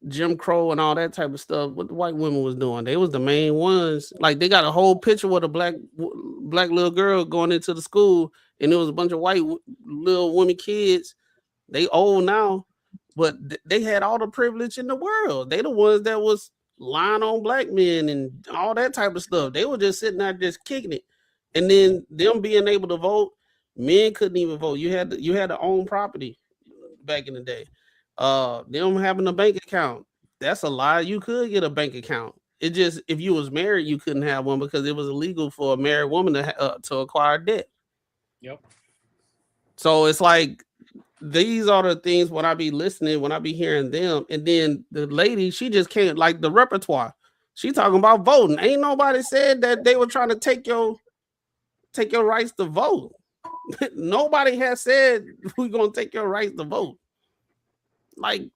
Jim Crow and all that type of stuff, what the white women was doing, they was the main ones. Like they got a whole picture with a black little girl going into the school, and there was a bunch of white little women kids. They old now, but they had all the privilege in the world. They the ones that was lying on black men and all that type of stuff. They were just sitting there just kicking it. And then them being able to vote, men couldn't even vote. You had to own property back in the day. Them having a bank account, that's a lie. You could get a bank account. It just, if you was married, you couldn't have one because it was illegal for a married woman to acquire debt. Yep. So it's like these are the things when I be listening, when I be hearing them, and then the lady, she just can't like the repertoire. She talking about voting. Ain't nobody said that they were trying to take your rights to vote. Nobody has said we're gonna take your rights to vote. Like,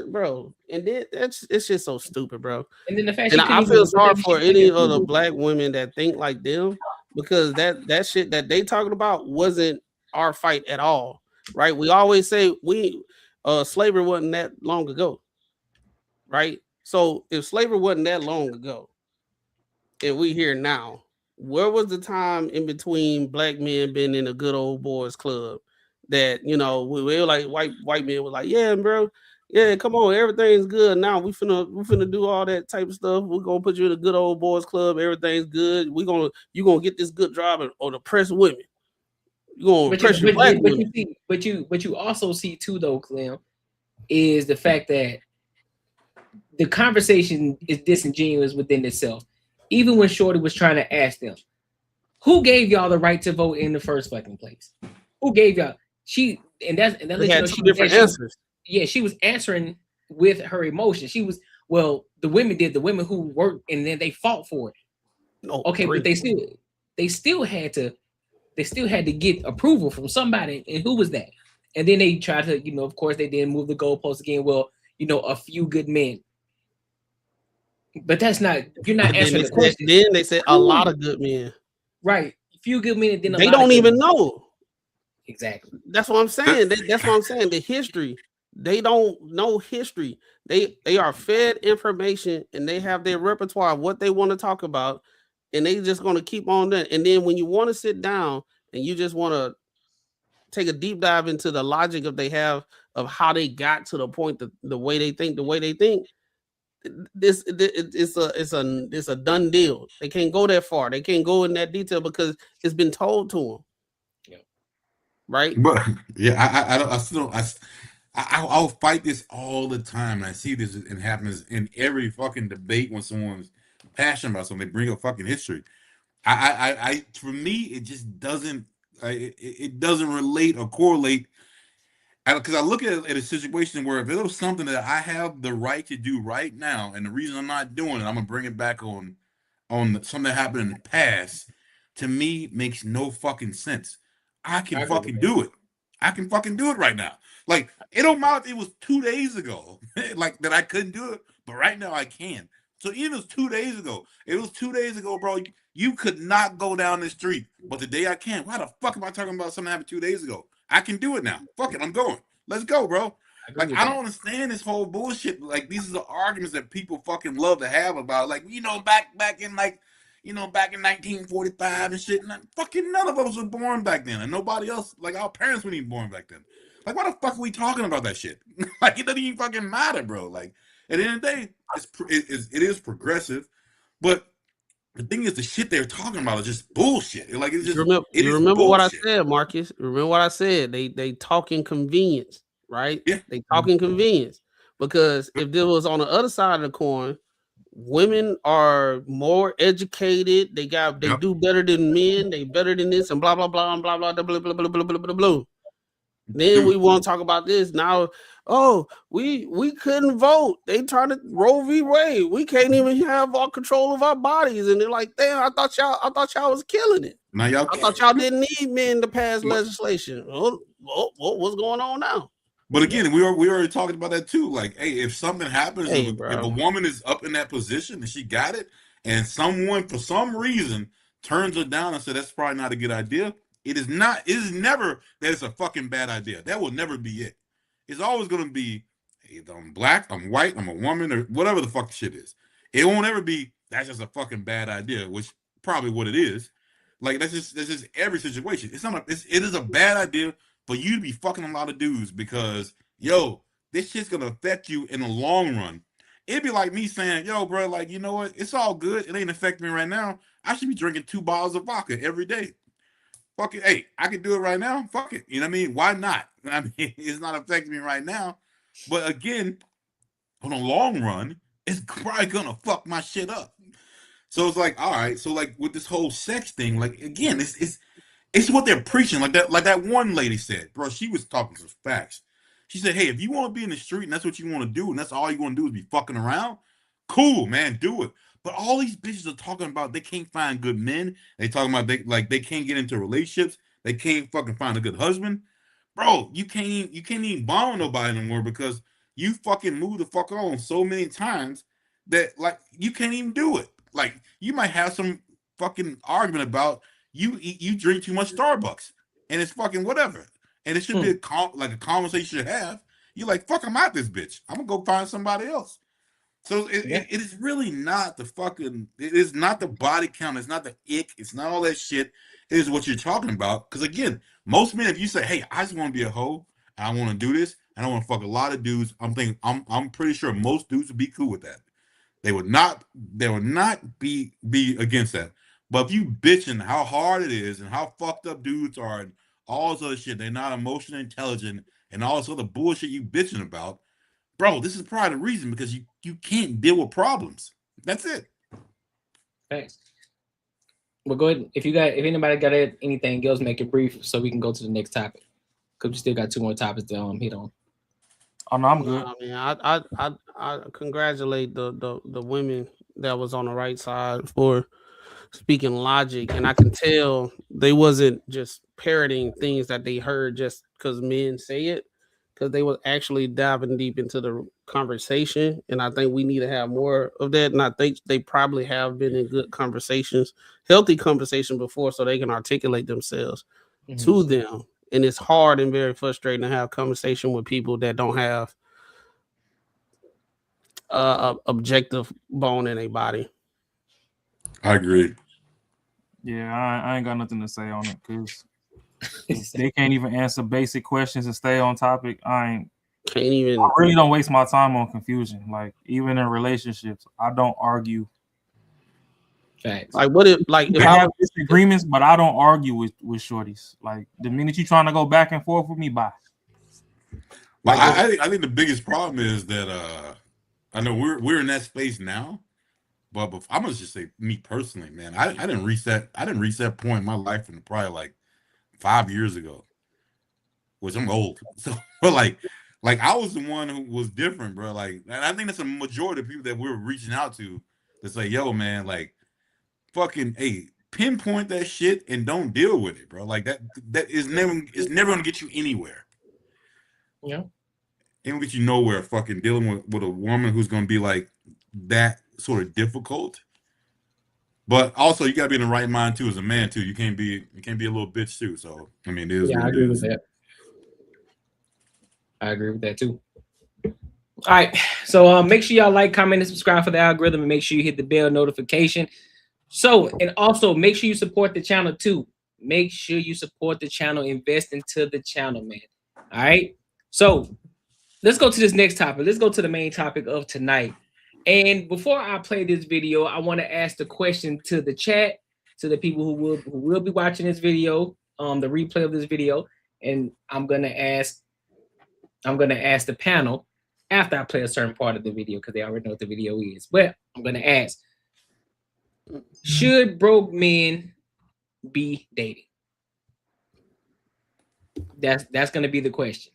bro, and then it's just so stupid, bro. And then the fact And she couldn't I feel even sorry for any even- other black women that think like them, because that shit that they talking about wasn't our fight at all, right? We always say slavery wasn't that long ago, right? So if slavery wasn't that long ago, and we here now, where was the time in between black men being in a good old boys club that we were like white men was like, yeah, bro, yeah, come on, everything's good now. We finna do all that type of stuff. We're gonna put you in a good old boys club. Everything's good. You gonna get this good job on oppress women. You gonna oppress your black women. But you also see too though, Clem, is the fact that the conversation is disingenuous within itself. Even when Shorty was trying to ask them, who gave y'all the right to vote in the first fucking place? Who gave y'all? She had two different answers. She was answering with her emotion. She was, well, the women did, the women who worked, and then they fought for it. Okay, but they still had to get approval from somebody, and who was that? And then they tried to, of course, they didn't move the goalposts again. Well, a few good men. But that's not, you're not answering the question. Then they said a lot of good men. Right. A few good men, then they don't even know. Exactly. That's what I'm saying. That's what I'm saying. The history. They don't know history. They are fed information and they have their repertoire of what they want to talk about, and they just going to keep on that. And then when you want to sit down and you just want to take a deep dive into the logic of how they got to the point, the way they think, it's a done deal. They can't go that far. They can't go in that detail because it's been told to them. Yeah. Right. But yeah, I'll fight this all the time. And I see this, and happens in every fucking debate when someone's passionate about something. They bring up fucking history. For me, it just doesn't. It doesn't relate or correlate. Because I look at a situation where if it was something that I have the right to do right now, and the reason I'm not doing it, I'm gonna bring it back on something that happened in the past. To me, makes no fucking sense. I can fucking do it. I can fucking do it right now. Like, it don't matter if it was 2 days ago, like that I couldn't do it, but right now I can. So even if it was 2 days ago, bro. You could not go down the street, but today I can. Why the fuck am I talking about something that happened 2 days ago? I can do it now. Fuck it, I'm going. Let's go, bro. Like, I don't understand this whole bullshit. Like, these are the arguments that people fucking love to have about, like, back in 1945 and shit. And fucking none of us were born back then, and nobody else, like, our parents weren't even born back then. Like, why the fuck are we talking about that shit? Like, it doesn't even fucking matter, bro. Like, at the end of the day, it is progressive, but the thing is, the shit they're talking about is just bullshit. Like, it's just you remember what I said, Marcus? Remember what I said? They talking convenience, right? Yeah. They talking convenience, because if there was on the other side of the coin, women are more educated. They do better than men. They better than this and blah blah blah and blah blah blah blah blah blah blah blah blah blah. Then we want to talk about this now. Oh, we couldn't vote. They tried to Roe v. Wade. We can't even have all control of our bodies. And they're like, damn, I thought y'all was killing it. Now y'all, I thought y'all didn't need men to pass legislation. What's going on now? But again, we already talked about that too. Like, hey, if something happens, if a woman is up in that position and she got it, and someone for some reason turns her down and says that's probably not a good idea, it is never that it's a fucking bad idea. That will never be it. It's always gonna be, hey, I'm black, I'm white, I'm a woman, or whatever the fuck the shit is. It won't ever be that's just a fucking bad idea, which probably what it is. Like, that's just every situation. It is a bad idea for you to be fucking a lot of dudes, because this shit's gonna affect you in the long run. It'd be like me saying, yo, bro, like, you know what? It's all good. It ain't affecting me right now. I should be drinking 2 bottles of vodka every day. Fuck it. Hey, I can do it right now. Fuck it. You know what I mean? Why not? I mean, it's not affecting me right now. But again, on the long run, it's probably gonna fuck my shit up. So it's like, all right. So like with this whole sex thing, like, again, It's what they're preaching. Like that one lady said, bro, she was talking some facts. She said, hey, if you want to be in the street and that's what you want to do, and that's all you want to do is be fucking around, cool, man, do it. But all these bitches are talking about they can't find good men. They talking about they can't get into relationships. They can't fucking find a good husband. Bro, you can't even bond with nobody anymore because you fucking move the fuck on so many times that like you can't even do it. Like you might have some fucking argument about you drink too much Starbucks and it's fucking whatever. And it should be a conversation you have. You're like, fuck, I'm out this bitch. I'm gonna go find somebody else. So it is really not the fucking, it is not the body count, it's not the ick, it's not all that shit. It is what you're talking about. Because again, most men, if you say, hey, I just want to be a hoe, and I want to do this, and I want to fuck a lot of dudes, I'm pretty sure most dudes would be cool with that. They would not be against that. But if you bitching how hard it is and how fucked up dudes are and all this other shit, they're not emotionally intelligent and all this other bullshit you bitching about, bro, this is probably the reason because you can't deal with problems. That's it. Thanks. Well, go ahead. If anybody got anything else, make it brief so we can go to the next topic. Because we still got 2 more topics to hit on. Oh no, I'm good. I mean, I congratulate the women that was on the right side for speaking logic, and I can tell they wasn't just parroting things that they heard just because men say it, because they were actually diving deep into the conversation, and I think we need to have more of that. And I think they probably have been in good conversations, healthy conversation before, so they can articulate themselves to them. And it's hard and very frustrating to have conversation with people that don't have objective bone in their body. I agree. Yeah, I ain't got nothing to say on it because they can't even answer basic questions and stay on topic. I really don't waste my time on confusion. Like even in relationships, I don't argue. Facts. Like what if if I have disagreements, but I don't argue with shorties. Like the minute you trying to go back and forth with me, bye. Like I think the biggest problem is that I know we're in that space now, but I'm gonna just say me personally, man, I didn't reach that point in my life in probably like 5 years ago, which I'm old. So but like I was the one who was different, bro. Like, and I think that's a majority of people that we're reaching out to say, yo, man, like fucking pinpoint that shit and don't deal with it, bro. Like that is never gonna get you anywhere. Yeah. It won't get you nowhere fucking dealing with a woman who's gonna be like that sort of difficult. But also you gotta be in the right mind too as a man too. You can't be a little bitch too. So I mean, it is what I it agree is. with that. I agree with that too. All right. So make sure y'all like, comment, and subscribe for the algorithm, and make sure you hit the bell notification. So, and also make sure you support the channel too. Make sure you support the channel, invest into the channel, man. All right. So let's go to this next topic. Let's go to the main topic of tonight. And before I play this video, I want to ask the question to the chat, to the people who will be watching this video, the replay of this video. And I'm gonna ask the panel after I play a certain part of the video because they already know what the video is. But I'm gonna ask, should broke men be dating? That's gonna be the question.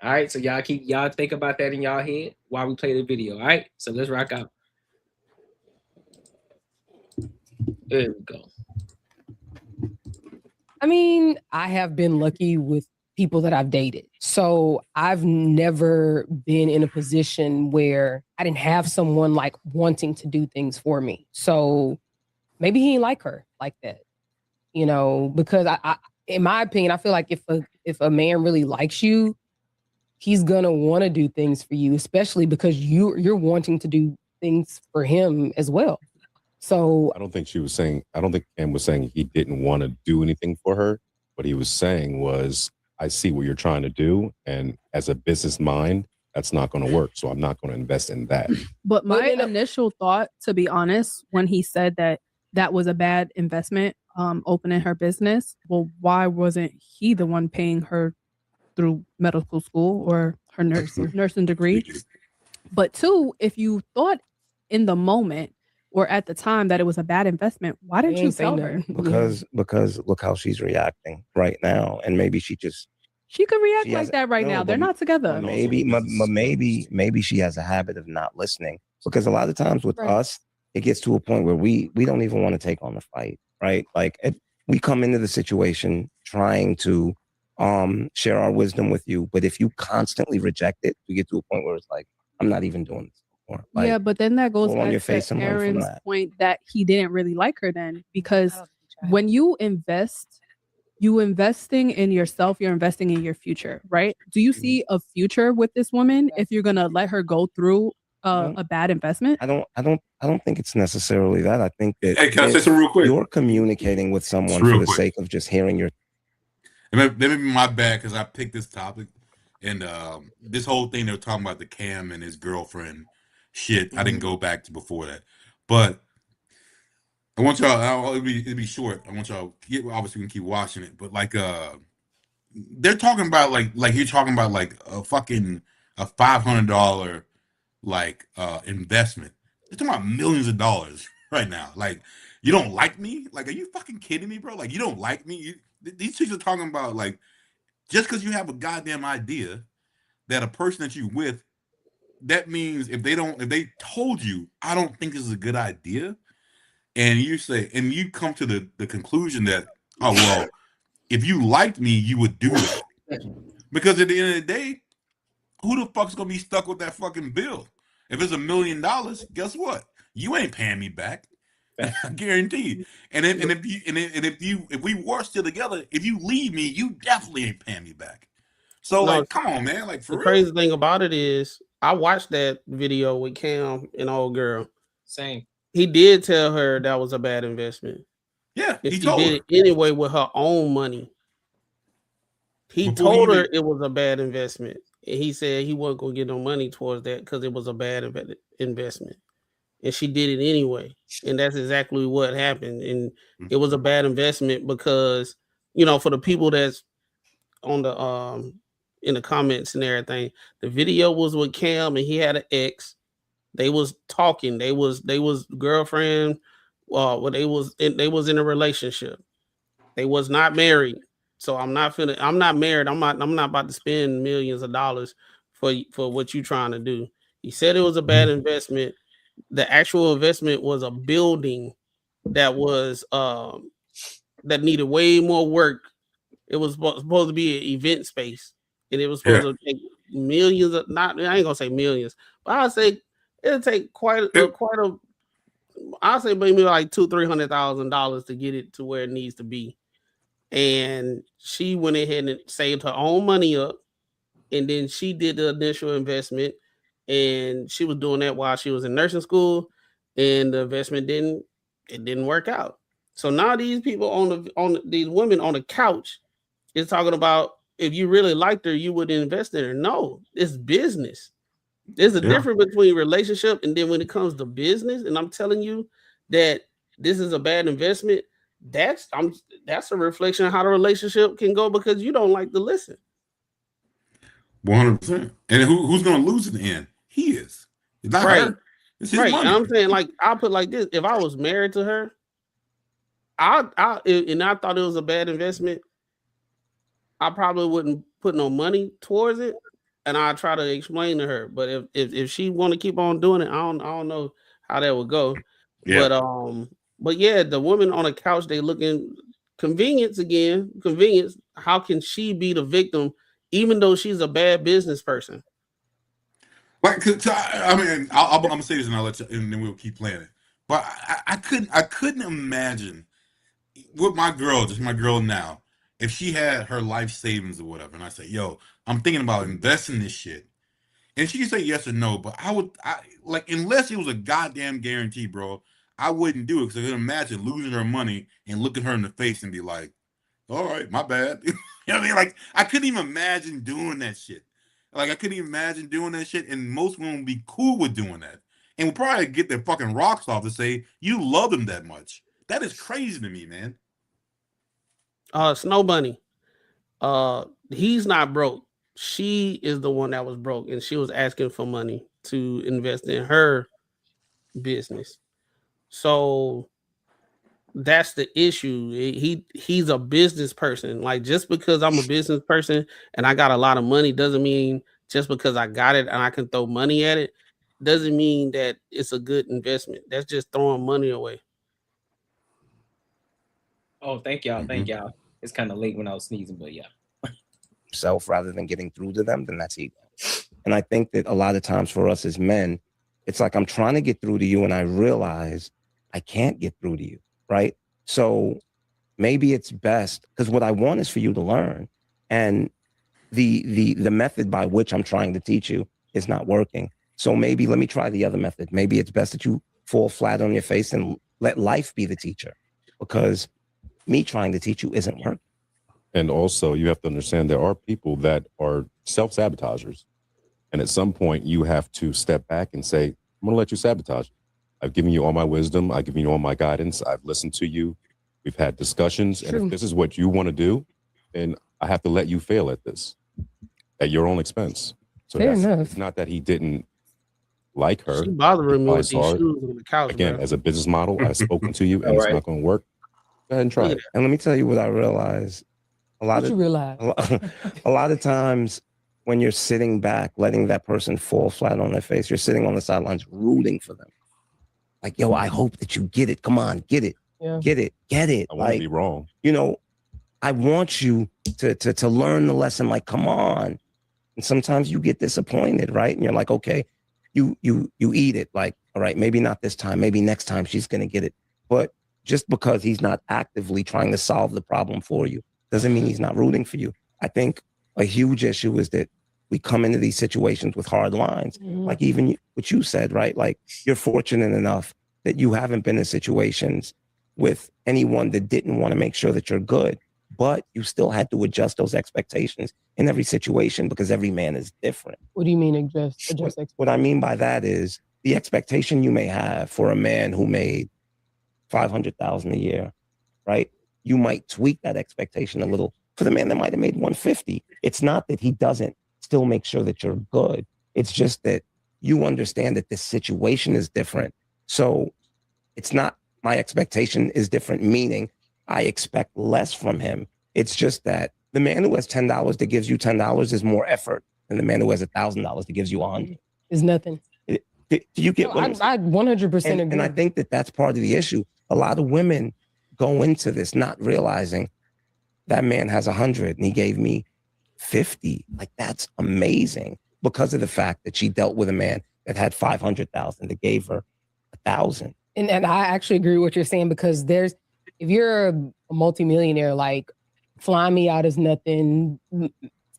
All right, so y'all think about that in y'all head while we play the video. All right, so let's rock out. There we go. I mean, I have been lucky with people that I've dated. So I've never been in a position where I didn't have someone like wanting to do things for me. So maybe he ain't like her like that, you know, because I in my opinion, I feel like if a man really likes you, he's gonna want to do things for you, especially because you're wanting to do things for him as well. So I don't think Cam was saying he didn't want to do anything for her. What he was saying was, I see what you're trying to do, and as a business mind, that's not going to work. So I'm not going to invest in that. But my initial thought, to be honest, when he said that was a bad investment, opening her business, well, why wasn't he the one paying her through medical school or her nursing degree? But two, if you thought in the moment or at the time that it was a bad investment, why didn't you tell her? Because look how she's reacting right now, and maybe she could react like that right now. They're not together. Maybe she has a habit of not listening, because a lot of times with us, it gets to a point where we don't even want to take on the fight, right? Like we come into the situation trying to share our wisdom with you, but if you constantly reject it, we get to a point where it's like, I'm not even doing this anymore. Like, yeah, but then that goes fall on your back face to and learn from Aaron's that. point that he didn't really like her then, because when you invest, you investing in yourself, you're investing in your future, right? Do you see a future with this woman if you're gonna let her go through a bad investment? I don't think it's necessarily that. I think that Hey, can I say something real quick? you're communicating with someone real for the quick. sake of just hearing your. That may be my bad because I picked this topic, and this whole thing they were talking about the Cam and his girlfriend shit. I didn't go back to before that, but I want y'all. It'll be short. I want y'all. Obviously, we can keep watching it, but like they're talking about like you're talking about like a fucking a $500 like investment. They're talking about millions of dollars right now. Like, you don't like me? Like, are you fucking kidding me, bro? Like, you don't like me? These chicks are talking about like just because you have a goddamn idea that a person that you with, that means if they told you, I don't think this is a good idea, and you say, and you come to the conclusion that, oh well, if you liked me, you would do that. Because at the end of the day, who the fuck's gonna be stuck with that fucking bill? If it's $1 million, guess what? You ain't paying me back. I guarantee. If we were still together, if you leave me, you definitely ain't paying me back. So like, come on, man. Like, for the real. crazy thing about it is, I watched that video with Cam and old girl. Same. He did tell her that was a bad investment. Yeah, and he she told did her. it anyway with her own money. He Before told he her it was a bad investment, and he said he wasn't gonna get no money towards that because it was a bad investment, and she did it anyway, and that's exactly what happened. And it was a bad investment because, you know, for the people that's on the in the comments and everything, the video was with Cam and he had an ex. They was talking. They was girlfriend. Well, they was in a relationship. They was not married. So I'm not married. I'm not about to spend millions of dollars for what you trying to do. He said it was a bad investment. The actual investment was a building that was that needed way more work. It was supposed to be an event space, and it was supposed to take millions of, not, I ain't gonna say millions, but I'll say it'll take quite a I'll say maybe like $200,000-$300,000 to get it to where it needs to be. And she went ahead and saved her own money up, and then she did the initial investment, and she was doing that while she was in nursing school, and the investment didn't work out. So now these people on these women on the couch is talking about, if you really liked her, you would invest in her. No, it's business. There's a difference between relationship and then when it comes to business, and I'm telling you that this is a bad investment. That's a reflection of how the relationship can go because you don't like to listen. 100%. And who's gonna lose in the end? He is. It's not her. It's his money. And I'm saying, like, I'll put like this: if I was married to her, I thought it was a bad investment, I probably wouldn't put no money towards it, and I try to explain to her. But if she want to keep on doing it, I don't know how that would go. Yeah. But yeah, the woman on the couch, they looking convenience again. Convenience. How can she be the victim, even though she's a bad business person? Like, I mean, I'm gonna say this and I'll let you, and then we'll keep playing it. But I couldn't imagine with my girl, just my girl now, if she had her life savings or whatever, and I say, yo, I'm thinking about investing this shit. And she can say yes or no, but I like, unless it was a goddamn guarantee, bro, I wouldn't do it because I can imagine losing her money and looking her in the face and be like, all right, my bad. You know what I mean? Like, I couldn't even imagine doing that shit. Like, I couldn't even imagine doing that shit, and most women would be cool with doing that. And would probably get their fucking rocks off to say, you love him that much. That is crazy to me, man. Snow Bunny. He's not broke. She is the one that was broke, and she was asking for money to invest in her business. So that's the issue. He's a business person. Like, just because I'm a business person and I got a lot of money doesn't mean just because I got it and I can throw money at it doesn't mean that it's a good investment. That's just throwing money away. Oh, thank y'all. Thank y'all. It's kind of late when I was sneezing, but yeah. Self rather than getting through to them, then that's ego. And I think that a lot of times for us as men, it's like I'm trying to get through to you and I realize I can't get through to you, right? So maybe it's best, because what I want is for you to learn. And the method by which I'm trying to teach you is not working. So maybe let me try the other method. Maybe it's best that you fall flat on your face and let life be the teacher, because me trying to teach you isn't working. And also, you have to understand there are people that are self-sabotagers. And at some point, you have to step back and say, I'm going to let you sabotage. I've given you all my wisdom. I've given you all my guidance. I've listened to you. We've had discussions. True. And if this is what you want to do, then I have to let you fail at this at your own expense. So Fair enough. It's not that he didn't like her. She bothering me I with these saw it. shoes on the couch, Again, bro. as a business model, I've spoken to you and it's not going to work. Go ahead and try it. And let me tell you what I realized. A lot of times when you're sitting back, letting that person fall flat on their face, you're sitting on the sidelines rooting for them. Like, yo, I hope that you get it. Come on, get it. Yeah. Get it. I want to be wrong. You know, I want you to learn the lesson. Like, come on. And sometimes you get disappointed, right? And you're like, okay, you eat it. Like, all right, maybe not this time. Maybe next time she's going to get it. But just because he's not actively trying to solve the problem for you doesn't mean he's not rooting for you. I think a huge issue is that we come into these situations with hard lines. Like even what you said, right? Like, you're fortunate enough that you haven't been in situations with anyone that didn't want to make sure that you're good, but you still had to adjust those expectations in every situation because every man is different. What do you mean adjust? What I mean by that is the expectation you may have for a man who made $500,000 a year, right? You might tweak that expectation a little for the man that might have made 150. It's not that he doesn't still make sure that you're good. It's just that you understand that this situation is different. So it's not my expectation is different, meaning I expect less from him. It's just that the man who has $10 that gives you $10 is more effort than the man who has $1,000 that gives you 100. It's nothing. Do you get what I 100% agree. And I think that that's part of the issue. A lot of women go into this not realizing that man has 100 and he gave me 50. Like, that's amazing because of the fact that she dealt with a man that had 500,000 that gave her 1,000. And I actually agree with what you're saying, because if you're a multimillionaire, like, flying me out is nothing,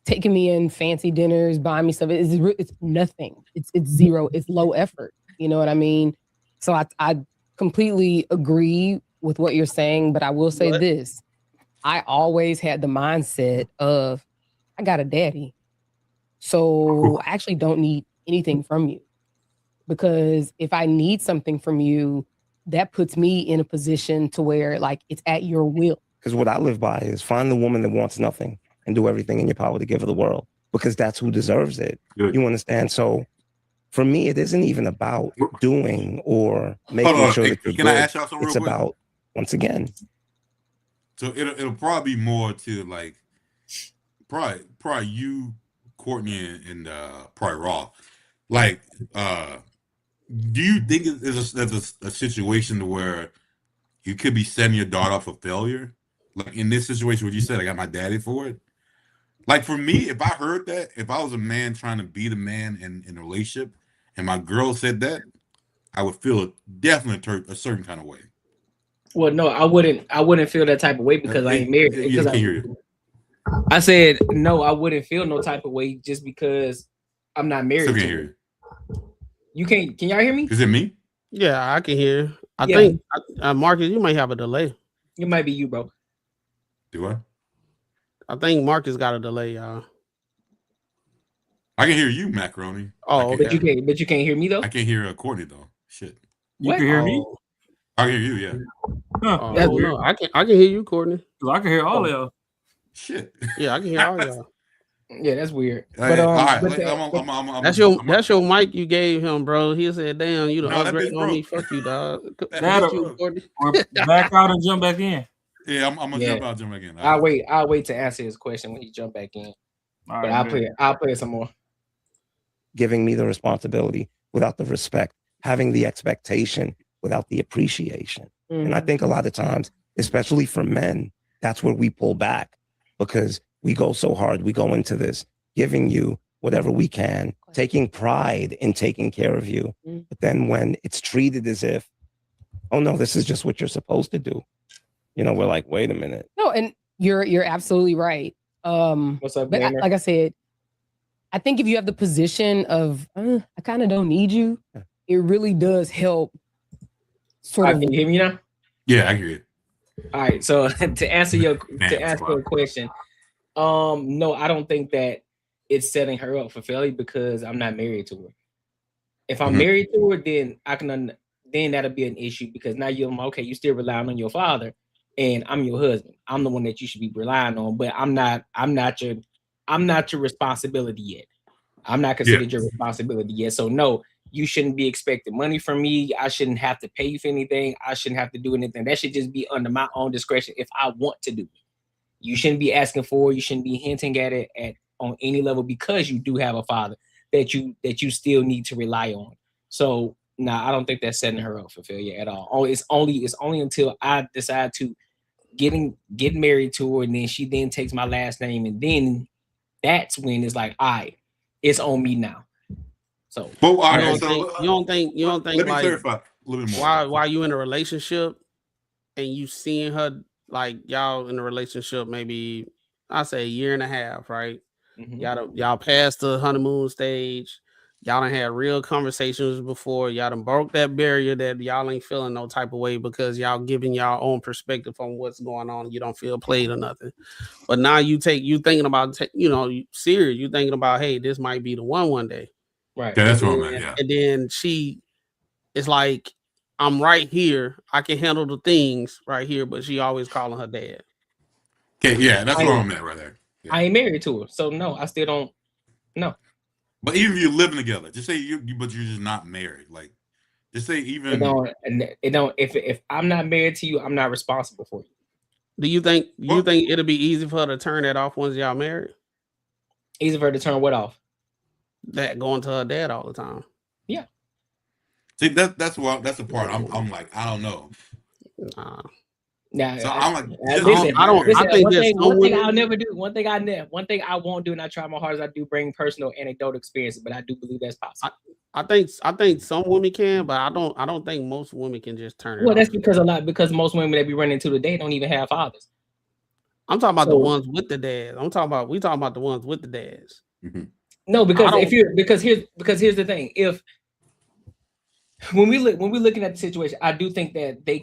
taking me in fancy dinners, buying me stuff, it's nothing. It's zero. It's low effort. You know what I mean? So I completely agree with what you're saying, but I will say this. I always had the mindset of, I got a daddy, so I actually don't need anything from you. Because if I need something from you, that puts me in a position to where, like, it's at your will. Because what I live by is find the woman that wants nothing and do everything in your power to give her the world, because that's who deserves it. Good. You understand? So for me, it isn't even about doing or making sure that you're Can good. I ask y'all something It's real quick? about, once again. So it'll probably be more to like probably you, Courtney, and probably Raw. Like, do you think there's a situation where you could be setting your daughter up for failure? Like in this situation where you said, I got my daddy for it. Like for me, if I heard that, if I was a man trying to be the man in a relationship and my girl said that, I would feel definitely a certain kind of way. Well, no, I wouldn't feel that type of way because I ain't married. Yeah, can't hear you. I said no, I wouldn't feel no type of way just because I'm not married. Still to can't her. hear You can't? Can y'all hear me? Is it me? Yeah, I can hear. I Yeah. think Marcus, you might have a delay. It might be you, bro. Do I? I think Marcus got a delay, y'all. I can hear you, Macaroni. Oh, But you can't hear me though. I can't hear Courtney though. Shit. You can hear me? I can hear you. Yeah. Huh. That's no, I can hear you, Courtney. I can hear all of y'all. Shit. Yeah, I can hear all y'all. Yeah, that's weird. Hey, But all right, that's your mic you gave him, bro. He said, "Damn, you No, don't that upgrade bitch on me. broke. Fuck you, dog." That Fuck you, Courtney. or back out and jump back in. Yeah, I'm gonna Yeah. jump out, jump back in. I'll wait to answer his question when he jump back in. All But right, I'll play it some more. Giving me the responsibility without the respect, having the expectation without the appreciation. And I think a lot of times, especially for men, that's where we pull back because we go so hard. We go into this giving you whatever we can, taking pride in taking care of you. But then when it's treated as if, oh no, this is just what you're supposed to do. You know, we're like, wait a minute. No, and you're absolutely right. What's up, but Gamer? like I said, I think if you have the position of I kind of don't need you, it really does help. Sort of. Can you hear me now? Yeah, I hear you. All right. So to answer your question, no, I don't think that it's setting her up for failure because I'm not married to her. If I'm married to her, then then that'll be an issue because now you're okay. You still relying on your father, and I'm your husband. I'm the one that you should be relying on, but I'm not your responsibility yet. I'm not considered your responsibility yet. So no, you shouldn't be expecting money from me. I shouldn't have to pay you for anything. I shouldn't have to do anything. That should just be under my own discretion if I want to do it. You shouldn't be asking for it. You shouldn't be hinting at it on any level because you do have a father that you still need to rely on. So I don't think that's setting her up for failure at all. It's only until I decide to get married to her and then she then takes my last name and then that's when it's like, all right, it's on me now. So, you don't think let me like clarify a little bit more. while you in a relationship and you seeing her like y'all in a relationship maybe I say a year and a half, right? Y'all passed the honeymoon stage. Y'all done had real conversations before. Y'all done broke that barrier that y'all ain't feeling no type of way because y'all giving y'all own perspective on what's going on. You don't feel played or nothing. But now you thinking about serious. You thinking about, hey, this might be the one day. Right. Yeah, that's what I meant. Yeah. And then she is like, I'm right here. I can handle the things right here, but she always calling her dad. Okay, yeah, that's what I meant right there. Yeah. I ain't married to her, so no, I still don't. No. But even if you're living together, just say but you're just not married. Like, just say even it don't. If I'm not married to you, I'm not responsible for you. Do you think it'll be easy for her to turn that off once y'all married? Easy for her to turn what off? That going to her dad all the time. Yeah. See, that's the part I'm like, I don't know. Now, so I'm like, one thing I'll never do. One thing I won't do, and I try my hardest. I do bring personal anecdotal experiences, but I do believe that's possible. I think some women can, but I don't think most women can just turn it. Well, that's because most women that be running to today don't even have fathers. I'm talking about the ones with the dads. We talking about the ones with the dads. No, because here's the thing. If when we're looking at the situation, I do think that they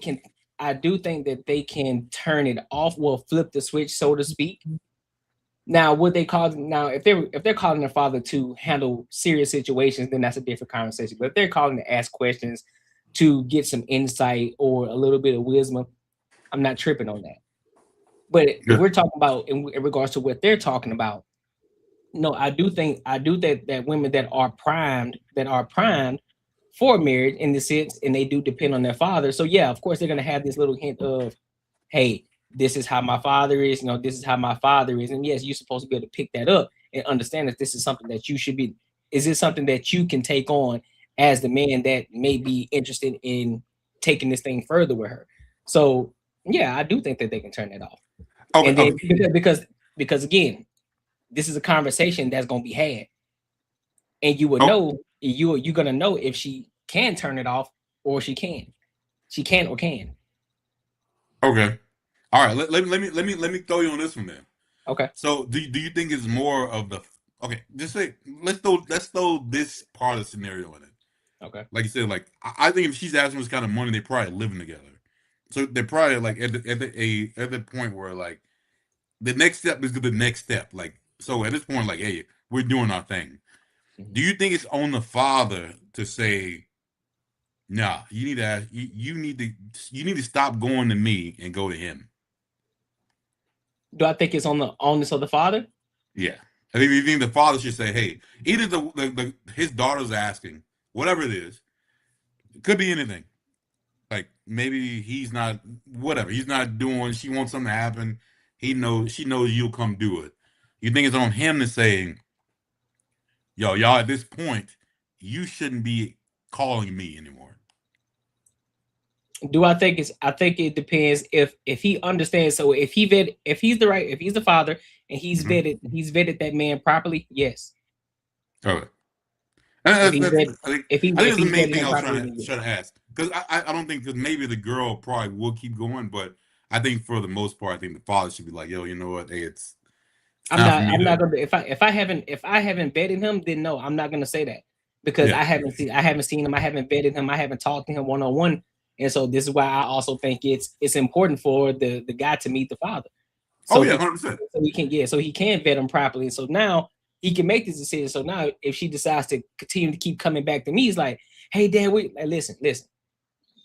can turn it off, flip the switch, so to speak. Now, if they're calling their father to handle serious situations, then that's a different conversation. But if they're calling to ask questions, to get some insight or a little bit of wisdom, I'm not tripping on that. But if we're talking about in regards to what they're talking about, no, I do think that women that are primed for marriage in the sense, and they do depend on their father. So yeah, of course they're gonna have this little hint of, hey, this is how my father is, this is how my father is. And yes, you're supposed to be able to pick that up and understand that this is something that you should be, is this something that you can take on as the man that may be interested in taking this thing further with her. So yeah, I do think that they can turn that off. Okay, and then because again, this is a conversation that's gonna be had. And you would know, you're gonna know if she can turn it off or she can. She can or can. Okay. All right. Let me throw you on this one then. Okay. So do you think it's more of the just say let's throw this part of the scenario in it. Okay. Like you said, like I think if she's asking this kind of money, they're probably living together. So they're probably like at the point where like the next step is the next step. Like so at this point, like, hey, we're doing our thing. Do you think it's on the father to say, nah, you need to stop going to me and go to him? Do I think it's on this other father? Yeah. I think you think the father should say, "Hey, either his daughter's asking, whatever it is, it could be anything. Like maybe he's not whatever he's not doing. She wants something to happen. She knows you'll come do it. You think it's on him to say, yo, y'all at this point, you shouldn't be calling me anymore." Do I think I think it depends if he understands. So if he's the father and he's vetted that man properly, yes. Okay. If I he's think that's the main vetted thing him I was properly, trying to ask. Because I don't think, because maybe the girl probably will keep going, but I think for the most part, I think the father should be like, yo, you know what? Hey, it's I'm not gonna if I haven't vetted him, then no, I'm not gonna say that. Because I haven't seen him, I haven't vetted him, I haven't talked to him one-on-one. And so this is why I also think it's important for the guy to meet the father. So 100%. So he can vet him properly. So now he can make this decision. So now if she decides to continue to keep coming back to me, he's like, hey, Dad, listen.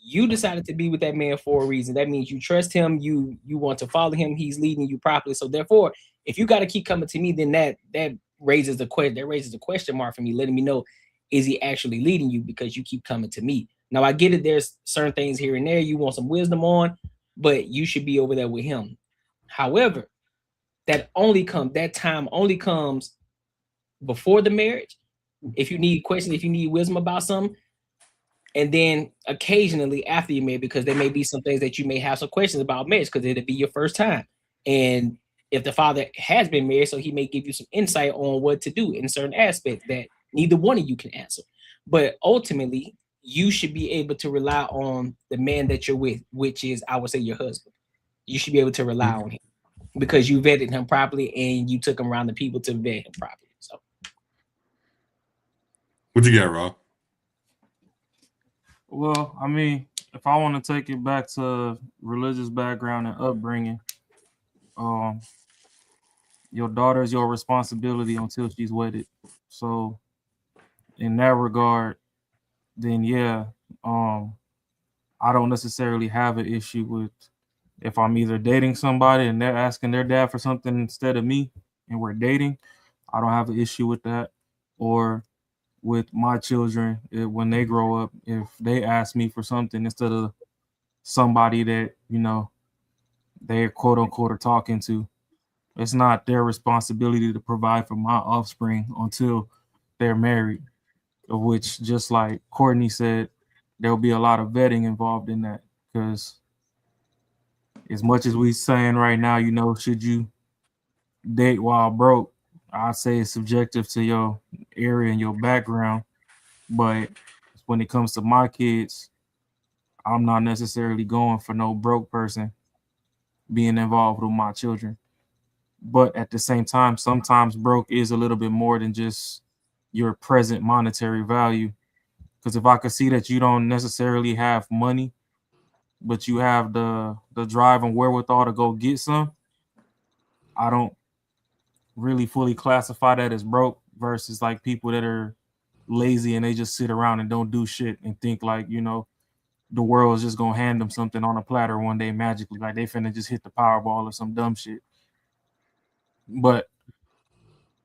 You decided to be with that man for a reason. That means you trust him. You want to follow him. He's leading you properly. So therefore, if you got to keep coming to me, then that raises the question. That raises a question mark for me, letting me know, is he actually leading you because you keep coming to me? Now I get it. There's certain things here and there you want some wisdom on, but you should be over there with him. However, that time only comes before the marriage. If you need questions, if you need wisdom about something. And then occasionally after you marry, because there may be some things that you may have some questions about marriage because it'll be your first time. And if the father has been married, so he may give you some insight on what to do in certain aspects that neither one of you can answer. But ultimately, you should be able to rely on the man that you're with, which is, I would say, your husband. You should be able to rely on him because you vetted him properly and you took him around the people to vet him properly. So, what you got, Rob? Well, I mean, if I want to take it back to religious background and upbringing, your daughter is your responsibility until she's wedded. So, in that regard, then yeah, I don't necessarily have an issue with if I'm either dating somebody and they're asking their dad for something instead of me, and we're dating. I don't have an issue with that, or with my children when they grow up, if they ask me for something instead of somebody that they're quote unquote are talking to. It's not their responsibility to provide for my offspring until they're married, of which, just like Courtney said, there'll be a lot of vetting involved in that, because as much as we saying right now, should you date while broke, I'd say it's subjective to your area and your background. But when it comes to my kids, I'm not necessarily going for no broke person being involved with my children. But at the same time, sometimes broke is a little bit more than just your present monetary value. Because if I could see that you don't necessarily have money, but you have the drive and wherewithal to go get some, I don't really fully classify that as broke versus like people that are lazy and they just sit around and don't do shit and think like, the world is just gonna hand them something on a platter one day magically, like they finna just hit the Powerball or some dumb shit. But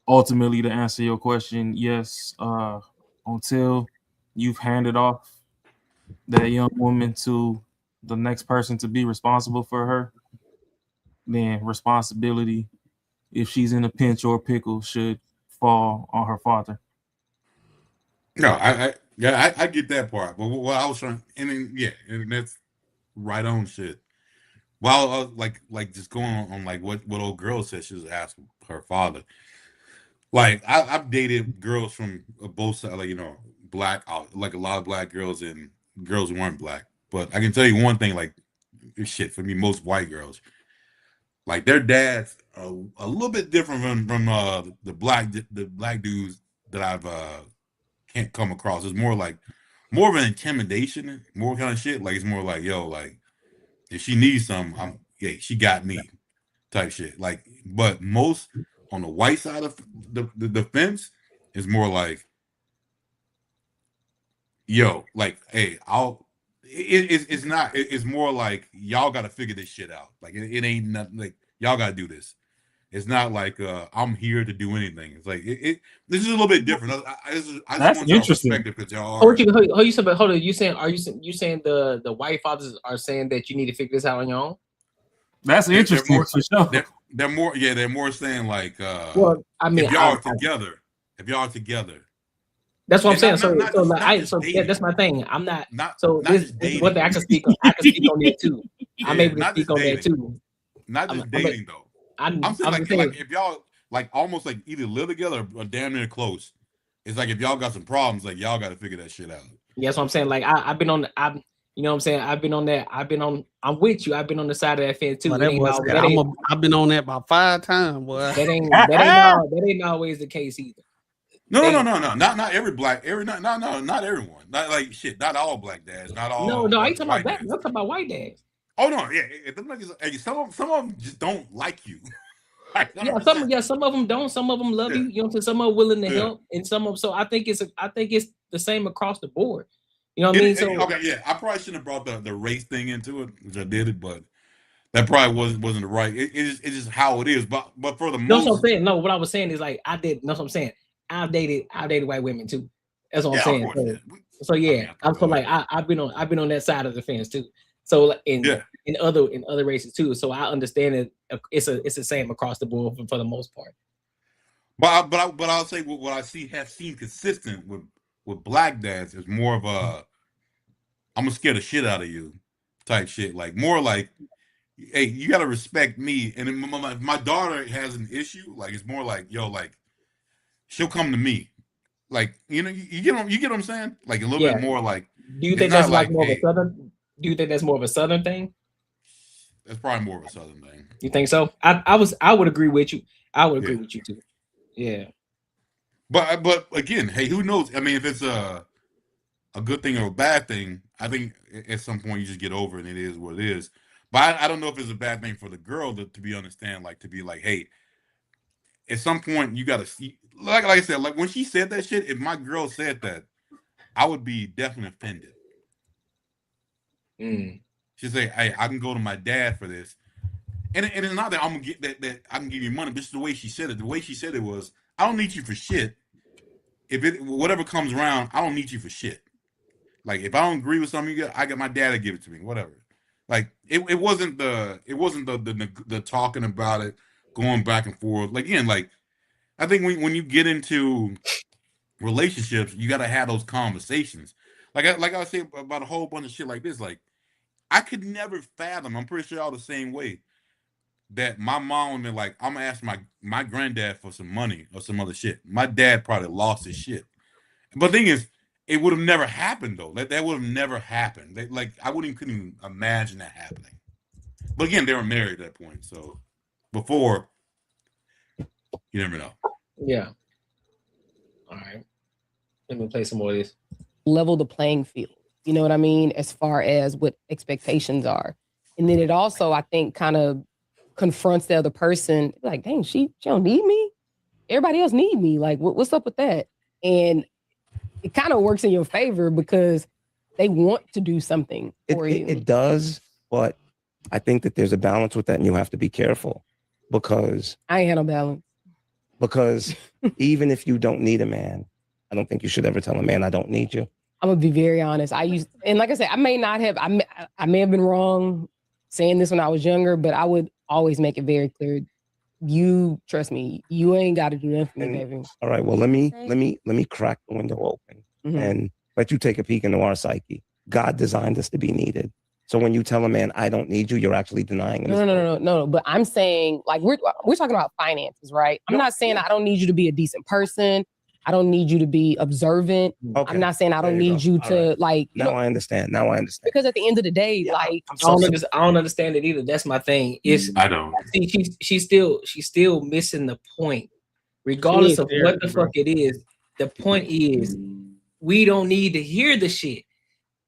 ultimately, to answer your question, yes, until you've handed off that young woman to the next person to be responsible for her, then responsibility, if she's in a pinch or a pickle, should fall on her father. No, I get that part, but what I was trying, and that's right on shit. While like just going on like what old girl said, she was asking her father. Like I've dated girls from both sides, like black, like a lot of black girls and girls who weren't black. But I can tell you one thing, like shit for me, most white girls, like their dads are a little bit different from the black dudes that I've can't come across. It's more of an intimidation, more kind of shit. Like it's more like, yo, like if she needs something, she got me type shit. Like, but most on the white side of the fence is more like, yo, like, hey, it's more like y'all got to figure this shit out. Like it ain't nothing. Like y'all got to do this. It's not like I'm here to do anything. It's like this is a little bit different. I just That's want y'all interesting. perspective because y'all Hold are. on, you said, but hold on. You saying you saying the white fathers are saying that you need to figure this out on your own? That's They're interesting more, for sure. they're more saying like Well, I mean, if y'all are together, that's what I'm saying. That's my thing. I'm not. Not This is one thing I can speak on. I can speak on that too. I'm Yeah, able to not speak just on that dating. too. Not just dating though. I'm saying like if y'all like almost like either live together or damn near close. It's like if y'all got some problems, like y'all got to figure that shit out. Yeah, that's what I'm saying. Like I've been on. You know what I'm saying? I've been on that. I'm with you. I've been on the side of that fence too. Well, I've been on that about 5 times, boy. That ain't always the case either. No. Not every black, not everyone. Not like shit. Not all black dads. Not all. No. I ain't talking about black. I'm talking about white dads. Oh no, yeah. Some of them just don't like you. Some of them don't. Some of them love you. You know what I'm saying? Some are willing to help, and some of them. So I think it's the same across the board. You know what I mean? So okay, yeah. I probably shouldn't have brought the race thing into it, which I did it, but that probably wasn't the right. It's just how it is. But for the most, what I'm saying. No, what I was saying is like I did. That's what I'm saying. I've dated white women too. That's what I'm saying. So yeah, I'm like I've been on that side of the fence too. So in other races too. So I understand it. It's the same across the board for the most part. But I'll say what I have seen consistent with black dads is more of a I'm gonna scare the shit out of you type shit. Like more like, hey, you gotta respect me. And if my daughter has an issue, like it's more like, yo, like she'll come to me. Like, you know, you get what I'm saying? Like a little bit more like. Do you think that's like more of a southern? Do you think that's more of a southern thing? That's probably more of a southern thing. You think so? I would agree with you. I would agree with you too. Yeah. But again, hey, who knows? I mean, if it's a good thing or a bad thing, I think at some point you just get over it and it is what it is. But I don't know if it's a bad thing for the girl to be understand, like to be like, hey, at some point you gotta see, like I said, like when she said that shit, if my girl said that, I would be definitely offended. She'd say, hey, I can go to my dad for this. And it's not that I'm gonna get that I can give you money, but it's the way she said it. The way she said it was, I don't need you for shit. If whatever comes around, I don't need you for shit. Like if I don't agree with something you got, I got my dad to give it to me, whatever. Like it wasn't the talking about it, going back and forth. Like again, like I think when you get into relationships, you gotta have those conversations. Like I say about a whole bunch of shit like this. Like I could never fathom, I'm pretty sure y'all the same way, that my mom would be like, I'm gonna ask my granddad for some money or some other shit. My dad probably lost his shit. But the thing is, it would have never happened though. That would have never happened. Like I couldn't even imagine that happening. But again, they were married at that point, so before, you never know. Yeah. All right. Let me play some more of this. Level the playing field. You know what I mean? As far as what expectations are. And then it also, I think, kind of confronts the other person. Like, dang, she don't need me? Everybody else need me. Like, what's up with that? And it kind of works in your favor because they want to do something for you. It does, but I think that there's a balance with that and you have to be careful because... I ain't had no balance. Because even if you don't need a man, I don't think you should ever tell a man I don't need you. I'm gonna be very honest. And like I said, I may have been wrong saying this when I was younger, but I would always make it very clear. You trust me. You ain't got to do nothing for me, baby. All right. Well, let me crack the window open and let you take a peek into our psyche. God designed us to be needed. So when you tell a man I don't need you, you're actually denying him. No. But I'm saying, like, we're talking about finances, right? I'm not saying I don't need you to be a decent person. I don't need you to be observant. Okay. I'm not saying I don't need you to like. Now I understand. Because at the end of the day, like I don't understand it either. That's my thing. I don't. See, she's still missing the point. Regardless of what the fuck it is, the point is we don't need to hear the shit.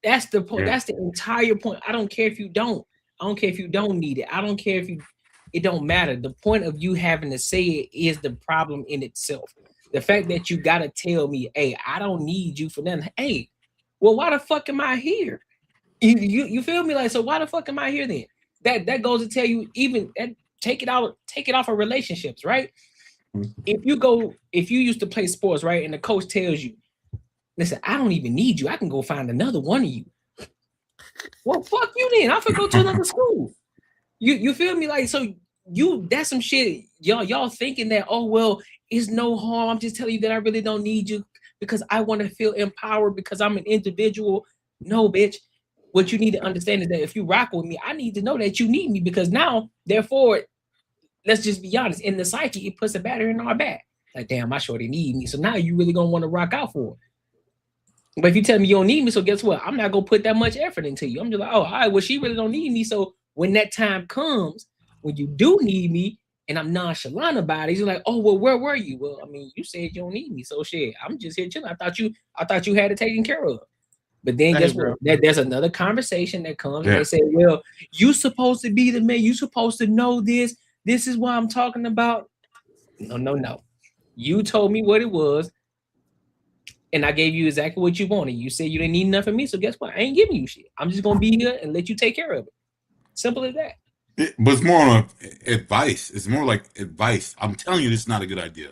That's the point. That's the entire point. I don't care if you don't. I don't care if you don't need it. I don't care if you. It don't matter. The point of you having to say it is the problem in itself. The fact that you gotta tell me, hey, I don't need you for nothing. Hey, well, why the fuck am I here? You feel me? Like, so why the fuck am I here then? That goes to tell you, even that take it off of relationships, right? If you used to play sports, right, and the coach tells you, listen, I don't even need you. I can go find another one of you. Well, fuck you then. I'm gonna go to another school. You feel me? Like, so that's some shit. Y'all thinking that, oh well, it's no harm. I'm just telling you that I really don't need you because I want to feel empowered because I'm an individual. No, bitch. What you need to understand is that if you rock with me, I need to know that you need me because now, therefore, let's just be honest. In the psyche, it puts a battery in our back. Like, damn, my shorty need me. So now you really gonna want to rock out for it. But if you tell me you don't need me, so guess what? I'm not gonna put that much effort into you. I'm just like, oh, all right, well, she really don't need me. So when that time comes, when you do need me, and I'm nonchalant about it, you're like, oh, well, where were you? Well, I mean, you said you don't need me, so shit, I'm just here chilling. I thought you had it taken care of. But then guess what? There's another conversation that comes, and they say, well, you supposed to be the man. You supposed to know this. This is what I'm talking about. No. You told me what it was. And I gave you exactly what you wanted. You said you didn't need enough of me. So guess what? I ain't giving you shit. I'm just going to be here and let you take care of it. Simple as that. But it's more on advice. It's more like advice. I'm telling you, this is not a good idea.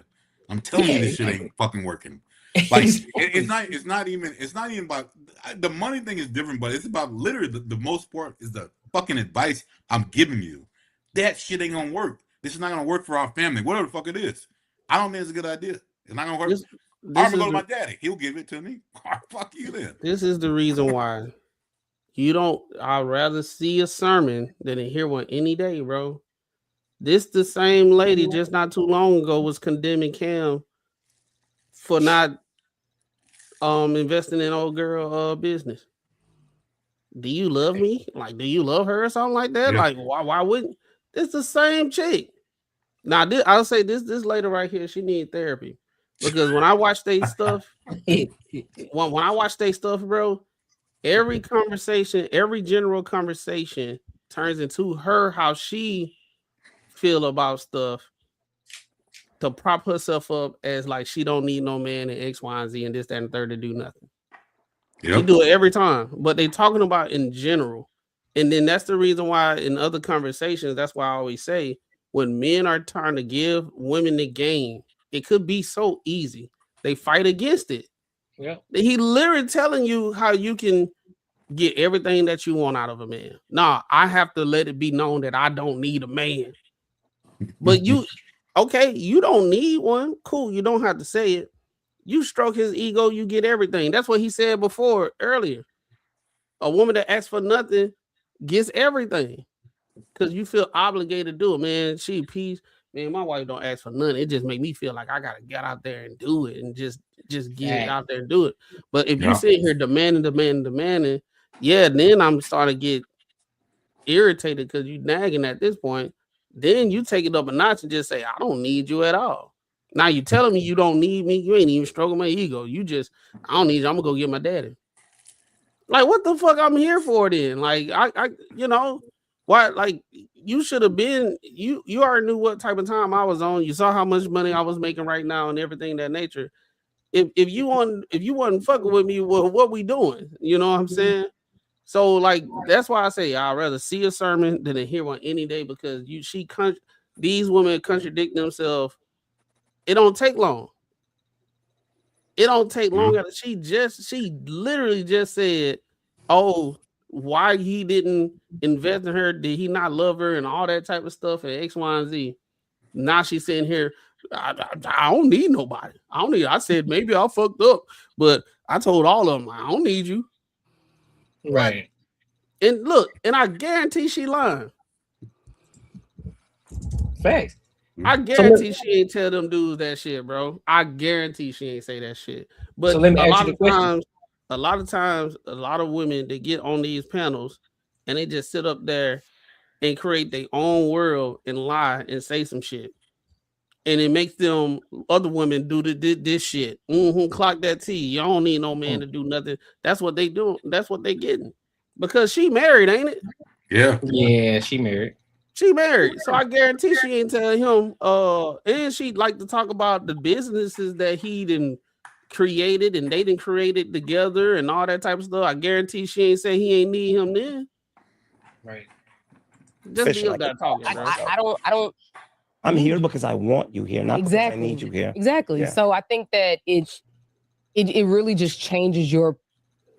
I'm telling you, this shit ain't fucking working. Like it's not even about the money thing is different, but it's about literally the most part is the fucking advice I'm giving you. That shit ain't gonna work. This is not gonna work for our family. Whatever the fuck it is. I don't think it's a good idea. It's not gonna work. I'm gonna go to my daddy. He'll give it to me. Fuck you then. This is the reason why I'd rather see a sermon than to hear one any day, bro. This the same lady just not too long ago was condemning Cam for not investing in old girl business. Do you love me? Like, do you love her or something like that? Yeah. Like, why wouldn't it's the same chick? Now, I'll say this lady right here, she need therapy. Because when I watch they stuff, when I watch they stuff, bro, every conversation, every general conversation turns into her how she feel about stuff to prop herself up as like she don't need no man and X, Y, and Z and this, that, and third to do nothing. Yep. She do it every time, but they talking about in general. And then that's the reason why in other conversations, that's why I always say when men are trying to give women the game, it could be so easy. They fight against it. Yeah. He literally telling you how you can get everything that you want out of a man. Nah, I have to let it be known that I don't need a man. But you don't need one. Cool, you don't have to say it. You stroke his ego, you get everything. That's what he said before earlier. A woman that asks for nothing gets everything because you feel obligated to do it, man. She peace. Man, my wife don't ask for nothing. It just make me feel like I gotta get out there and do it and just get out there and do it. But if you sit here demanding, yeah, then I'm starting to get irritated because you nagging at this point. Then you take it up a notch and just say, I don't need you at all. Now you telling me you don't need me. You ain't even stroking my ego. You just, I don't need you. I'm gonna go get my daddy. Like, what the fuck I'm here for then? Like, I you know, why? Like, you should have been. You already knew what type of time I was on. You saw how much money I was making right now and everything that nature. If you wasn't fucking with me, well, what we doing? You know what I'm saying? So like that's why I say I'd rather see a sermon than to hear one any day because these women contradict themselves. It don't take long. It don't take long. She literally just said, "Oh, why he didn't invest in her? Did he not love her and all that type of stuff and X, Y, and Z?" Now she's sitting here. I don't need nobody. I said maybe I fucked up, but I told all of them I don't need you. Right. And look, and I guarantee she lying. Facts. I guarantee she ain't tell them dudes that shit, bro. I guarantee she ain't say that shit. But so let me a ask lot you of the times, a lot of women they get on these panels and they just sit up there and create their own world and lie and say some shit. And it makes them other women do this shit. Clock that T. You don't need no man to do nothing. That's what they do. That's what they getting. Because she married, ain't it? Yeah. Yeah, she married. She married. So I guarantee she ain't tell him. And she like to talk about the businesses that he done created and they done created together and all that type of stuff. I guarantee she ain't say he ain't need him then. Right. Just be up there talking, bro. I don't. I'm here because I want you here, not Exactly. because I need you here. Exactly. Yeah. So I think that it really just changes your.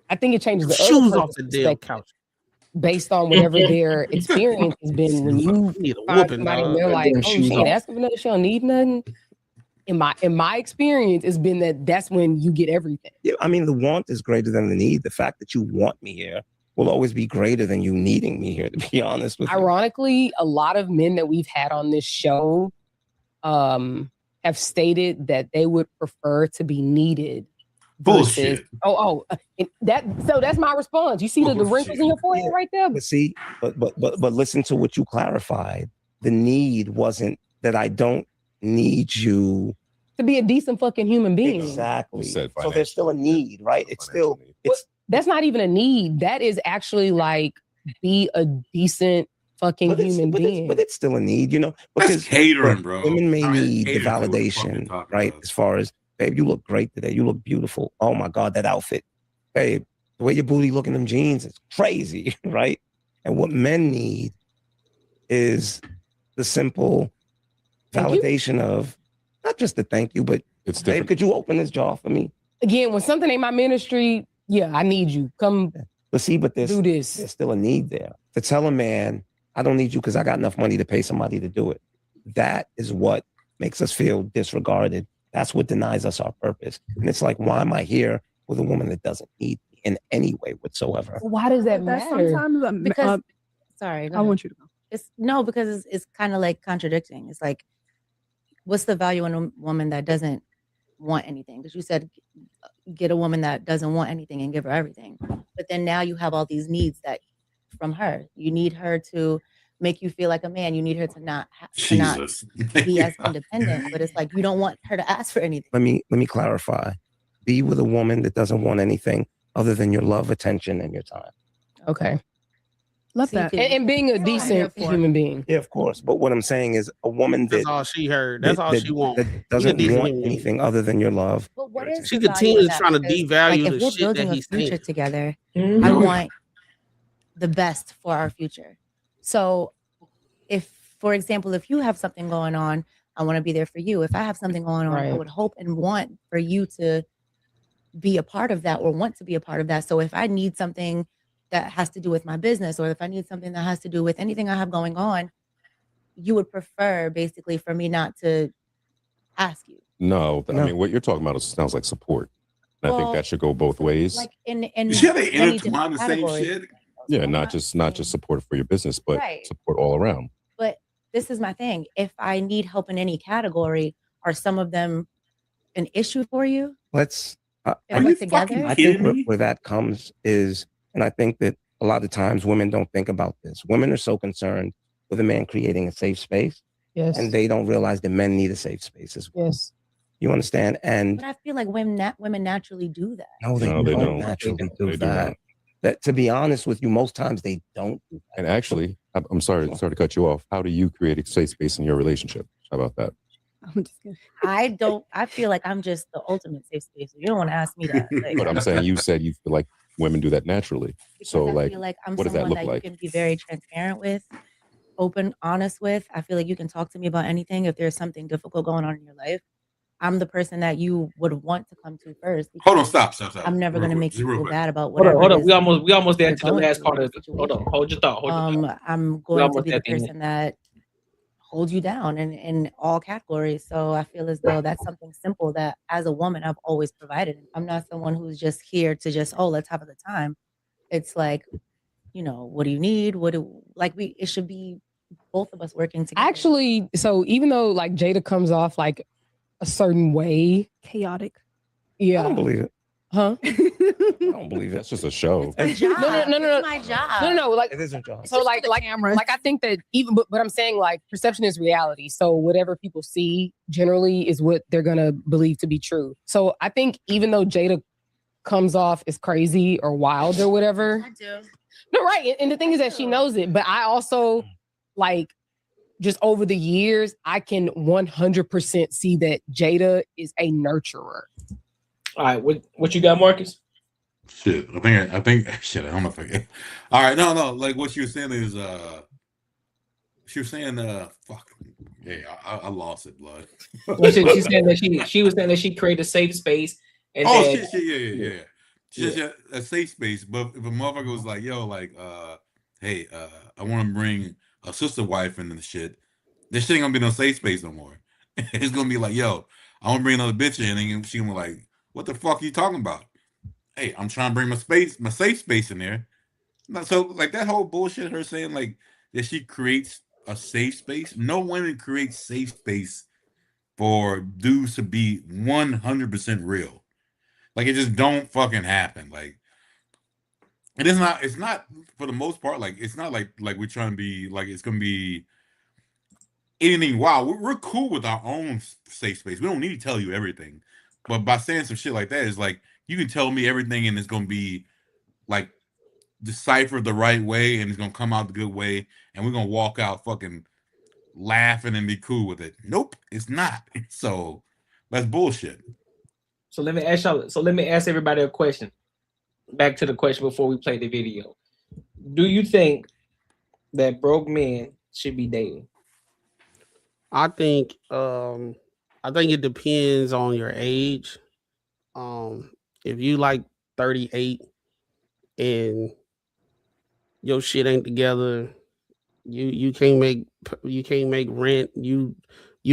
I think it changes the Shoes other off the person's damn perspective couch. based on whatever their experience has been. When you Need a find whooping, somebody and dog. they're like, Goddamn "Oh, shoes she ain't off. asking for nothing. She don't need nothing." In my experience, it's been that's when you get everything. Yeah, I mean, the want is greater than the need. The fact that you want me here will always be greater than you needing me here, to be honest with you. Ironically, a lot of men that we've had on this show have stated that they would prefer to be needed versus so that's my response. You see the wrinkles in your forehead right there? But see, but listen to what you clarified. The need wasn't that I don't need you to be a decent fucking human being. Exactly. So there's still a need, right? It's still that's not even a need. That is actually like be a decent fucking human being. But it's still a need, you know, because catering, bro. Women may need the catering to what the fuck validation, you're talking right? As far as, babe, you look great today. You look beautiful. Oh my God, that outfit. Babe, the way your booty look in them jeans is crazy, right? And what men need is the simple validation of not just the thank you, but it's babe, could you open this jar for me? Again, when something ain't my ministry, yeah, I need you. Come But see, but do this. There's still a need there. To tell a man, I don't need you because I got enough money to pay somebody to do it. That is what makes us feel disregarded. That's what denies us our purpose. And it's like, why am I here with a woman that doesn't need me in any way whatsoever? Why does that matter? Sometimes Because sorry, go I ahead. want you to go. It's no, because it's kind of like contradicting. It's like, what's the value in a woman that doesn't want anything? Because you said get a woman that doesn't want anything and give her everything. But then now you have all these needs that from her. You need her to make you feel like a man. You need her to not be as independent. But it's like you don't want her to ask for anything. Let me clarify. Be with a woman that doesn't want anything other than your love, attention, and your time. Okay. Love that. And being a decent human being. Yeah, of course. But what I'm saying is a woman That's that all she heard. That's all she wants. that doesn't Be a want decent human anything other than your love. But what is She the value continues in that? trying to Because, devalue like, the if we're shit building that a he's future saying. together, Mhm. I want the best for our future. So if, for example, if you have something going on, I want to be there for you. If I have something going on, I Right. would hope and want for you to be a part of that or want to be a part of that. So if I need something that has to do with my business, or if I need something that has to do with anything I have going on, you would prefer basically for me not to ask you. No, I mean, what you're talking about sounds like support. And I think Well, that should go both ways. Like in Yeah, they many intertwine different the same categories. shit. Yeah, not just support for your business, but Right. support all around. But this is my thing. If I need help in any category, are some of them an issue for you? Let's If we're together? I think where that comes is, and I think that a lot of times women don't think about this. Women are so concerned with a man creating a safe space. Yes. And they don't realize that men need a safe space as well. Yes. You understand? And But I feel like women naturally do that. no, they don't naturally do that. That, to be honest with you, most times they don't do that. And actually, I'm sorry to cut you off. How do you create a safe space in your relationship? How about that? I feel like I'm just the ultimate safe space. So you don't want to ask me that. Like, But I'm saying you said you feel like women do that naturally. So I like, feel like I'm what does that someone look that like? you can be very transparent with, open, honest with. I feel like you can talk to me about anything. If there's something difficult going on in your life, I'm the person that you would want to come to first. Hold on, because stop. I'm never Real going to quick, make just you real feel quick. bad about Hold whatever. on. it is We almost there you're to the going last through part in of the it. Hold on. Hold your thought. Hold your thought. I'm We going to almost be the at the end. person that holds you down in all categories. So I feel as though that's something simple that as a woman I've always provided. I'm not someone who's just here to just, oh, let's have a good time. It's like, you know, what do you need? It should be both of us working together. Actually, so even though like Jada comes off like a certain way, chaotic. Yeah. I don't believe it. Huh? I don't believe it. That's just a show. It's my job. No. It's my job. No. Like it is a job. So like I think that even but I'm saying like perception is reality. So whatever people see generally is what they're gonna believe to be true. So I think even though Jada comes off as crazy or wild or whatever. I do. No, right. And the thing is that she knows it. But I also like just over the years, I can 100% see that Jada is a nurturer. All right, what you got, Marcus? Shit, I think shit. I don't know if I can. All right, no. Like what you're saying is, She was saying, fuck. Yeah, I lost it, blood. Well, she's saying that she was saying that she created a safe space. And Oh that, shit, yeah. Just a safe space. But if a motherfucker was like, yo, like, hey, I want to bring a sister wife into the shit, this shit ain't gonna be no safe space no more. It's gonna be like, yo, I want to bring another bitch in, and she gonna be like, what the fuck are you talking about? Hey, I'm trying to bring my safe space in there. So like that whole bullshit, her saying like that she creates a safe space. No women create safe space for dudes to be 100% real. Like it just don't fucking happen. Like it's not for the most part, like it's not like we're trying to be like it's gonna be anything. Wow, we're cool with our own safe space. We don't need to tell you everything. But by saying some shit like that, is like you can tell me everything and it's gonna be like deciphered the right way and it's gonna come out the good way and we're gonna walk out fucking laughing and be cool with it. Nope, it's not. So that's bullshit. So let me ask everybody a question. Back to the question before we play the video. Do you think that broke men should be dating? I think it depends on your age. If you like 38 and your shit ain't together, you can't make rent, you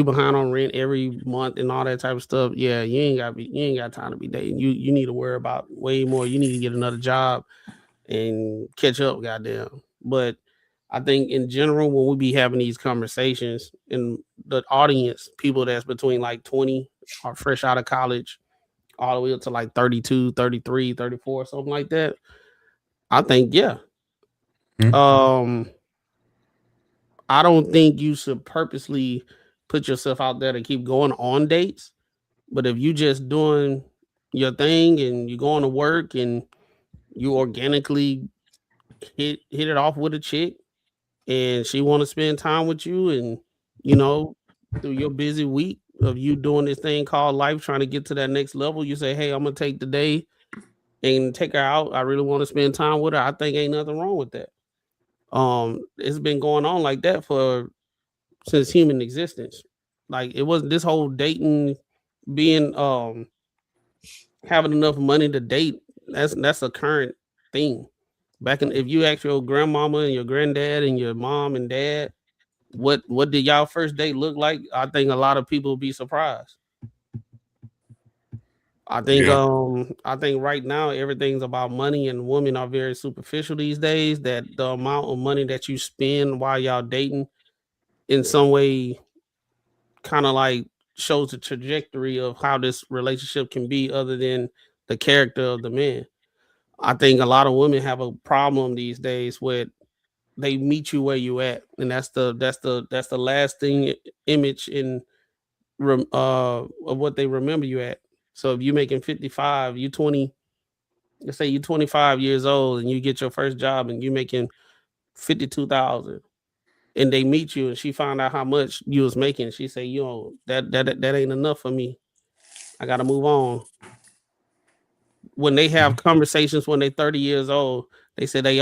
behind on rent every month and all that type of stuff. Yeah, you ain't got time to be dating. You need to worry about way more. You need to get another job and catch up, goddamn. But I think in general, when we be having these conversations in the audience, people that's between like 20 or fresh out of college, all the way up to like 32, 33, 34, something like that. I think, yeah. I don't think you should purposely put yourself out there to keep going on dates. But if you just doing your thing and you going to work and you organically hit it off with a chick and she want to spend time with you, and through your busy week of you doing this thing called life, trying to get to that next level, you say, hey, I'm gonna take the day and take her out. I really want to spend time with her. I think ain't nothing wrong with that. It's been going on like that since human existence. Like it wasn't this whole dating being having enough money to date. That's a current thing. If you ask your grandmama and your granddad and your mom and dad, what did y'all first date look like? I think a lot of people will be surprised. I think right now everything's about money, and women are very superficial these days. That the amount of money that you spend while y'all dating in some way kind of like shows the trajectory of how this relationship can be, other than the character of the man. I think a lot of women have a problem these days with they meet you where you at, and that's the lasting image of what they remember you at. So if you making 55, you 20, let's say you 25 years old and you get your first job and you making 52,000, and they meet you and she found out how much you was making, she say, that ain't enough for me. I gotta move on. When they have conversations when they 30 years old, they say they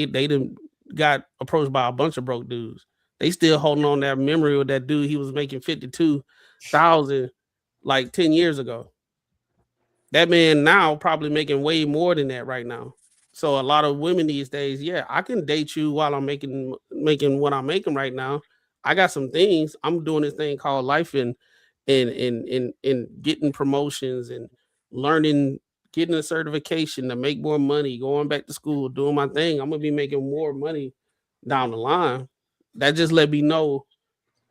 didn't got approached by a bunch of broke dudes. They still holding on that memory of that dude he was making 52,000 like 10 years ago. That man now probably making way more than that right now. So a lot of women these days, yeah, I can date you while I'm making what I'm making right now. I got some things. I'm doing this thing called life and getting promotions and learning, getting a certification to make more money, going back to school, doing my thing. I'm gonna be making more money down the line. That just let me know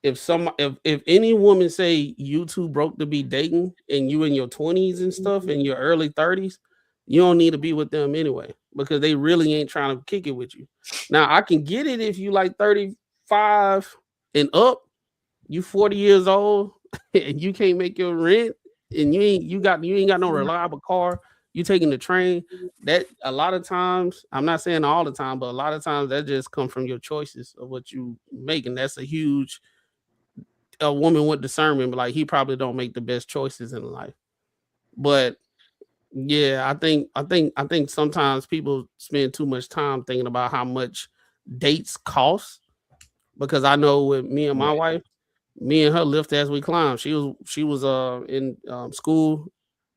if any woman say you too broke to be dating and you in your 20s and stuff, in your early 30s, you don't need to be with them anyway, because they really ain't trying to kick it with you. Now I can get it if you like 35 and up, you 40 years old and you can't make your rent and you ain't got no reliable car, you taking the train. That a lot of times, I'm not saying all the time, but a lot of times that just come from your choices of what you making. That's a woman with discernment, but like he probably don't make the best choices in life. But yeah, I think sometimes people spend too much time thinking about how much dates cost because I know with me and my wife, me and her lift as we climb. She was in school.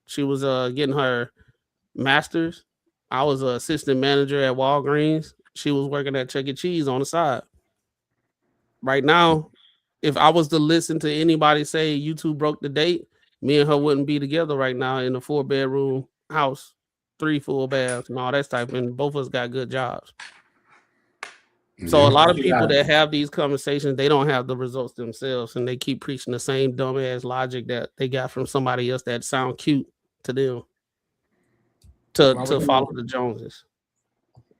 She was getting her master's. I was an assistant manager at Walgreens. She was working at Chuck E. Cheese on the side. Right now, if I was to listen to anybody say you two broke the date, me and her wouldn't be together right now in a 4-bedroom house, 3 full baths, and all that type. And both of us got good jobs. So a lot of people that have these conversations, they don't have the results themselves, and they keep preaching the same dumbass logic that they got from somebody else that sound cute to them to follow the Joneses.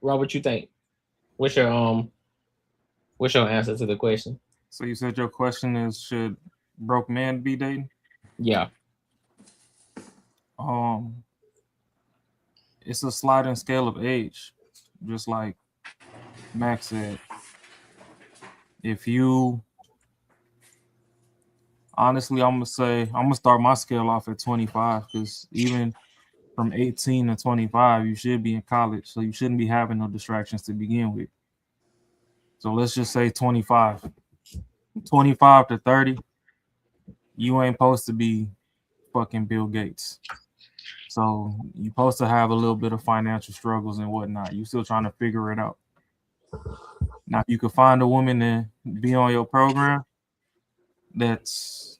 Rob, what you think? What's your answer to the question? So you said your question is, should broke men be dating? Yeah. It's a sliding scale of age, just like Max said. If you honestly, I'm gonna start my scale off at 25, because even from 18 to 25, you should be in college, so you shouldn't be having no distractions to begin with. So let's just say 25 to 30, you ain't supposed to be fucking Bill Gates. So you're supposed to have a little bit of financial struggles and whatnot. You still trying to figure it out. Now, if you could find a woman to be on your program that's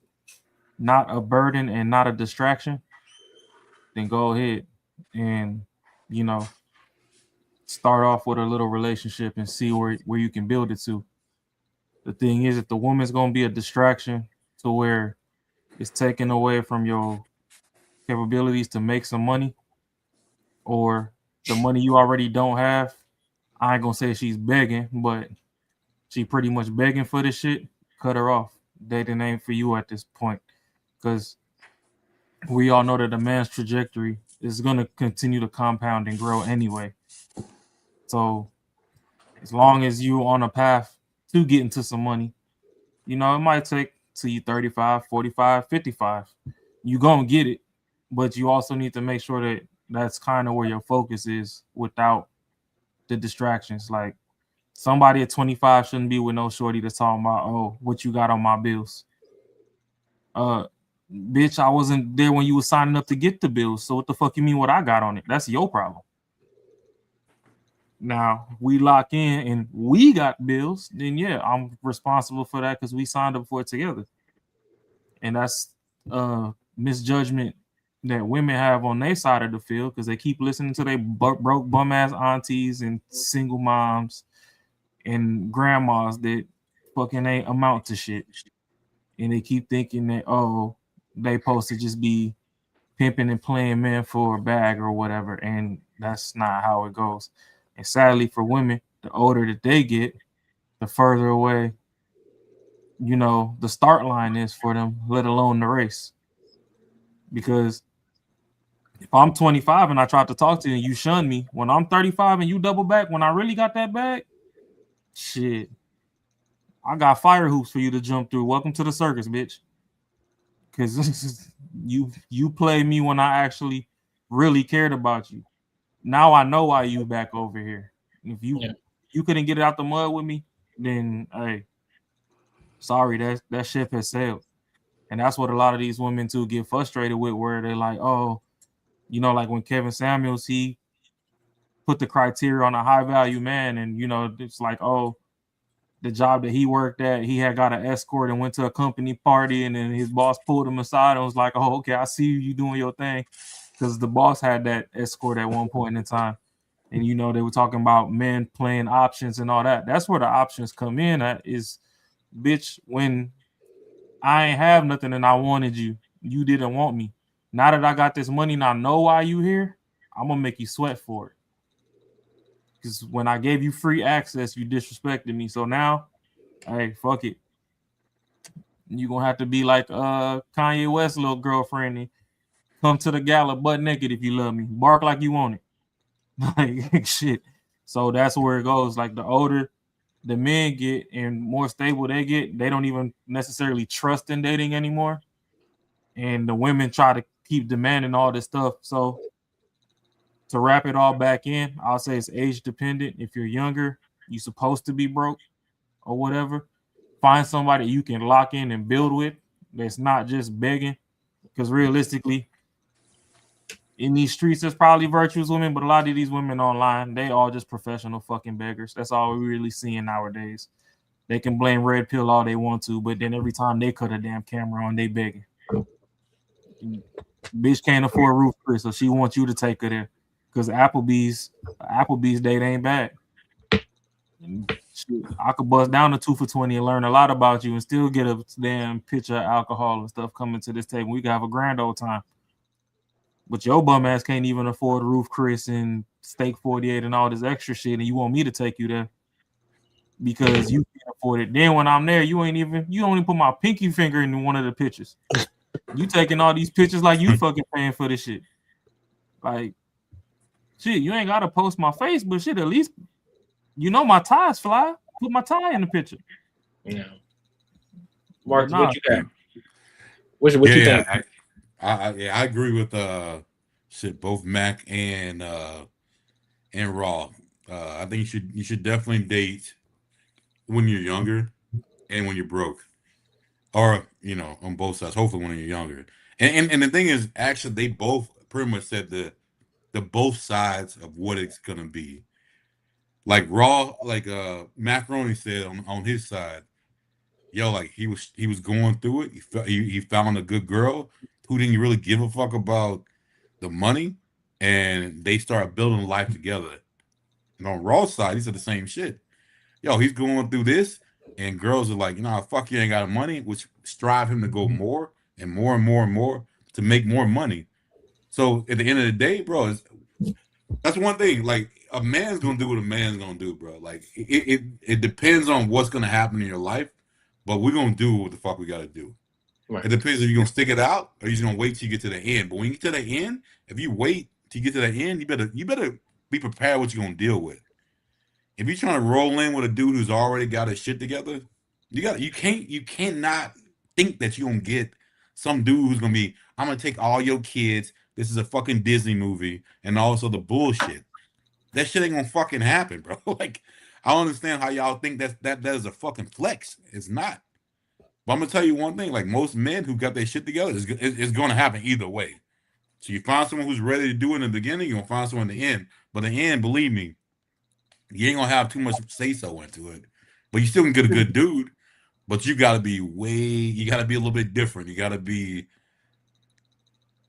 not a burden and not a distraction, then go ahead and, start off with a little relationship and see where you can build it to. The thing is, if the woman's going to be a distraction to where it's taken away from your capabilities to make some money, or the money you already don't have, I ain't going to say she's begging, but she pretty much begging for this shit, cut her off. Dating ain't for you at this point, because we all know that a man's trajectory is going to continue to compound and grow anyway. So as long as you on a path to get into some money, it might take till you 35, 45, 55. You going to get it, but you also need to make sure that that's kind of where your focus is without the distractions. Like, somebody at 25 shouldn't be with no shorty that's talking about, oh, what you got on my bills. Bitch, I wasn't there when you were signing up to get the bills. So what the fuck you mean what I got on it? That's your problem. Now, we lock in and we got bills, then yeah, I'm responsible for that because we signed up for it together. And that's misjudgment that women have on their side of the field, because they keep listening to their broke bum-ass aunties and single moms and grandmas that fucking ain't amount to shit. And they keep thinking that, oh, they supposed to just be pimping and playing men for a bag or whatever. And that's not how it goes. And sadly for women, the older that they get, the further away, the start line is for them, let alone the race. Because if I'm 25 and I tried to talk to you and you shun me, when I'm 35 and you double back, when I really got that bag, shit, I got fire hoops for you to jump through. Welcome to the circus, bitch. Because you played me when I actually really cared about you. Now I know why you back over here. If you couldn't get it out the mud with me, then hey, sorry, that ship has sailed. And that's what a lot of these women too get frustrated with, where they're like, oh, like when Kevin Samuels, he put the criteria on a high value man, and it's like, oh, the job that he worked at, he had got an escort and went to a company party, and then his boss pulled him aside and was like, oh, okay, I see you doing your thing. Because the boss had that escort at one point in time. And, they were talking about men playing options and all that. That's where the options come in at, is, bitch, when I ain't have nothing and I wanted you, you didn't want me. Now that I got this money and I know why you here, I'm going to make you sweat for it. Because when I gave you free access, you disrespected me. So now, hey, fuck it. You're going to have to be like Kanye West's little girlfriend and come to the gala butt naked if you love me. Bark like you want it. Like, shit. So that's where it goes. Like, the older the men get and more stable they get, they don't even necessarily trust in dating anymore. And the women try to keep demanding all this stuff. So to wrap it all back in, I'll say it's age dependent. If you're younger, you're supposed to be broke or whatever. find somebody you can lock in and build with that's not just begging. Because realistically, in these streets, there's probably virtuous women, but a lot of these women online, they all just professional fucking beggars. That's all we're really seeing nowadays. They can blame Red Pill all they want to, but then every time they cut a damn camera on, they begging. Bitch can't afford Ruth Chris, so she wants you to take her there. Because Applebee's date ain't bad. Shit, I could bust down the 2 for $20 and learn a lot about you and still get a damn pitcher of alcohol and stuff coming to this table. We can have a grand old time. But your bum ass can't even afford Ruth Chris and Steak 48 and all this extra shit, and you want me to take you there because you can't afford it. Then when I'm there, you don't even put my pinky finger in one of the pictures. You taking all these pictures like you fucking paying for this shit. Like, shit, you ain't gotta post my face, but shit, at least my ties fly. Put my tie in the picture. Yeah. Mark, what you got? What you think? I agree with shit, both Mac and Raw. I think you should definitely date when you're younger and when you're broke, or on both sides. Hopefully when you're younger. And the thing is, actually, they both pretty much said the both sides of what it's gonna be. Like Raw, like Macaroni said on his side, yo, like he was going through it. He found a good girl who didn't really give a fuck about the money, and they started building life together. And on Raw's side, he said the same shit. Yo, he's going through this, and girls are like, fuck, you ain't got money, which strive him to go more and more and more and more to make more money. So at the end of the day, bro, that's one thing. Like, a man's gonna do what a man's gonna do, bro. Like, it depends on what's gonna happen in your life, but we're gonna do what the fuck we gotta do. Right. It depends if you're gonna stick it out or you're just gonna wait till you get to the end. But when you get to the end, if you wait till you get to the end, you better be prepared what you're gonna deal with. If you're trying to roll in with a dude who's already got his shit together, you cannot think that you're gonna get some dude who's gonna be, I'm gonna take all your kids. This is a fucking Disney movie, and also the bullshit. That shit ain't gonna fucking happen, bro. Like, I don't understand how y'all think that is a fucking flex. It's not. But I'm gonna tell you one thing: like, most men who got their shit together, it's gonna happen either way. So you find someone who's ready to do it in the beginning, you're gonna find someone in the end. But in the end, believe me, you ain't gonna have too much say so into it. But you still can get a good dude. But you gotta be you gotta be a little bit different. You gotta be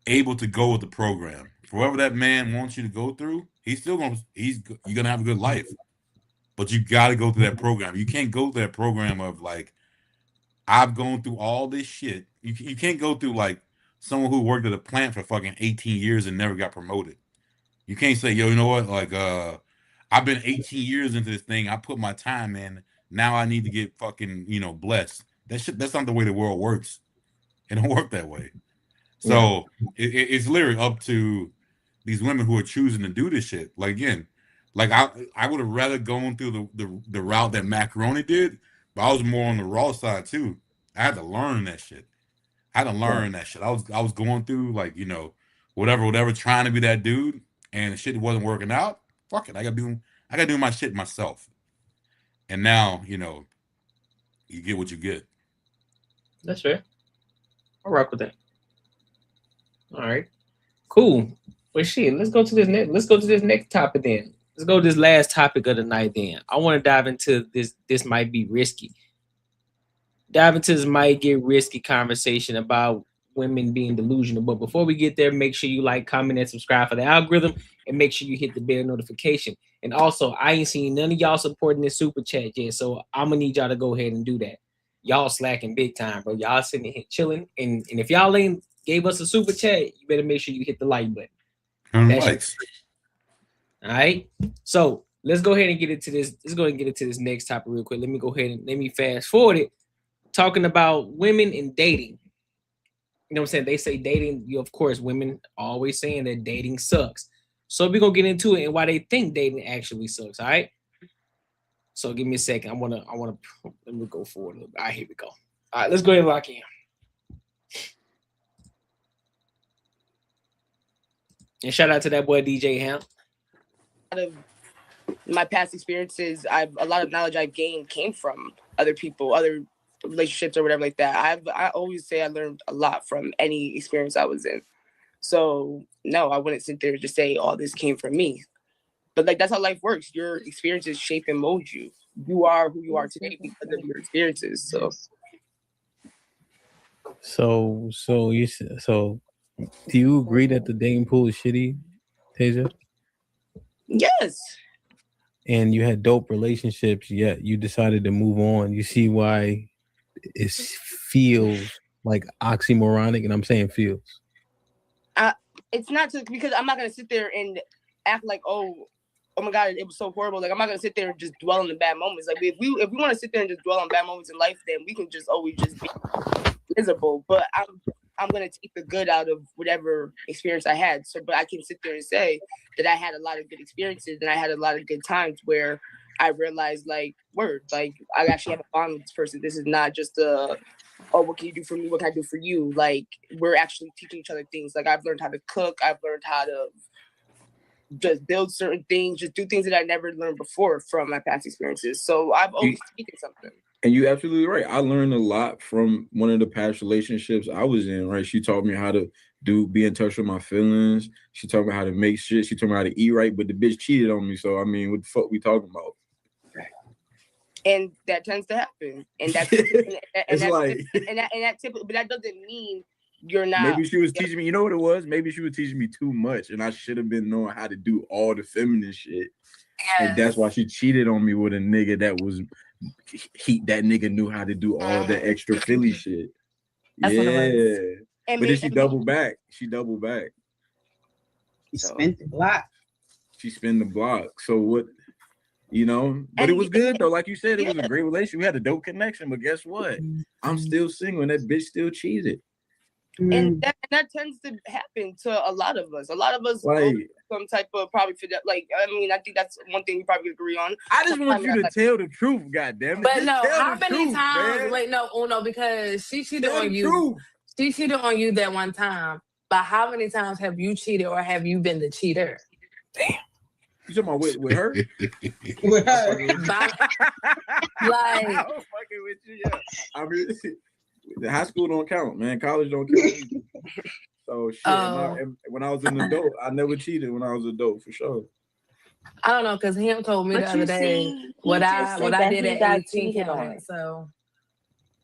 able to go with the program. For whatever that man wants you to go through, you're gonna have a good life. But you gotta go through that program. You can't go through that program of like, I've gone through all this shit. You can't go through like someone who worked at a plant for fucking 18 years and never got promoted. You can't say, yo, you know what? Like, I've been 18 years into this thing. I put my time in. Now I need to get fucking, blessed. That's not the way the world works. It don't work that way. So it's literally up to these women who are choosing to do this shit. Like, again, like I would have rather gone through the route that Macaroni did, but I was more on the Raw side too. I had to learn that shit. I was going through like, whatever, trying to be that dude, and shit wasn't working out. Fuck it. I gotta do my shit myself. And now, you get what you get. That's fair. I'll rock with that. All right. Cool. Well, shit, let's go to this next topic then. Let's go to this last topic of the night then. I want to dive into this. This might be risky. Dive into this might get risky conversation about women being delusional. But before we get there, make sure you like, comment, and subscribe for the algorithm, and make sure you hit the bell notification. And also, I ain't seen none of y'all supporting this super chat yet, so I'm gonna need y'all to go ahead and do that. Y'all slacking big time, bro. Y'all sitting here chilling, and if y'all ain't gave us a super chat, you better make sure you hit the like button. Likes. All right. So let's go ahead and get into this. Let's go ahead and get into this next topic real quick. Let me go ahead and let me fast forward it. Talking about women and dating. You know what I'm saying? They say dating, of course, women always saying that dating sucks. So we're gonna get into it and why they think dating actually sucks. All right. So give me a second. I wanna let me go forward a little bit. All right, here we go. All right, let's go ahead and lock in. And shout out to that boy DJ Ham. Out of my past experiences, a lot of knowledge I've gained came from other people, other relationships or whatever like that. I always say I learned a lot from any experience I was in. So no, I wouldn't sit there and just say all this came from me. But like that's how life works. Your experiences shape and mold you. You are who you are today because of your experiences. So do you agree that the dating pool is shitty, Tasia? Yes. And you had dope relationships, yet you decided to move on. You see why it feels like oxymoronic, and I'm saying feels. It's not just because I'm not gonna sit there and act like oh my god it was so horrible. Like I'm not gonna sit there and just dwell on the bad moments. Like if we want to sit there and just dwell on bad moments in life, then we can just always just be miserable. But I'm gonna take the good out of whatever experience I had. So, but I can sit there and say that I had a lot of good experiences and I had a lot of good times where I realized like like I actually have a bond with this person. This is not just what can you do for me? What can I do for you? Like we're actually teaching each other things. Like I've learned how to cook. I've learned how to just build certain things, just do things that I never learned before from my past experiences. So I've always taken something. And you're absolutely right. I learned a lot from one of the past relationships I was in, right? She taught me how to be in touch with my feelings. She taught me how to make shit. She taught me how to eat right, but the bitch cheated on me. So, I mean, what the fuck we talking about? And that tends to happen. And that's that typically, but that doesn't mean you're not. Maybe she was teaching me, you know what it was? Maybe she was teaching me too much and I should have been knowing how to do all the feminine shit. Yes. And that's why she cheated on me with a nigga that was that nigga knew how to do all the extra Philly shit. That's what it was. But then she doubled back. She spent the block. She spent the block. So what? You know, but it was good though. Like you said, it was a great relationship. We had a dope connection. But guess what? I'm still single, and that bitch still cheated. And that tends to happen to a lot of us. A lot of us go through some type of probably for that. Like I mean, I think that's one thing we probably agree on. I just want you to tell the truth, goddamn it. But just no, tell how the many truth, times? man. Wait, no, Uno, because she cheated Tell on the you. truth. She cheated on you that one time. But how many times have you cheated, or have you been the cheater? Damn. You talking about with her? With her. Like, I'm fucking with you, yeah. I mean, the high school don't count, man. College don't count. So shit. When I was an adult, I never cheated when I was an adult for sure. I don't know, because him told me the other day what I did at 18 on. So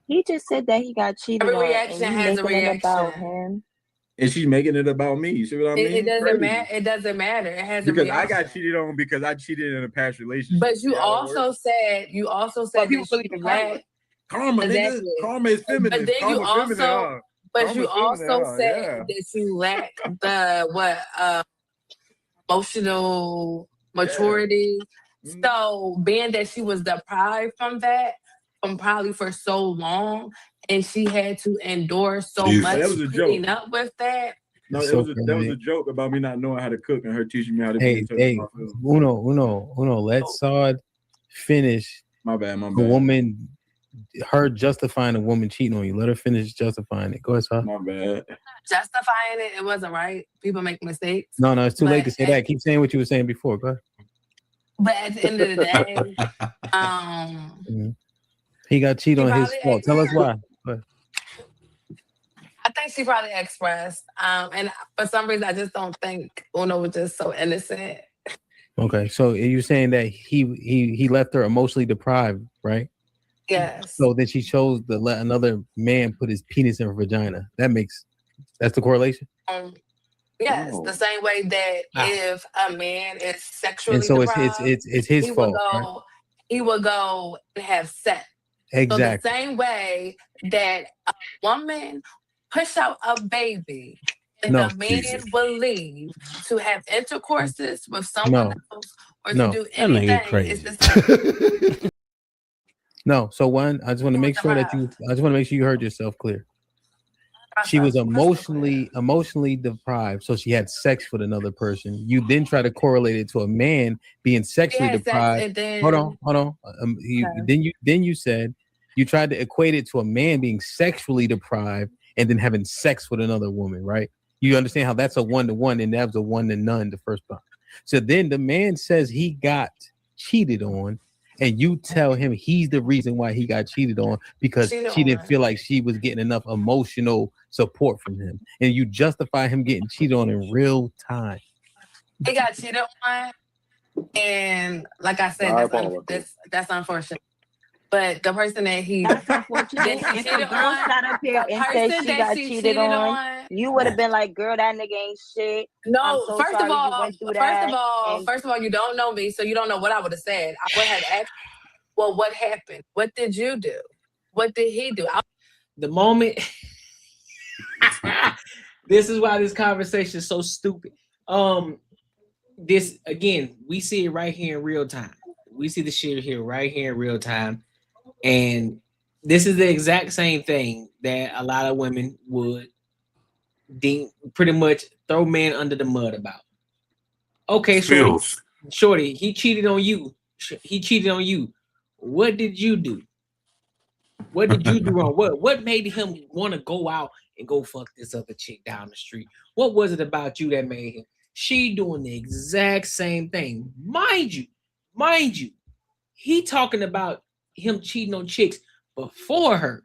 he just said that he got cheated every on. reaction and has a reaction. About him. And she's making it about me. You see what I mean? It doesn't matter. It doesn't matter. It has because a I reaction. got cheated on because I cheated in a past relationship. But you also said you believe in karma, exactly. Nigga. Karma is feminine. But then karma you also feminine, but you also said that you lack the emotional maturity. Yeah. So being that she was deprived from probably for so long, and she had to endure so much putting up with that. No, that was a joke about me not knowing how to cook and her teaching me how to be in touch with my feelings. Uno, let Saad finish. My bad. A woman, her justifying a woman cheating on you. Let her finish justifying it. Go ahead, Saad. My bad. Justifying it wasn't right. People make mistakes. No, it's too late to say that. Keep saying what you were saying before. Go ahead. But at the end of the day, he got cheated on his fault. Tell us why. I think she probably expressed, and for some reason, I just don't think Uno was just so innocent. Okay, so you're saying that he left her emotionally deprived, right? Yes. So then she chose to let another man put his penis in her vagina. That's the correlation. Yes, the same way that if a man is sexually and so deprived, it's his fault. He would go and have sex. Exactly. So the same way that a woman push out a baby and the man will leave to have intercourses with someone else or to do anything. It's the same. No. So one, I just want to make sure you heard yourself clear. She was emotionally deprived, so she had sex with another person. You then try to correlate it to a man being sexually deprived. Hold on. Then you said you tried to equate it to a man being sexually deprived and then having sex with another woman, right? You understand how that's a 1-to-1 and that was a 1-to-none the first time. So then the man says he got cheated on, and you tell him he's the reason why he got cheated on because she didn't feel like she was getting enough emotional support from him, and you justify him getting cheated on in real time. He got cheated on, and like I said, that's unfortunate. But the person that he That's unfortunate. If a girl sat up here and said she got cheated on, you would have been like, "Girl, that nigga ain't shit." No, so first of sorry you all, went through that. first of all, you don't know me, so you don't know what I would have said. I would have asked, well, what happened? What did you do? What did he do? The moment. This is why this conversation is so stupid. This again, we see it right here in real time. We see the shit here right here in real time. And this is the exact same thing that a lot of women would pretty much throw men under the mud about. Okay, Shorty, he cheated on you. He cheated on you. What did you do? What did you do wrong? What made him want to go out and go fuck this other chick down the street? What was it about you that made him? She doing the exact same thing. Mind you, he talking about him cheating on chicks before her.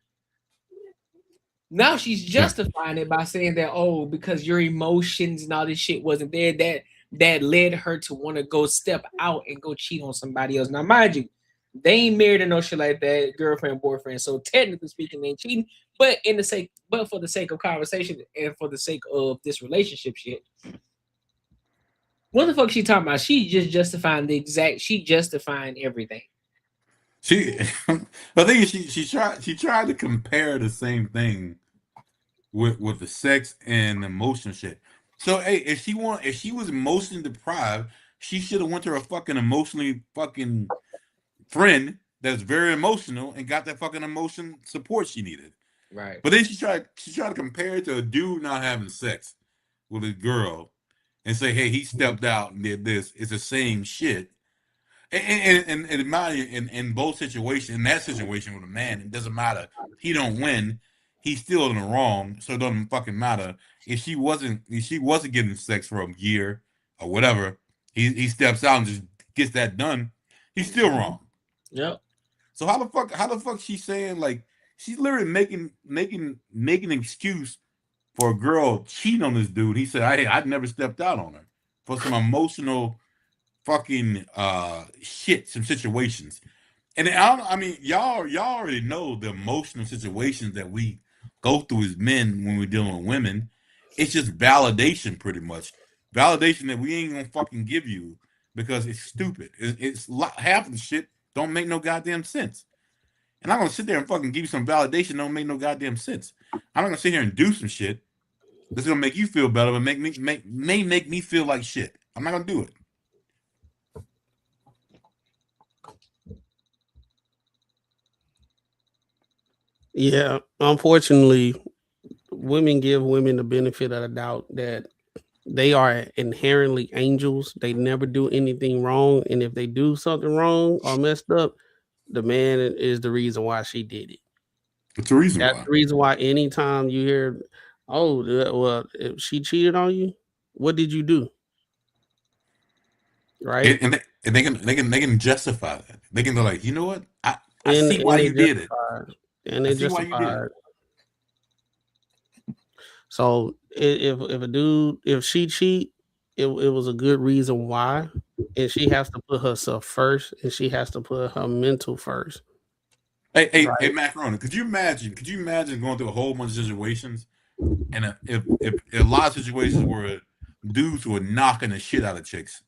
Now she's justifying it by saying that, oh, because your emotions and all this shit wasn't there, that led her to want to go step out and go cheat on somebody else. Now, mind you, they ain't married or no shit like that, girlfriend, boyfriend. So technically speaking, they ain't cheating. But for the sake of conversation and for the sake of this relationship shit, what the fuck she talking about? She just justifying justifying everything. I think she tried to compare the same thing with the sex and emotion shit. So hey, if she was emotionally deprived, she should have went to a fucking emotionally fucking friend that's very emotional and got that fucking emotion support she needed. Right. But then she tried to compare it to a dude not having sex with a girl and say, hey, he stepped out and did this. It's the same shit. And in both situations, in that situation with a man, it doesn't matter. He don't win. He's still in the wrong. So it doesn't fucking matter. If she wasn't getting sex for a year or whatever, he steps out and just gets that done. He's still wrong. Yep. So how the fuck she's saying, like, she's literally making an excuse for a girl cheating on this dude. He said, hey, I'd never stepped out on her for some emotional fucking shit, some situations. And I mean, y'all already know the emotional situations that we go through as men when we're dealing with women. It's just validation, pretty much. Validation that we ain't gonna fucking give you because it's stupid. It's half of the shit don't make no goddamn sense. And I'm gonna sit there and fucking give you some validation don't make no goddamn sense. I'm not gonna sit here and do some shit that's gonna make you feel better, but may make me feel like shit. I'm not gonna do it. Yeah, unfortunately, women give women the benefit of the doubt that they are inherently angels. They never do anything wrong, and if they do something wrong or messed up, the man is the reason why she did it. It's the reason That's why. the reason why anytime you hear, oh, well, if she cheated on you, what did you do? Right? And they can justify that. They can go like, you know what? I see why you did it. And they justified. So if she cheat, it was a good reason why, and she has to put herself first, and she has to put her mental first. Hey, Macaroni, could you imagine going through a whole bunch of situations, and if a lot of situations where dudes were knocking the shit out of chicks,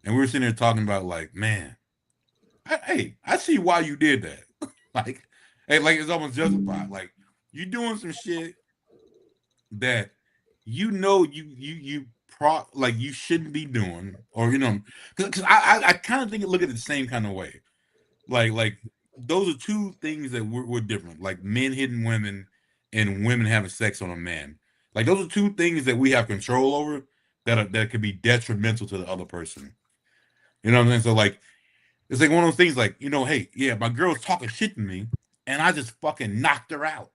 and we were sitting there talking about like, man, I see why you did that. like it's almost justified. Like you doing some shit that you know you shouldn't be doing, or because I kind of look at it the same kind of way. Like those are two things that we're different. Like men hitting women and women having sex on a man. Like those are two things that we have control over that could be detrimental to the other person. You know what I'm saying? So like it's like one of those things like, hey, yeah, my girl's talking shit to me and I just fucking knocked her out.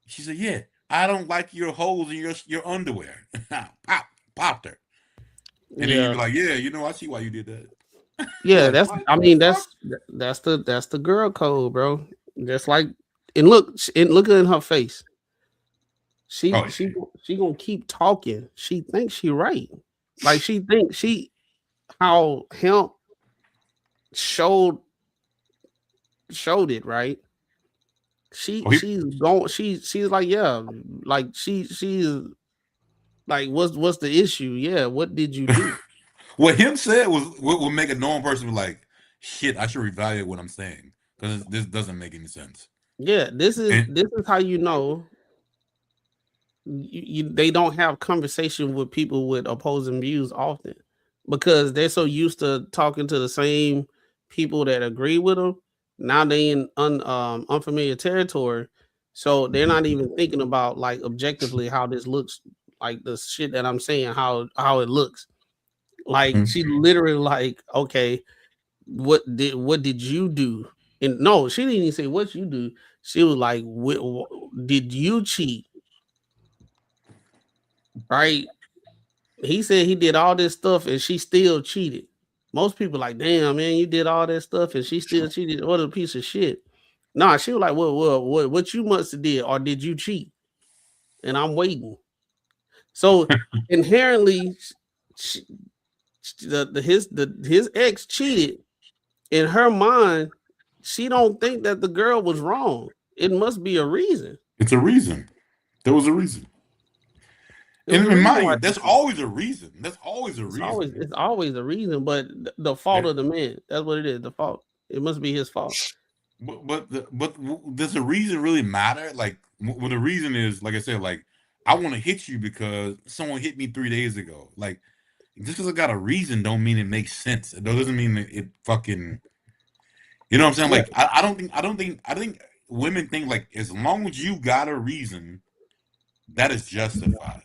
She said, yeah, I don't like your holes in your underwear. Popped her. And then you'd be like, yeah, I see why you did that. Yeah, that's that's the girl code, bro. Just like and look in her face. She gonna keep talking. She thinks she right. Like she thinks how hemp showed it, right? She's like, yeah, like she's like, what's the issue? Yeah, what did you do? What him said was what would make a normal person be like, shit, I should reevaluate what I'm saying because this doesn't make any sense. Yeah, this is how you know they don't have conversation with people with opposing views often because they're so used to talking to the same people that agree with them. Now they in unfamiliar territory, so they're not even thinking about like objectively how this looks, like the shit that I'm saying, how it looks. Like she literally like, okay, what did you do? And no, she didn't even say what you do. She was like, did you cheat? Right? He said he did all this stuff and she still cheated. Most people like, damn, man, you did all that stuff and she still cheated. What a piece of shit. Nah, she was like, well, what you must have did, or did you cheat? And I'm waiting. So inherently, his ex cheated. In her mind, she don't think that the girl was wrong. It must be a reason. It's a reason. There was a reason. And mind you, there's always a reason. There's always a reason. It's always a reason, but the fault of the man. That's what it is. The fault. It must be his fault. But does the reason really matter? Like, well, the reason is, like I said, like I want to hit you because someone hit me 3 days ago. Like, just because I got a reason don't mean it makes sense. It doesn't mean it fucking. You know what I'm saying? Like, I think women think like as long as you got a reason, that is justified.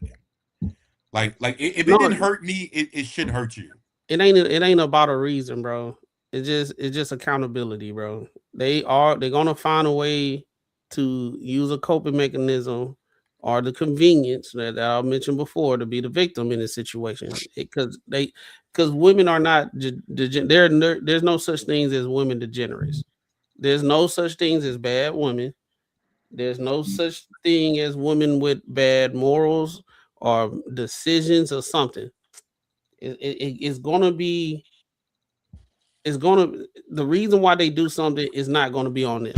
Like if it didn't hurt me, it should hurt you. It ain't about a reason, bro. It's just accountability, bro. They're gonna find a way to use a coping mechanism or the convenience that I mentioned before to be the victim in this situation. Because women are not there's no such things as women degenerates. There's no such things as bad women. There's no such thing as women with bad morals or decisions or something. It's gonna be. The reason why they do something is not gonna be on them.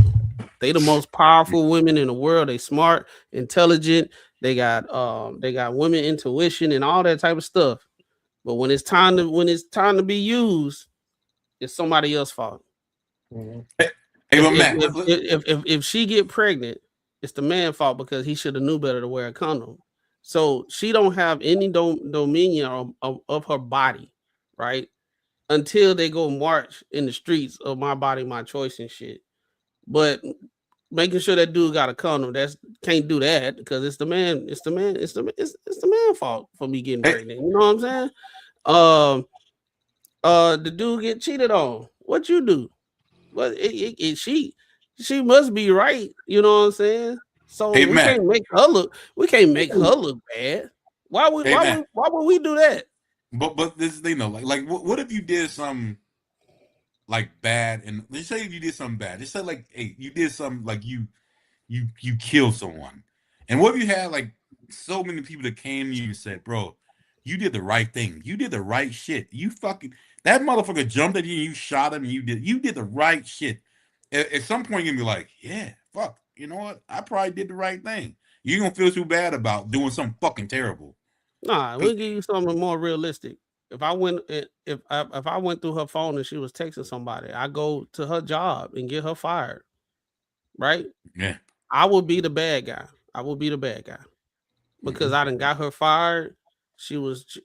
They the most powerful women in the world. They smart, intelligent. They got women intuition and all that type of stuff. But when it's time to be used, it's somebody else's fault. If she get pregnant, it's the man's fault because he should have knew better to wear a condom. So she don't have any dominion of her body, right? Until they go march in the streets of my body, my choice and shit. But making sure that dude got a condom, can't do that because it's the man fault for me getting pregnant. You know what I'm saying? The dude get cheated on. What you do? Well, she must be right. You know what I'm saying? So we can't make her look bad. Why would we do that? But this they know like what if you did some like bad, and let's say if you did something bad, just say like, hey, you did something like you killed someone, and what if you had like so many people that came to you and said, bro, you did the right thing, you did the right shit, you fucking that motherfucker jumped at you and you shot him, and you did the right shit. At some point you're gonna be like, yeah, fuck, you know what, I probably did the right thing. You're gonna feel too bad about doing something fucking terrible. Nah, we'll give you something more realistic. If I went through her phone and she was texting somebody, I go to her job and get her fired. Right? Yeah. I would be the bad guy. Because I done got her fired. She was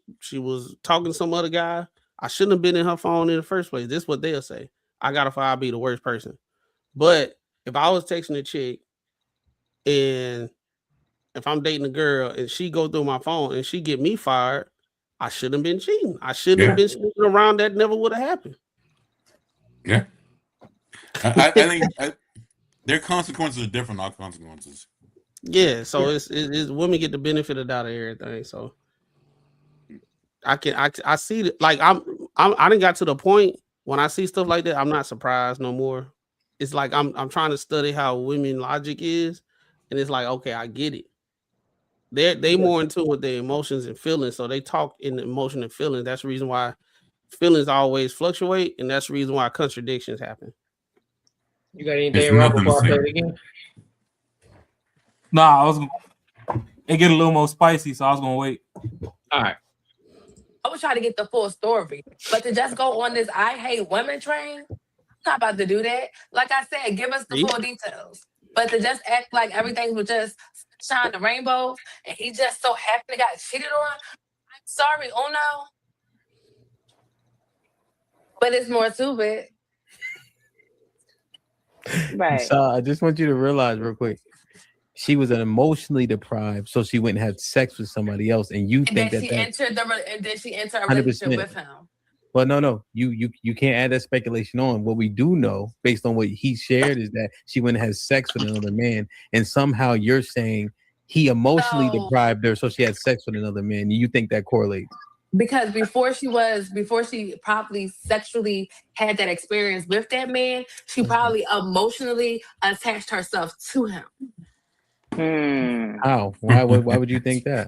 talking to some other guy. I shouldn't have been in her phone in the first place. This is what they'll say. I got her fired, I'll be the worst person. But if I was texting a chick and if I'm dating a girl and she go through my phone and she get me fired, I shouldn't have been cheating. I shouldn't have been sneaking around. That never would have happened. Yeah. I think their consequences are different. Our consequences. Yeah. So it's women get the benefit of doubt of everything. So I see that. Like I didn't got to the point when I see stuff like that, I'm not surprised no more. It's like I'm trying to study how women logic is, and it's like, okay, I get it. They more in tune with their emotions and feelings, so they talk in the emotion and feelings. That's the reason why feelings always fluctuate, and that's the reason why contradictions happen. You got anything, Rob, before I play it again? Nah, it get a little more spicy, so I was gonna wait. All right. I was trying to get the full story, but to just go on this I hate women train, I'm not about to do that. Like I said, give us the full details. But to just act like everything was just shine the rainbow and he just so happy to got cheated on, I'm sorry, Uno. But it's more to it. Right. So I just want you to realize real quick. She was emotionally deprived, so she went and had sex with somebody else, and you think And then she entered a 100%. relationship with him. Well, no, you can't add that speculation on. What we do know, based on what he shared, is that she went and had sex with another man, and somehow you're saying he emotionally deprived her, so she had sex with another man. You think that correlates? Because before she probably sexually had that experience with that man, she probably emotionally attached herself to him. How? Why would you think that?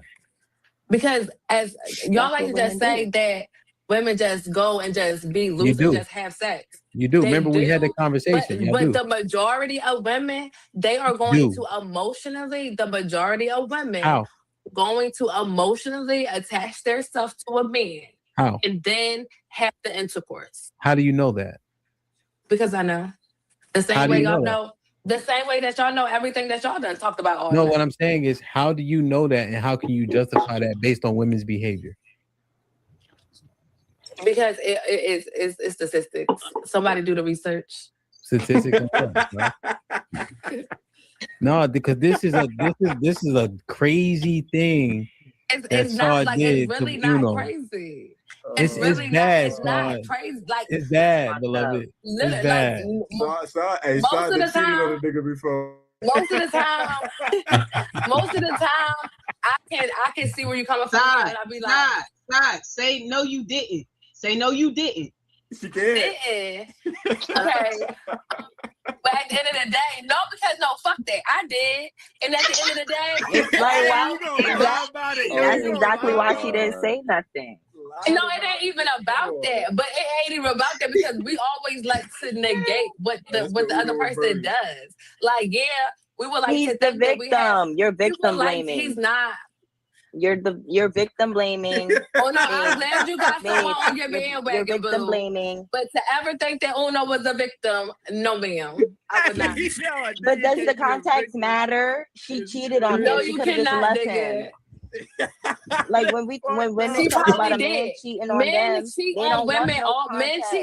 Because as y'all like to what just women say do. that women just go and just be loose do. and just have sex. You do. They Remember we had do, the conversation. But the majority of women, they are going to emotionally, the majority of women How? going to emotionally attach themselves to a man. How? And then have the intercourse. How do you know that? Because I know. The How same do way you y'all know that? know. The same way that y'all know everything that y'all done talked about all No, night. what I'm saying is, how do you know that, and how can you justify that based on women's behavior? Because it's statistics. Somebody do the research. Statistics. Right? No, because this is a crazy thing. It's not like it's really not crazy. It's really bad, not. It's not son. crazy. Like It's bad, beloved. It's bad. Most of the time, I can see where you're coming from, and I'll be like, say no, you didn't. Say no, you didn't. She didn't. Okay. But at the end of the day, no, because no, fuck that. I did. And at the end of the day, It's like, that's exactly why she didn't say nothing. No, it ain't even about that. But it ain't even about that because we always like to negate what the other person does. Like, yeah, we would like He's to the think that we have. victim. You're victim blaming. He's not. You're victim blaming. Oh no, I'm glad you got someone on your bandwagon. You're victim blaming. But to ever think that Uno was a victim, no ma'am. I would not. But does the context matter? She cheated on No, him. She you could have just cannot, left nigga. him. Like when women She talk probably about a did. man cheating on Men them, cheat they on don't want women. no All context.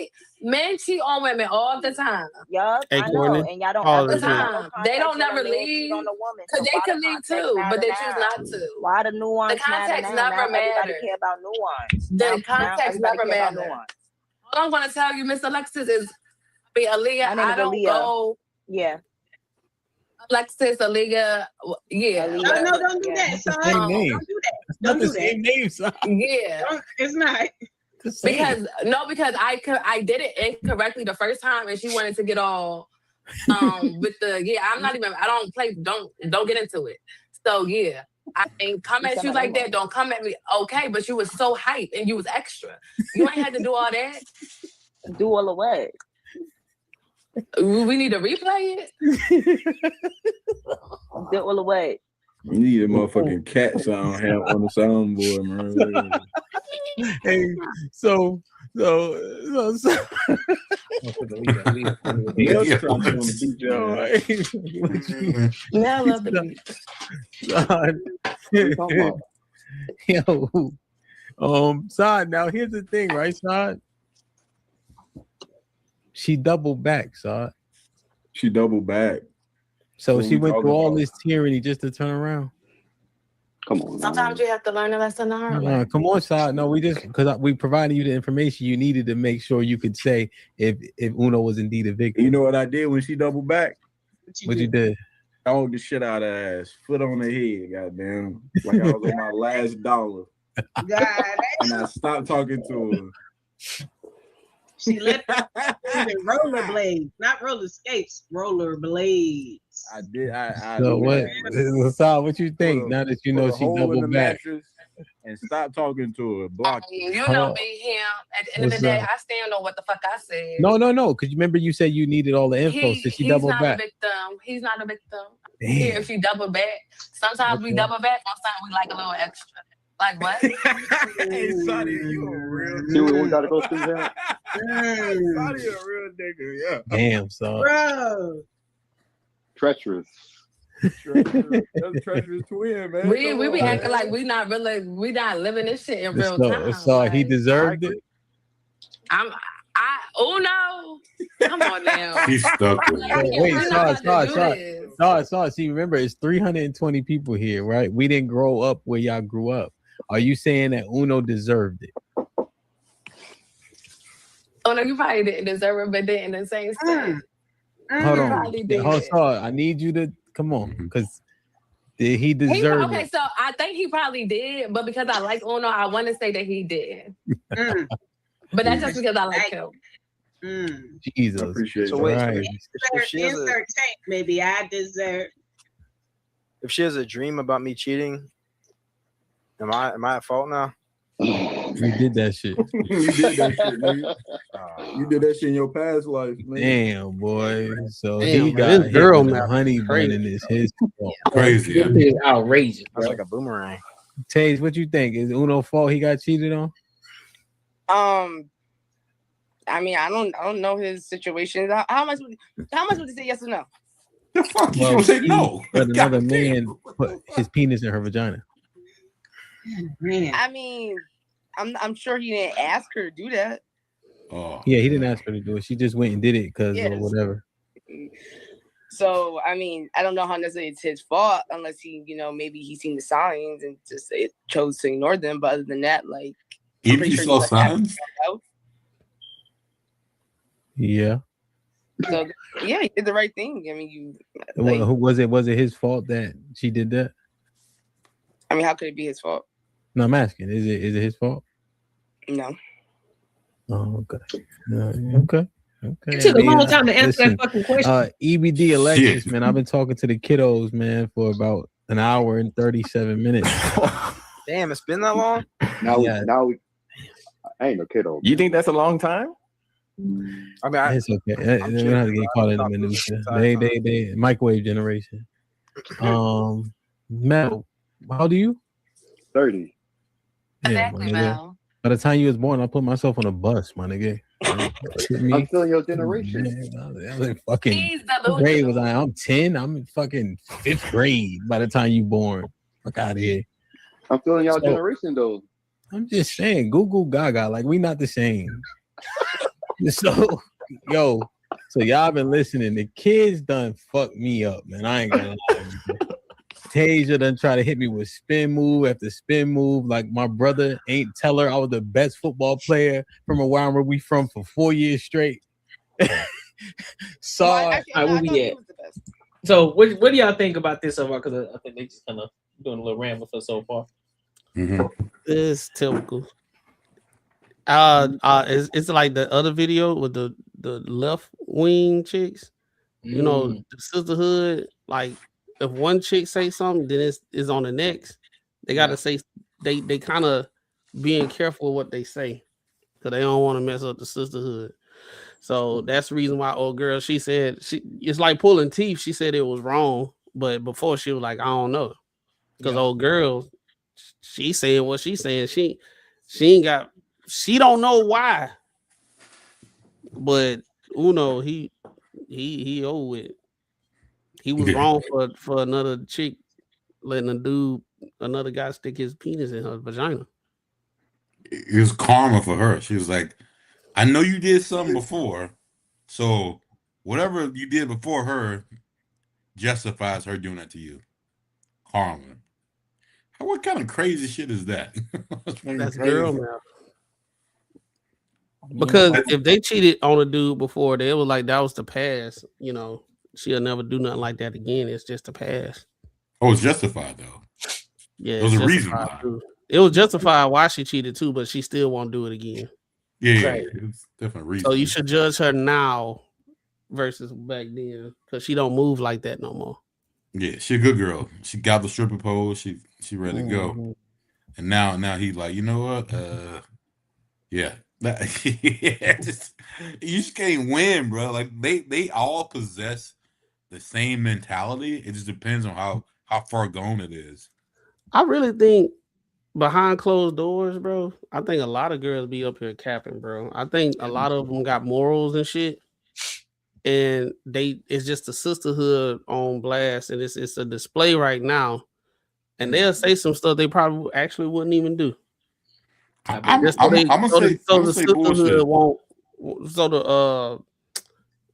men cheat on women all the time. Yup, Hey, I know, Courtney, and y'all don't all ever the give out no time. context They don't when a never man cheat leave on a woman. because they why can the leave context too, matter but they now? choose not to. Why the nuance The context matter now? never Now everybody matters. care about nuance. The context everybody never care about matters. nuance. All I'm gonna tell you, Miss Alexis, is Aaliyah. My name I is don't Aaliyah. go. Yeah. Alexis, Aaliyah, yeah. Aaliyah. No, don't do that, son. Same name. Don't do that. It's not Don't the do that. same name, son. Yeah. It's not. Because I did it incorrectly the first time, and she wanted to get all with the I'm not even. I don't play. Don't get into it. So yeah, I ain't come at you like that. Don't come at me. Okay, but you was so hype and you was extra. You ain't had to do all that. Do all of what? We need to replay it. Do all of what? You need a motherfucking cat sound on the soundboard, man. Hey, so Yeah, I love the beat. Saad, now here's the thing, right, Saad? She doubled back, Saad. She doubled back. So What she we went through talking all about? this tyranny just to turn around. Come on. Sometimes you have to learn a lesson the hard way. Come on, Saad. No, we just because we provided you the information you needed to make sure you could say if Uno was indeed a victim. You know what I did when she doubled back? What you did? Dog the shit out of her ass. Foot on the head, goddamn. Like I was on my last dollar. And I stopped talking to her. She let rollerblades, not roller skates, rollerblades. I did. So what? Hassan, what you think now that you know put a she hole in the doubled back? mattress and stop talking to her. Block. You know me, him. At the end of the What's day, up? I stand on what the fuck I said. No. Because you remember you said you needed all the info, so she He's doubled not back. a victim. He's not a victim. Damn. Here, if you double back, sometimes we Okay. double back. Sometimes we like a little extra. Like what? Hey, Sonny, you a real See what we gotta go through here? Sonny a real nigga, yeah. Damn, son. Bro. Treacherous. That's a treacherous twin, man. We be acting like we not living this shit in real time. So he deserved it. Come on now. He's stuck with it. Wait, Saw. See, remember, it's 320 people here, right? We didn't grow up where y'all grew up. Are you saying that Uno deserved it? Oh no, you probably didn't deserve it, but then in the same sense. Hold on. Probably did. Saw, I need you to come on, because did he deserve Okay, it? so I think he probably did, but because I like Uno, I want to say that he did. But that's just because I like him. Jesus. Appreciate So it. wait, Right. if she has a, maybe I deserve. If she has a dream about me cheating, am I at fault now? You did that shit. You did that shit, nigga. You did that shit in your past life, man. Damn, boy. So Damn, he man, got this hit girl with a map is honey bun crazy. and it's his fault. Crazy. This is outrageous, That's bro. like a boomerang. Tage, what you think? Is Uno fault he got cheated on? I mean, I don't know his situation. How am I supposed to say yes or no? The fuck you Well, gonna say no? But another man put his penis in her vagina. I mean, I'm sure he didn't ask her to do that. Oh. Yeah, he didn't ask her to do it. She just went and did it because or Yes. whatever. So I mean, I don't know how necessarily it's his fault unless he, maybe he's seen the signs and just chose to ignore them. But other than that, like, I'm Even pretty you sure saw he was happy signs? about Yeah. it. So yeah, he did the right thing. I mean, Who was it? Was it his fault that she did that? I mean, how could it be his fault? No, I'm asking. Is it his fault? No. Oh, okay. Okay. It took a long time to answer listen, that fucking question. EBD Alexis, man. I've been talking to the kiddos, man, for about an hour and 37 minutes. Damn, it's been that long? Now Yeah. we I ain't no kiddo. You think that's a long time? I mean, It's okay. They don't have to get caught in the minutia. They microwave generation. Mel, how old are you? 30. Yeah, my nigga. By the time you was born, I put myself on a bus, my nigga. I'm still in your generation. I was in fucking what grade was I? I'm 10. I'm in fucking 5th grade by the time you born. Fuck out of here. I'm feeling y'all So- generation though. I'm just saying, Google Gaga, like we not the same. So, yo, so y'all been listening. The kids done fucked me up, man. I ain't gonna lie. Tasia done try to hit me with spin move after spin move. Like my brother ain't tell her I was the best football player from around where we from for 4 years straight. All right, where we at? So, what do y'all think about this so far? Because I think they just kind of doing a little rant with us so far. It's typical. It's like the other video with the left wing chicks. You know, the sisterhood. Like if one chick say something, then it's on the next. They gotta say they kind of being careful what they say because they don't want to mess up the sisterhood. So that's the reason why old girl, she said it's like pulling teeth. She said it was wrong, but before she was like, I don't know. Because old girl, she saying what she's saying. She don't know why. But Uno, he old with it. He was wrong for another chick letting another guy stick his penis in her vagina. It was karma for her. She was like, I know you did something before, so whatever you did before her justifies her doing that to you. Karma. What kind of crazy shit is that? That's girl now. Because if they cheated on a dude before, they was like that was the past. You know, she'll never do nothing like that again. It's just the past. Oh, it's justified though. Yeah, There's it's a reason justified, why. too. It was justified why she cheated too, but she still won't do it again. Yeah, Right. it's different reason. So you should judge her now versus back then because she don't move like that no more. Yeah, she a good girl. She got the stripper pole. She ready to go. Mhm. And now he's like, you know what? Yeah. Yeah, you just can't win, bro. Like they all possess the same mentality. It just depends on how far gone it is. I really think behind closed doors, bro, I think a lot of girls be up here capping, bro. I think a lot of them got morals and shit. And it's just a sisterhood on blast, and it's a display right now. And they'll say some stuff they probably actually wouldn't even do. I'm gonna say the bullshit. sisterhood won't. So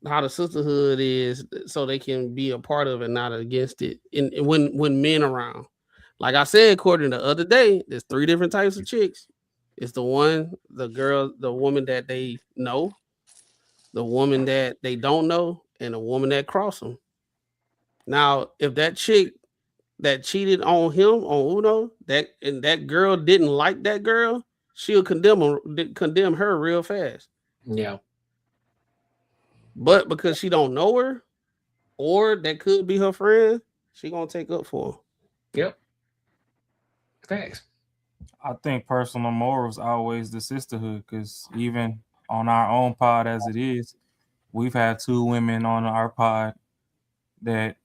how the sisterhood is, so they can be a part of it, not against it. And when men around, like I said, according to the other day, there's 3 different types of chicks. It's the woman that they know, the woman that they don't know, and a woman that cross them. Now, if that chick that cheated on him on Uno, that girl didn't like that girl, she'll condemn her real fast. Yeah. But because she don't know her, or that could be her friend, she gonna take up for her. Yep. Facts. I think personal morals always the sisterhood, because even on our own pod as it is, we've had 2 women on our pod that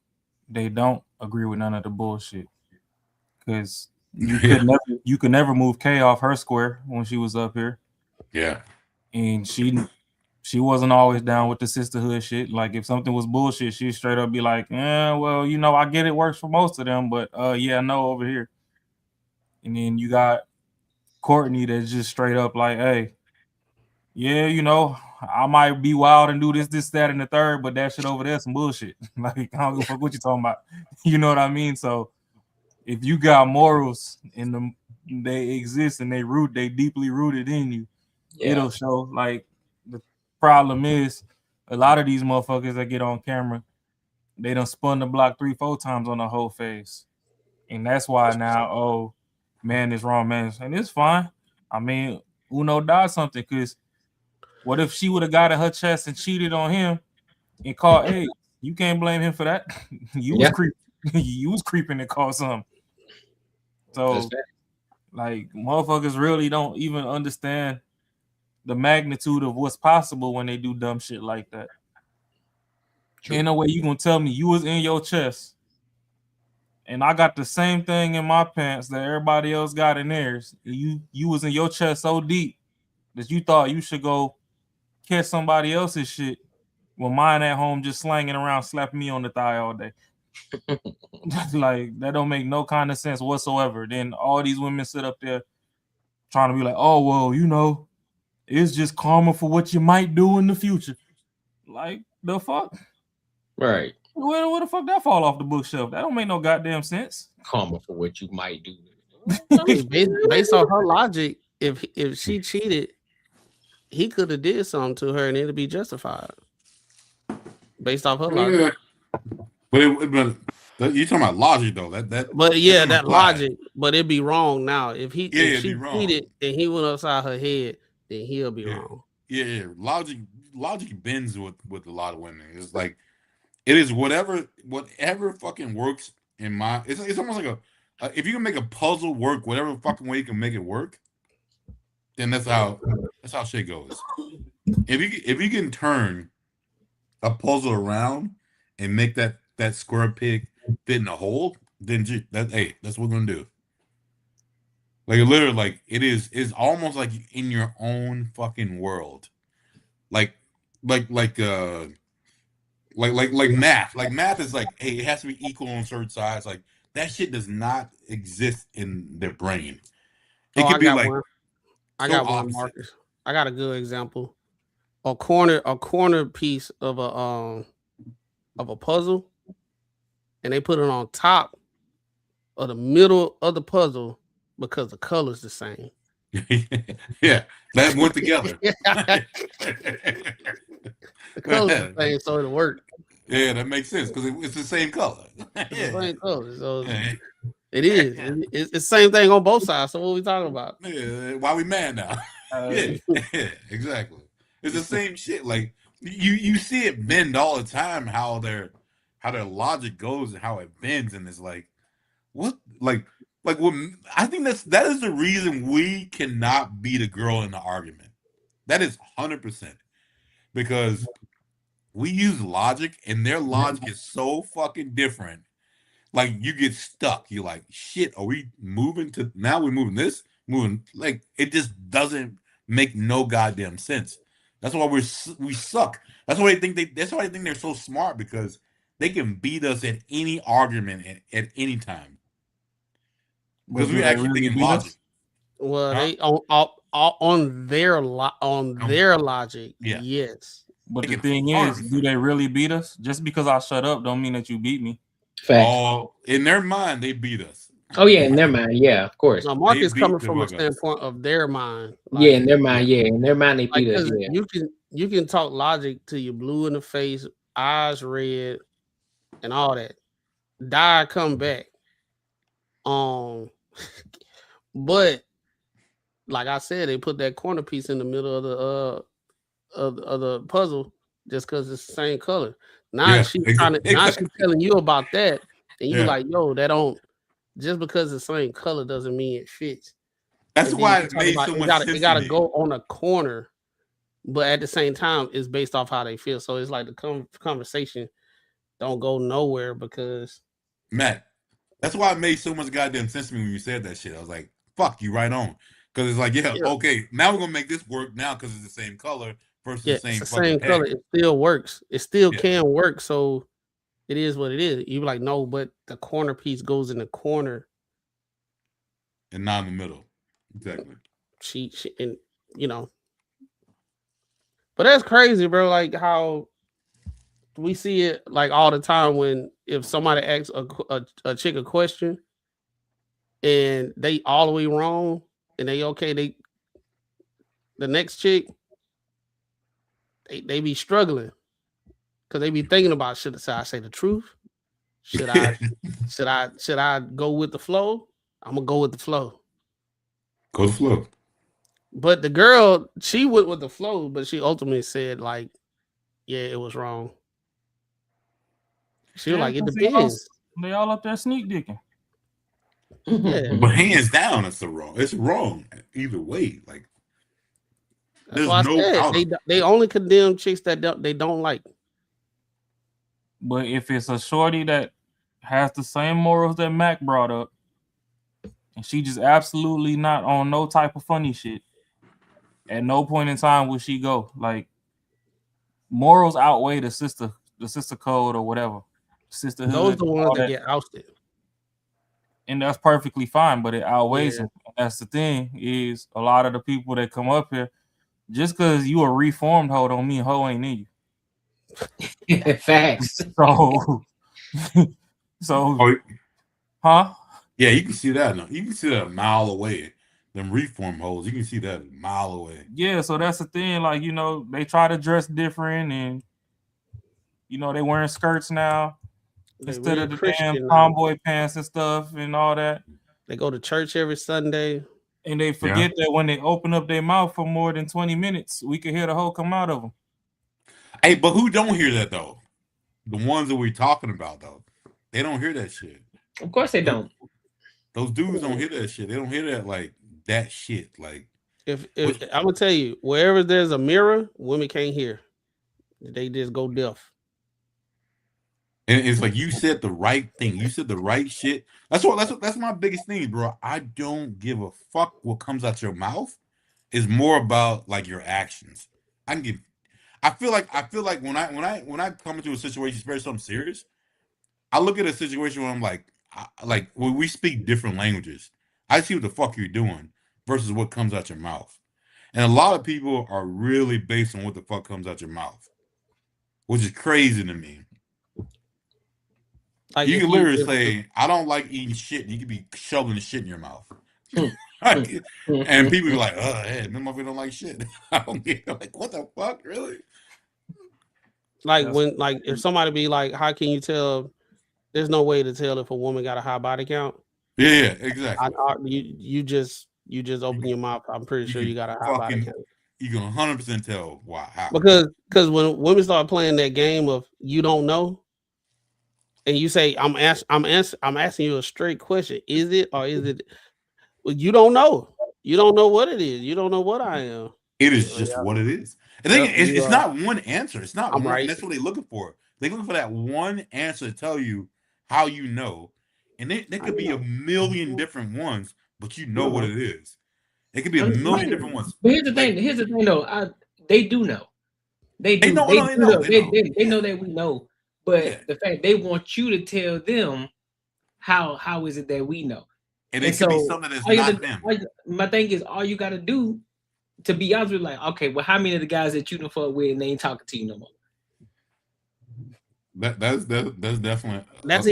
they don't agree with none of the bullshit. Because you could never move Kay off her square when she was up here. Yeah. And she wasn't always down with the sisterhood shit. Like if something was bullshit, she'd straight up be like, yeah, well, I get it works for most of them, but yeah, no over here. And then you got Courtney that's just straight up like, hey, yeah, I might be wild and do this, that, and the third, but that shit over there some bullshit. Like, I don't give a fuck what you talking about. You know what I mean? So if you got morals and they exist and they deeply rooted in you, it'll show. Like the problem is a lot of these motherfuckers that get on camera, they done spun the block 3-4 times on the whole face. And that's why now, man is wrong, man. And it's fine. I mean, Uno died something, because what if she would have got in her chest and cheated on him and called, hey, you can't blame him for that. You was creeping and called something. So like motherfuckers really don't even understand the magnitude of what's possible when they do dumb shit like that. True. Ain't no way you gonna tell me you was in your chest and I got the same thing in my pants that everybody else got in theirs. You was in your chest so deep that you thought you should go catch somebody else's shit when mine at home just slanging around, slapping me on the thigh all day. Like that don't make no kind of sense whatsoever. Then all these women sit up there trying to be like, oh well, it's just karma for what you might do in the future. Like the fuck? Right. Where the fuck that fall off the bookshelf? That don't make no goddamn sense. Karma for what you might do. Based on her logic, if she cheated, he could have did something to her and it'd be justified. Based off her logic. But you're talking about logic though. That logic, but it'd be wrong now. If she cheated and he went upside her head, then he'll be wrong. Yeah. Logic bends with a lot of women. It's like it is whatever fucking works in my. It's almost like if you can make a puzzle work, whatever fucking way you can make it work, then that's how shit goes. If you can turn a puzzle around and make that square peg fit in a hole, then that's what we're gonna do. Like literally, like it's almost like in your own fucking world. Like math. Like math is like, hey, it has to be equal on certain sides. Like that shit does not exist in their brain. It could be like I got one, Marcus. I got a good example. A corner piece of a puzzle, and they put it on top of the middle of the puzzle because the color's the same. Yeah, that went together. The color's the same, so it'll work. Yeah, that makes sense because it's the same color. It's the same color, so it is. It's the same thing on both sides. So what are we talking about? Yeah, why we mad now? Yeah, exactly. It's the same shit. Like you see it bend all the time. How their logic goes and how it bends, and it's like what when I think that is the reason we cannot beat a girl in the argument. That is 100% because we use logic, and their logic is so fucking different. Like you get stuck. You're like, shit. Are we moving to now? We're moving this, moving like it just doesn't make no goddamn sense. That's why we suck. That's why they think That's why they think they're so smart because they can beat us at any argument at any time. Because we actually really thinking beat logic. us? Well, they on their logic, Yeah. yes. But the thing is, do they really beat us? Just because I shut up don't mean that you beat me. Oh, in their mind, they beat us. Oh yeah, in their mind, yeah, of course. Now, Mark is beat coming the from a fuck out of us. standpoint of their mind. Yeah, in their mind, yeah, in their mind they Like, beat us. 'cause Yeah. you can talk logic till you blue in the face, eyes red, and all that. Die, come back. But like I said, they put that corner piece in the middle of the of the puzzle just because it's the same color. Now Yeah, she's exactly. telling you about that, and you Yeah. like, yo, that don't just because it's the same color doesn't mean it fits. That's And then why you it talk made about so it much gotta, sense. it gotta to me. go on a corner, but at the same time, it's based off how they feel. So it's like the conversation don't go nowhere because Matt, that's why it made so much goddamn sense to me when you said that shit. I was like, fuck you right on. Because it's like, yeah, okay, now we're gonna make this work now because it's the same color versus yeah, the same it's the fucking same color. text. It still works. It still Yeah. can work. So it is what it is. You be like, no, but the corner piece goes in the corner. And not in the middle. Exactly. She and but that's crazy, bro. Like how we see it like all the time when if somebody asks a chick a question and they all the way wrong and they the next chick they be struggling because they be thinking about should I say the truth? Should I go with the flow? I'm gonna go with the flow. Go with the flow. But the girl, she went with the flow, but she ultimately said, like, yeah, it was wrong. She was like, it depends. They all up there sneak dicking. Yeah. But hands down, it's wrong. It's wrong either way. Like That's why I said they only condemn chicks that they don't like. But if it's a shorty that has the same morals that Mac brought up, and she just absolutely not on no type of funny shit, at no point in time will she go. Like morals outweigh the sister code or whatever. Sisterhood. Those are the ones that get ousted. And that's perfectly fine, but it outweighs Yeah. them. That's the thing, is a lot of the people that come up here, just because you a reformed hoe don't mean hoe ain't in you. Facts. So huh? Yeah, you can see that. You can see that a mile away. Them reform hoes, you can see that a mile away. Yeah, so that's the thing. Like, they try to dress different and they wearing skirts now instead of the damn tomboy pants and stuff and all that. They go to church every Sunday. And they forget that when they open up their mouth for more than 20 minutes, we can hear the hoe come out of them. Hey, but who don't hear that though? The ones that we're talking about though, they don't hear that shit. Of course they don't. Those dudes don't hear that shit. They don't hear that that shit. Like if I'm gonna tell you, wherever there's a mirror, women can't hear. They just go deaf. And it's like you said the right thing. You said the right shit. That's my biggest thing, bro. I don't give a fuck what comes out your mouth. It's more about like your actions. I feel like when I come into a situation, especially something serious, I look at a situation where I'm like when we speak different languages, I see what the fuck you're doing versus what comes out your mouth. And a lot of people are really based on what the fuck comes out your mouth, which is crazy to me. Like you can literally say, I don't like eating shit. You could be shoveling the shit in your mouth. And people be like, hey, that motherfucker don't like shit. I don't get like, what the fuck? Really? Like if somebody be like, how can you tell? There's no way to tell if a woman got a high body count. Yeah, exactly. You just you just open your mouth, I'm pretty sure you got a high body count. You can 100% tell why. How. Because when women start playing that game of you don't know, and you say I'm asking you a straight question, is it or is it? Well, you don't know. You don't know what it is. You don't know what I am. It is just what it is. And it's not one answer. It's not I'm one. right. And that's what they're looking for. They're looking for that one answer to tell you how you know. And there could be a million different ones, but you know what it is. It could be a million different ones. But here's the thing. Here's the thing, though. They do know. They do. They know that we know. But the fact they want you to tell them how is it that we know. And it could be something that's not them. My thing is, all you got to do, to be honest with you, like, okay, well, how many of the guys that you done fuck with and they ain't talking to you no more? That's definitely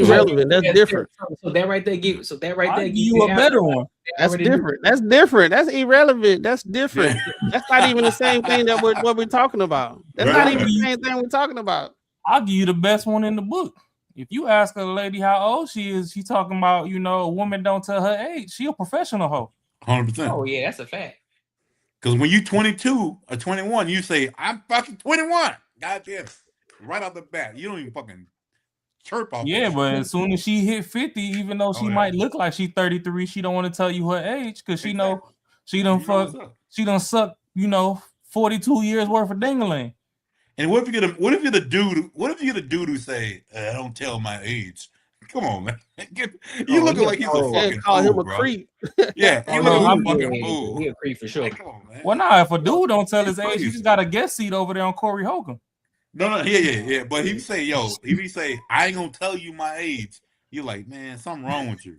irrelevant. That's different. So that right there gives you a better one. That's different. That's different. That's irrelevant. That's different. That's not even the same thing that what we're talking about. That's not even the same thing we're talking about. I'll give you the best one in the book. If you ask a lady how old she is, she talking about, a woman don't tell her age. She a professional hoe. 100%. Oh yeah, that's a fact. Because when you 22 or 21, you say, I'm fucking 21. Goddamn. Right off the bat. You don't even fucking chirp off. Yeah, but as soon as she hit 50, even though she might look like she's 33, she don't want to tell you her age because she know she done suck, 42 years worth of ding-a-ling. And what if you're the dude who say, I don't tell my age? Come on, man. You looking like he's a fucking call fool, him a bro. creep. Yeah, you look like a fucking fool. He a creep for sure. Come on, man. Well, nah, if a dude don't tell his age, he just got a guest seat over there on Corey Holcomb. No, yeah. But he say, I ain't gonna tell you my age. You're like, man, something wrong with you.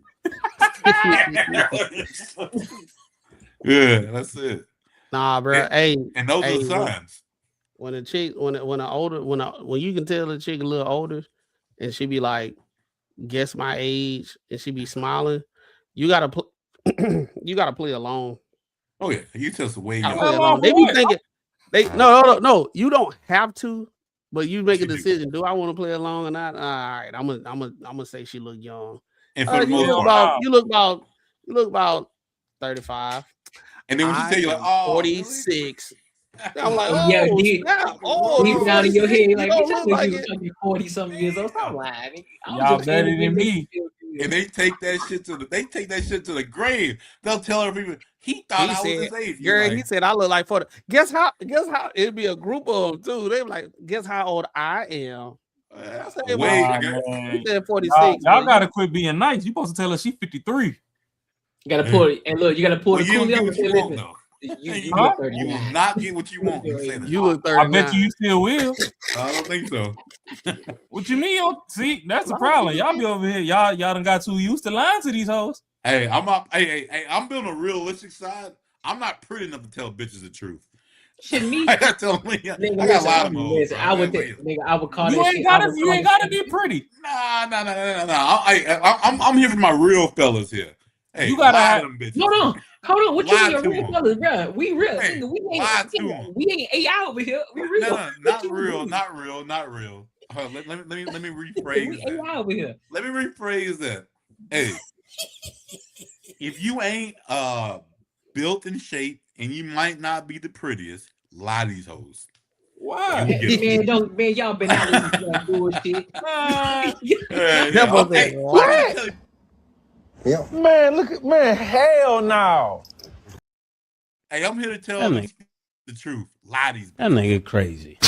Yeah, that's it. Nah, bro. And those are the signs. When a chick, when you can tell a chick a little older, and she be like, guess my age, and she be smiling, you gotta play along. Oh yeah, you tell us the way. They be thinking no. You don't have to, but you make a decision. Do I want to play along or not? All right, I'm gonna say she look young. And for you look about 35. And then when she tell you like, 46. I'm like, deep down in your head, like, you look like it. 40 something years old. Stop lying. Y'all better than me. And they take that shit to the grave. They'll tell everyone he thought I was his age. Girl, he said I look like 40. Guess how it'd be a group of them too. They be like, guess how old I am. I said, He said 46. Y'all gotta quit being nice. You supposed to tell her she's 53. You gotta pull it, and look, you gotta pull the cool. You will not get what you want. You look 39. I bet you still will. I don't think so. What you mean? See, that's the problem. Y'all be over here. Y'all done got too used to lying to these hoes. Hey, I'm building a realistic side. I'm not pretty enough to tell bitches the truth. Shit, me. I got a lot of hoes. I would call you that. You ain't gotta be pretty. Nah. I'm here for my real fellas here. Hey, you gotta lie to them bitches. Hold on. What you Lie mean, to real them. fellas, bro? We real. Hey, We ain't AI over here. We real. No, not real. Let me rephrase we AI over here. Let me rephrase that. Hey, if you ain't built in shape and you might not be the prettiest, lie to these hoes. Wow. Man, y'all been out with this bullshit. What? Yeah. Man, hell no. Hey, I'm here to tell you the truth. Lie to these. That nigga crazy.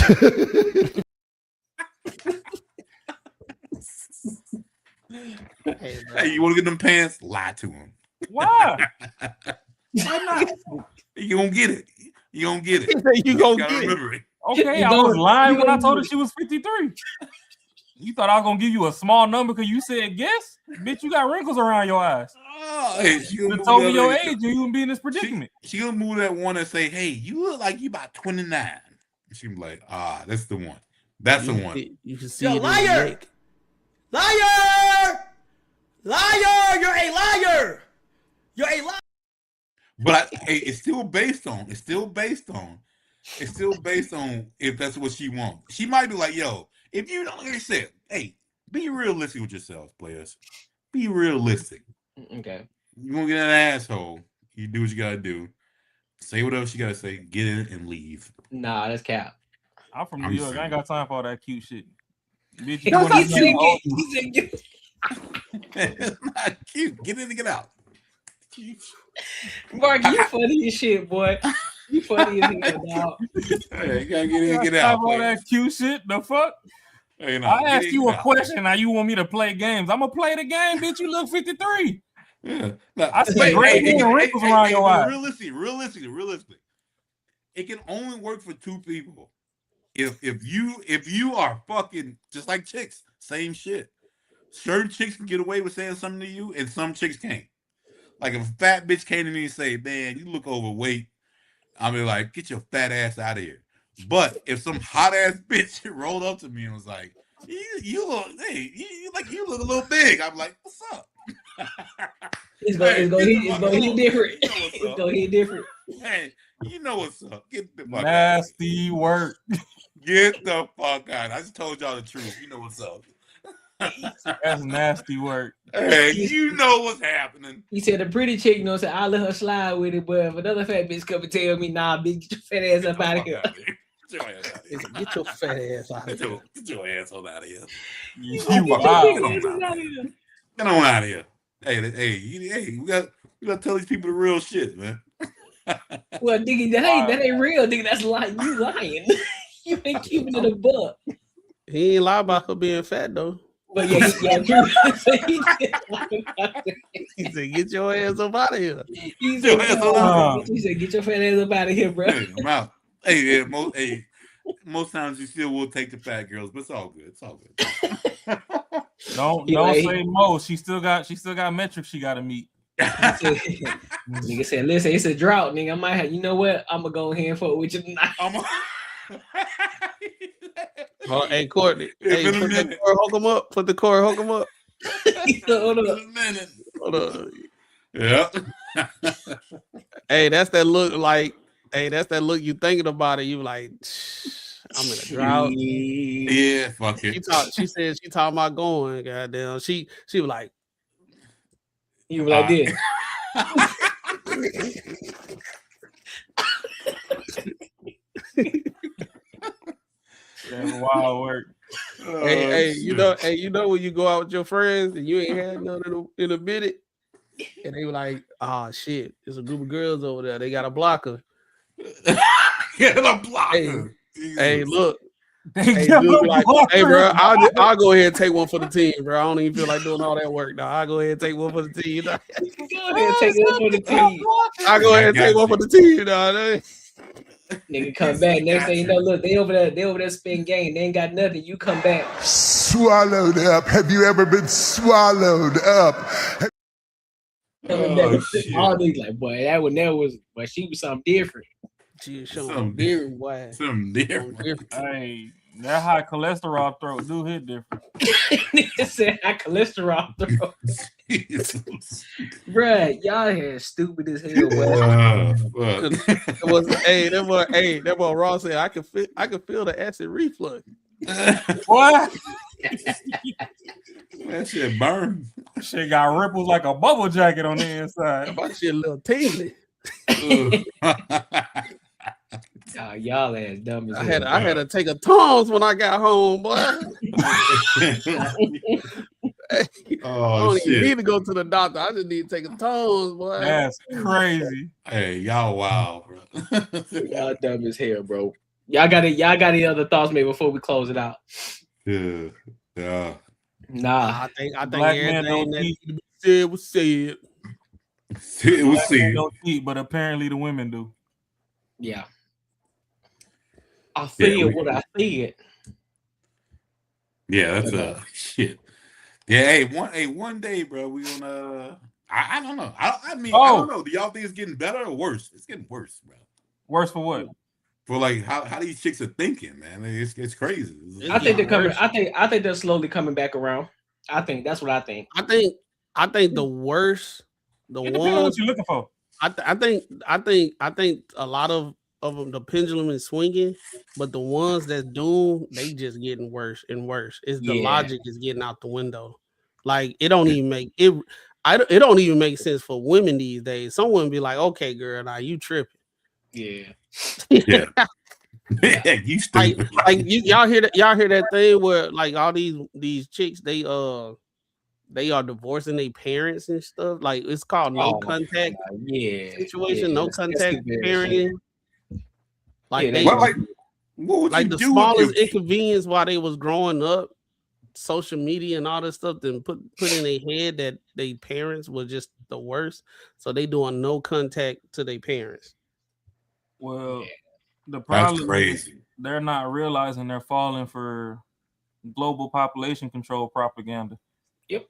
Hey, you want to get them pants? Lie to him. Why? Why not? You gonna get it. You gonna get it. You gonna get remember it. Okay, I was lying when I told her she was 53. You thought I was gonna give you a small number because you said guess? Bitch, you got wrinkles around your eyes. Oh, hey, you told me your age and you wouldn't be in this predicament. She gonna move that one and say, hey, you look like you about 29. She be like, that's the one. That's the one. You can see Yo, it. liar! Liar! Liar! You're a liar! You're a liar! But it's still based on if that's what she wants. She might be like, yo, if you don't, like I said, hey, be realistic with yourselves, players. Be realistic. Okay. You gonna get an asshole. You do what you gotta do. Say whatever she gotta say. Get in and leave. Nah, that's cap. I'm from New I'm York. I ain't got time for all that cute shit. Bitch, No, you it's not want cute. It's not cute. Get in and get out. Mark, you funny as shit, boy. You funny as hell, dog. Hey, you gotta get in and get Stop out. all that cute shit. The fuck? Hey, no, I get asked in, you get a out. question. Now you want me to play games? I'm gonna play the game, bitch. You look 53. Yeah. No, I see gray hair and wrinkles around your but eyes. realistically, it can only work for two people. If you are fucking just like chicks, same shit. Certain chicks can get away with saying something to you, and some chicks can't. Like if a fat bitch came to me and say, "Man, you look overweight," I'll be like, "Get your fat ass out of here." But if some hot ass bitch rolled up to me and was like, "You look, hey, you look a little big," I'm like, "What's up?" It's gonna hit different. It's gonna hit different. Hey, you know what's up. Get the fuck Nasty out. work. Get the fuck out. I just told y'all the truth. You know what's up. That's nasty work. Hey, you know what's happening. He said a pretty chick, you know, said I'll let her slide with it, but if another fat bitch come and tell me, nah, bitch, get your fat ass up out of here. Get your fat ass out of here. Get your asshole out of here. You Get wild. on out of here. Hey, we got to tell these people the real shit, man. Well, nigga, that ain't real, nigga. That's lying. You lying. You ain't keeping it a buck. He ain't lie about her being fat though. But yeah, true. He said, "Get your ass up out of here." He said, "Get your fat ass up out of here, bro." Hey, I'm out. Hey, most times you still will take the fat girls, but it's all good. It's all good. Don't say Mo. She still got metrics she got to meet. Nigga said, "Listen, it's a drought, nigga. I might have. You know what? I'm gonna go ahead and fuck with you tonight." Oh, hey, Courtney. Hey, put the core, hook him up. Put the core, hook him up. Hold on. Yeah. Hey, that's that look like. Hey, that's that look you thinking about it. You like, I'm in a drought. Yeah, fuck it. She said she talking about going. Goddamn. She was like, you were like this. That's wild work. Hey, you know when you go out with your friends and you ain't had none in a minute, and they were like, "Oh shit, there's a group of girls over there. They got a blocker." Get a blocker. Hey, look. Hey, dude, like, hey, bro, I'll go ahead and take one for the team, bro. I don't even feel like doing all that work. No, I'll go ahead and take one for the team. Go ahead and take one for the team. I'll go ahead and take one for the team, dog. Nigga come back. Next thing you know, look, they over there spin game. They ain't got nothing. You come back. Swallowed up. Have you ever been swallowed up? All these like, boy, that was, but she was something different. She was something different, boy. Something different. Hey, that high cholesterol throat do hit different. Nigga said high cholesterol throat. Bruh, y'all here stupid as hell, boy. That boy Ross said I could feel the acid reflux. What? That shit burn. Shit got ripples like a bubble jacket on the inside. My shit a little tingly. Y'all ass dumb as hell. I had to take a Tom's when I got home, boy. I don't even need to go to the doctor. I just need to take a Tom's, boy. That's crazy. Hey, y'all wild, bro. Y'all dumb as hell, bro. Y'all got any other thoughts maybe before we close it out? Yeah. Nah. I think Black man everything don't that eat. needed to be said was said. It was Black men said. don't eat, but apparently the women do. Yeah. I feel what I said. Yeah, that's shit. Yeah, one day, bro, we gonna. I don't know. I don't know. Do y'all think it's getting better or worse? It's getting worse, bro. Worse for what? For like how these chicks are thinking, man. It's crazy. I think they're coming. I think they're slowly coming back around. I think that's what I think. I think the worst, the It depends on what ones you're looking for. I think a lot of them, the pendulum is swinging, but the ones that do, they just getting worse and worse. It's the logic is getting out the window. Like it don't even make it. it don't even make sense for women these days. Some women be like, okay, girl, now you tripping. Yeah. Yeah. You stupid. Like y'all hear that thing where like all these chicks they are divorcing their parents and stuff. Like it's called no contact situation, no contact parenting. Like they what would like you the do smallest if you inconvenience while they was growing up, social media and all this stuff, then put in their head that their parents were just the worst. So they doing no contact to their parents. Well, the That's problem is crazy. they're not realizing they're falling for global population control propaganda. Yep.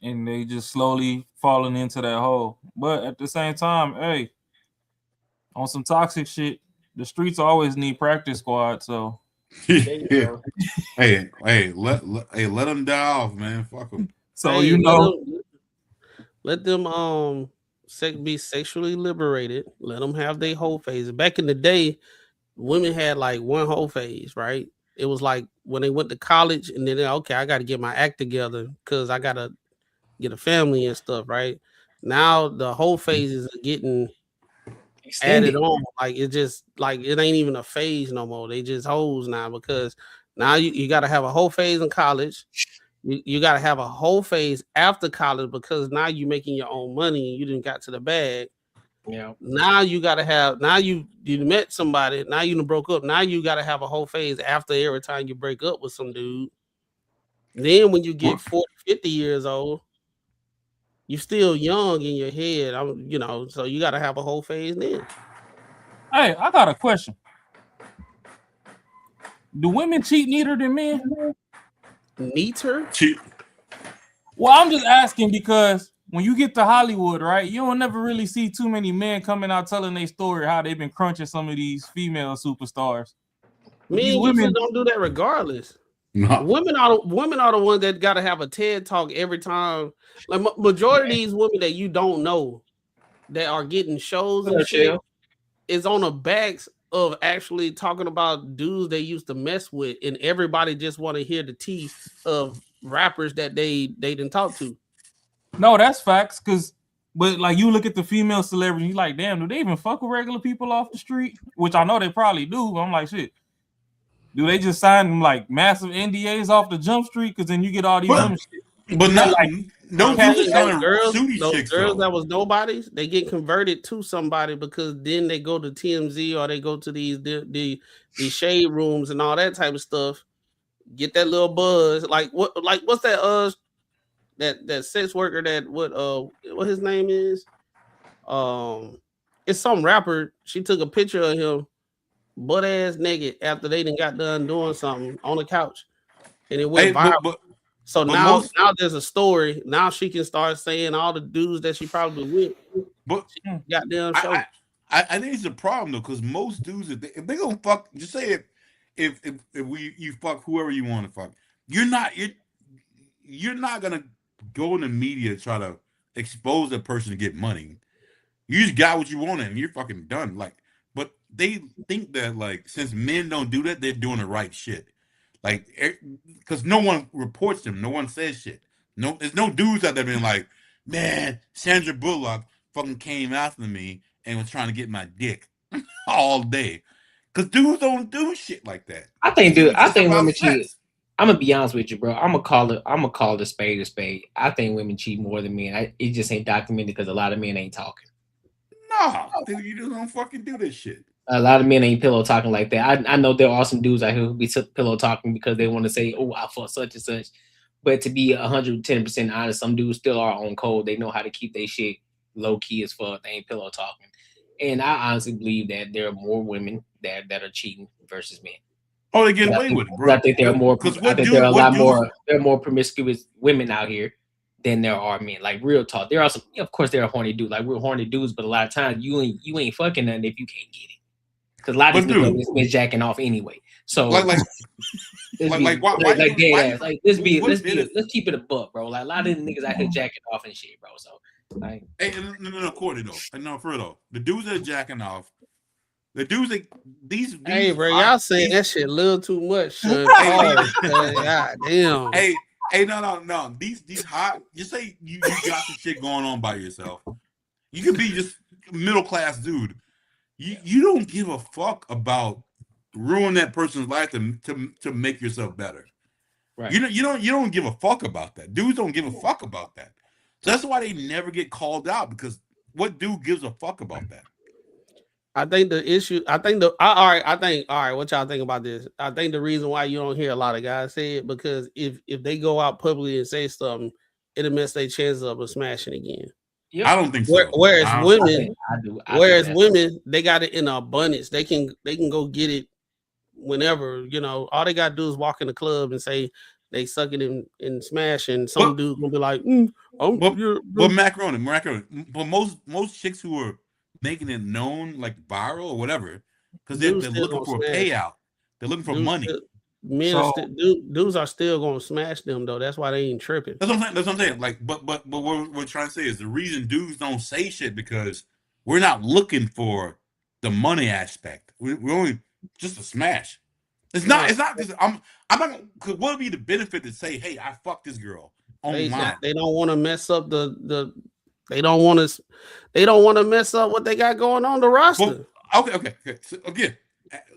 And they just slowly falling into that hole. But at the same time, hey, on some toxic shit, the streets always need practice squad. So yeah. Hey, let them die off, man. Fuck them. So Hey, you know, let them be sexually liberated. Let them have their whole phase. Back in the day, women had like one whole phase, right? It was like when they went to college and then okay, I got to get my act together because I got to get a family and stuff, right? Now the whole phases are getting added on. Like it just like it ain't even a phase no more. They just hoes now because now you got to have a whole phase in college. You got to have a whole phase after college because now you're making your own money and you didn't got to the bag. Yeah. Now you got to have, now you met somebody, now you done broke up. Now you got to have a whole phase after every time you break up with some dude. Then when you get 40, 50 years old, you're still young in your head. So you got to have a whole phase then. hey, I got a question. Do women cheat neater than men? Neater? Cheat. Well, I'm just asking because when you get to Hollywood, right, you don't never really see too many men coming out telling their story how they've been crunching some of these female superstars. Men usually don't do that regardless. No. Women are the ones that got to have a TED talk every time. Like majority of these women that you don't know that are getting shows and shit is on the backs of actually talking about dudes they used to mess with, and everybody just want to hear the tea of rappers that they didn't talk to. No, that's facts. But like you look at the female celebrities, you like, damn, do they even fuck with regular people off the street? Which I know they probably do. But I'm like, shit. Do they just sign them like massive NDAs off the jump street? Because then you get all these women shit. But not like no Those girls girls that was nobodies, they get converted to somebody because then they go to TMZ or they go to these shade rooms and all that type of stuff. Get that little buzz. What's that that sex worker that what his name is? It's some rapper. She took a picture of him butt ass naked after they done got done doing something on the couch, and it went viral. Now there's a story. Now she can start saying all the dudes that she probably with. But goddamn show. I think it's a problem though, because most dudes, if they gonna fuck, just say if you fuck whoever you want to fuck, you're not gonna go in the media to try to expose that person to get money. You just got what you want and you're fucking done. Like, but they think that like since men don't do that, they're doing the right shit. Like, because no one reports them, no one says shit. No, there's no dudes out there being like, man, Sandra Bullock fucking came after me and was trying to get my dick all day. Because dudes don't do shit like that. I think women cheat. I'm gonna be honest with you, bro. I'm gonna call the spade a spade. I think women cheat more than men. It just ain't documented because a lot of men ain't talking. No, dude, you just don't fucking do this shit. A lot of men ain't pillow talking like that. I know there are some dudes out here who be pillow talking because they want to say, "Oh, I fought such and such." But to be 110% honest, some dudes still are on code. They know how to keep their shit low key as fuck. They ain't pillow talking. And I honestly believe that there are more women that are cheating versus men. Oh, they get away with it, bro. I think there are more. I think there are a lot more. There are more promiscuous women out here than there are men. Like real talk, there are some. Of course, there are horny dudes, like real horny dudes. But a lot of times, you ain't fucking nothing if you can't get it. Because a lot of these niggas been jacking off anyway. So let's keep it a buck, bro. Like a lot of these niggas out here jacking off and shit, bro. So like, hey, no, Courtney though, no, for real though, the dudes that are jacking off, the dudes that these hey, bro, y'all saying that shit a little too much. God damn. Hey, Hey, no. These hot. Just say you got some shit going on by yourself. You could be just middle class dude. You don't give a fuck about ruining that person's life to make yourself better. Right. You don't give a fuck about that. Dudes don't give a fuck about that. So that's why they never get called out, because what dude gives a fuck about that? I think the issue. All right. What y'all think about this? I think the reason why you don't hear a lot of guys say it, because if they go out publicly and say something, it'll mess their chances up of smashing again. Yep. I don't think so. Whereas women, I women, they got it in abundance. They can go get it whenever. All they gotta do is walk in the club and say they suck it and smash, and some dude gonna be like, but macaroni. But most chicks who are making it known, like viral or whatever, because they're looking for a payout. They're looking for money. Dudes are still gonna smash them though. That's why they ain't tripping. That's what I'm saying. Like, but what we're trying to say is the reason dudes don't say shit, because we're not looking for the money aspect. We're only just a smash. It's not because I'm not. Cause what would be the benefit to say, hey, I fucked this girl online? They don't want to mess up the. They don't want to mess up what they got going on the roster. Okay. So again,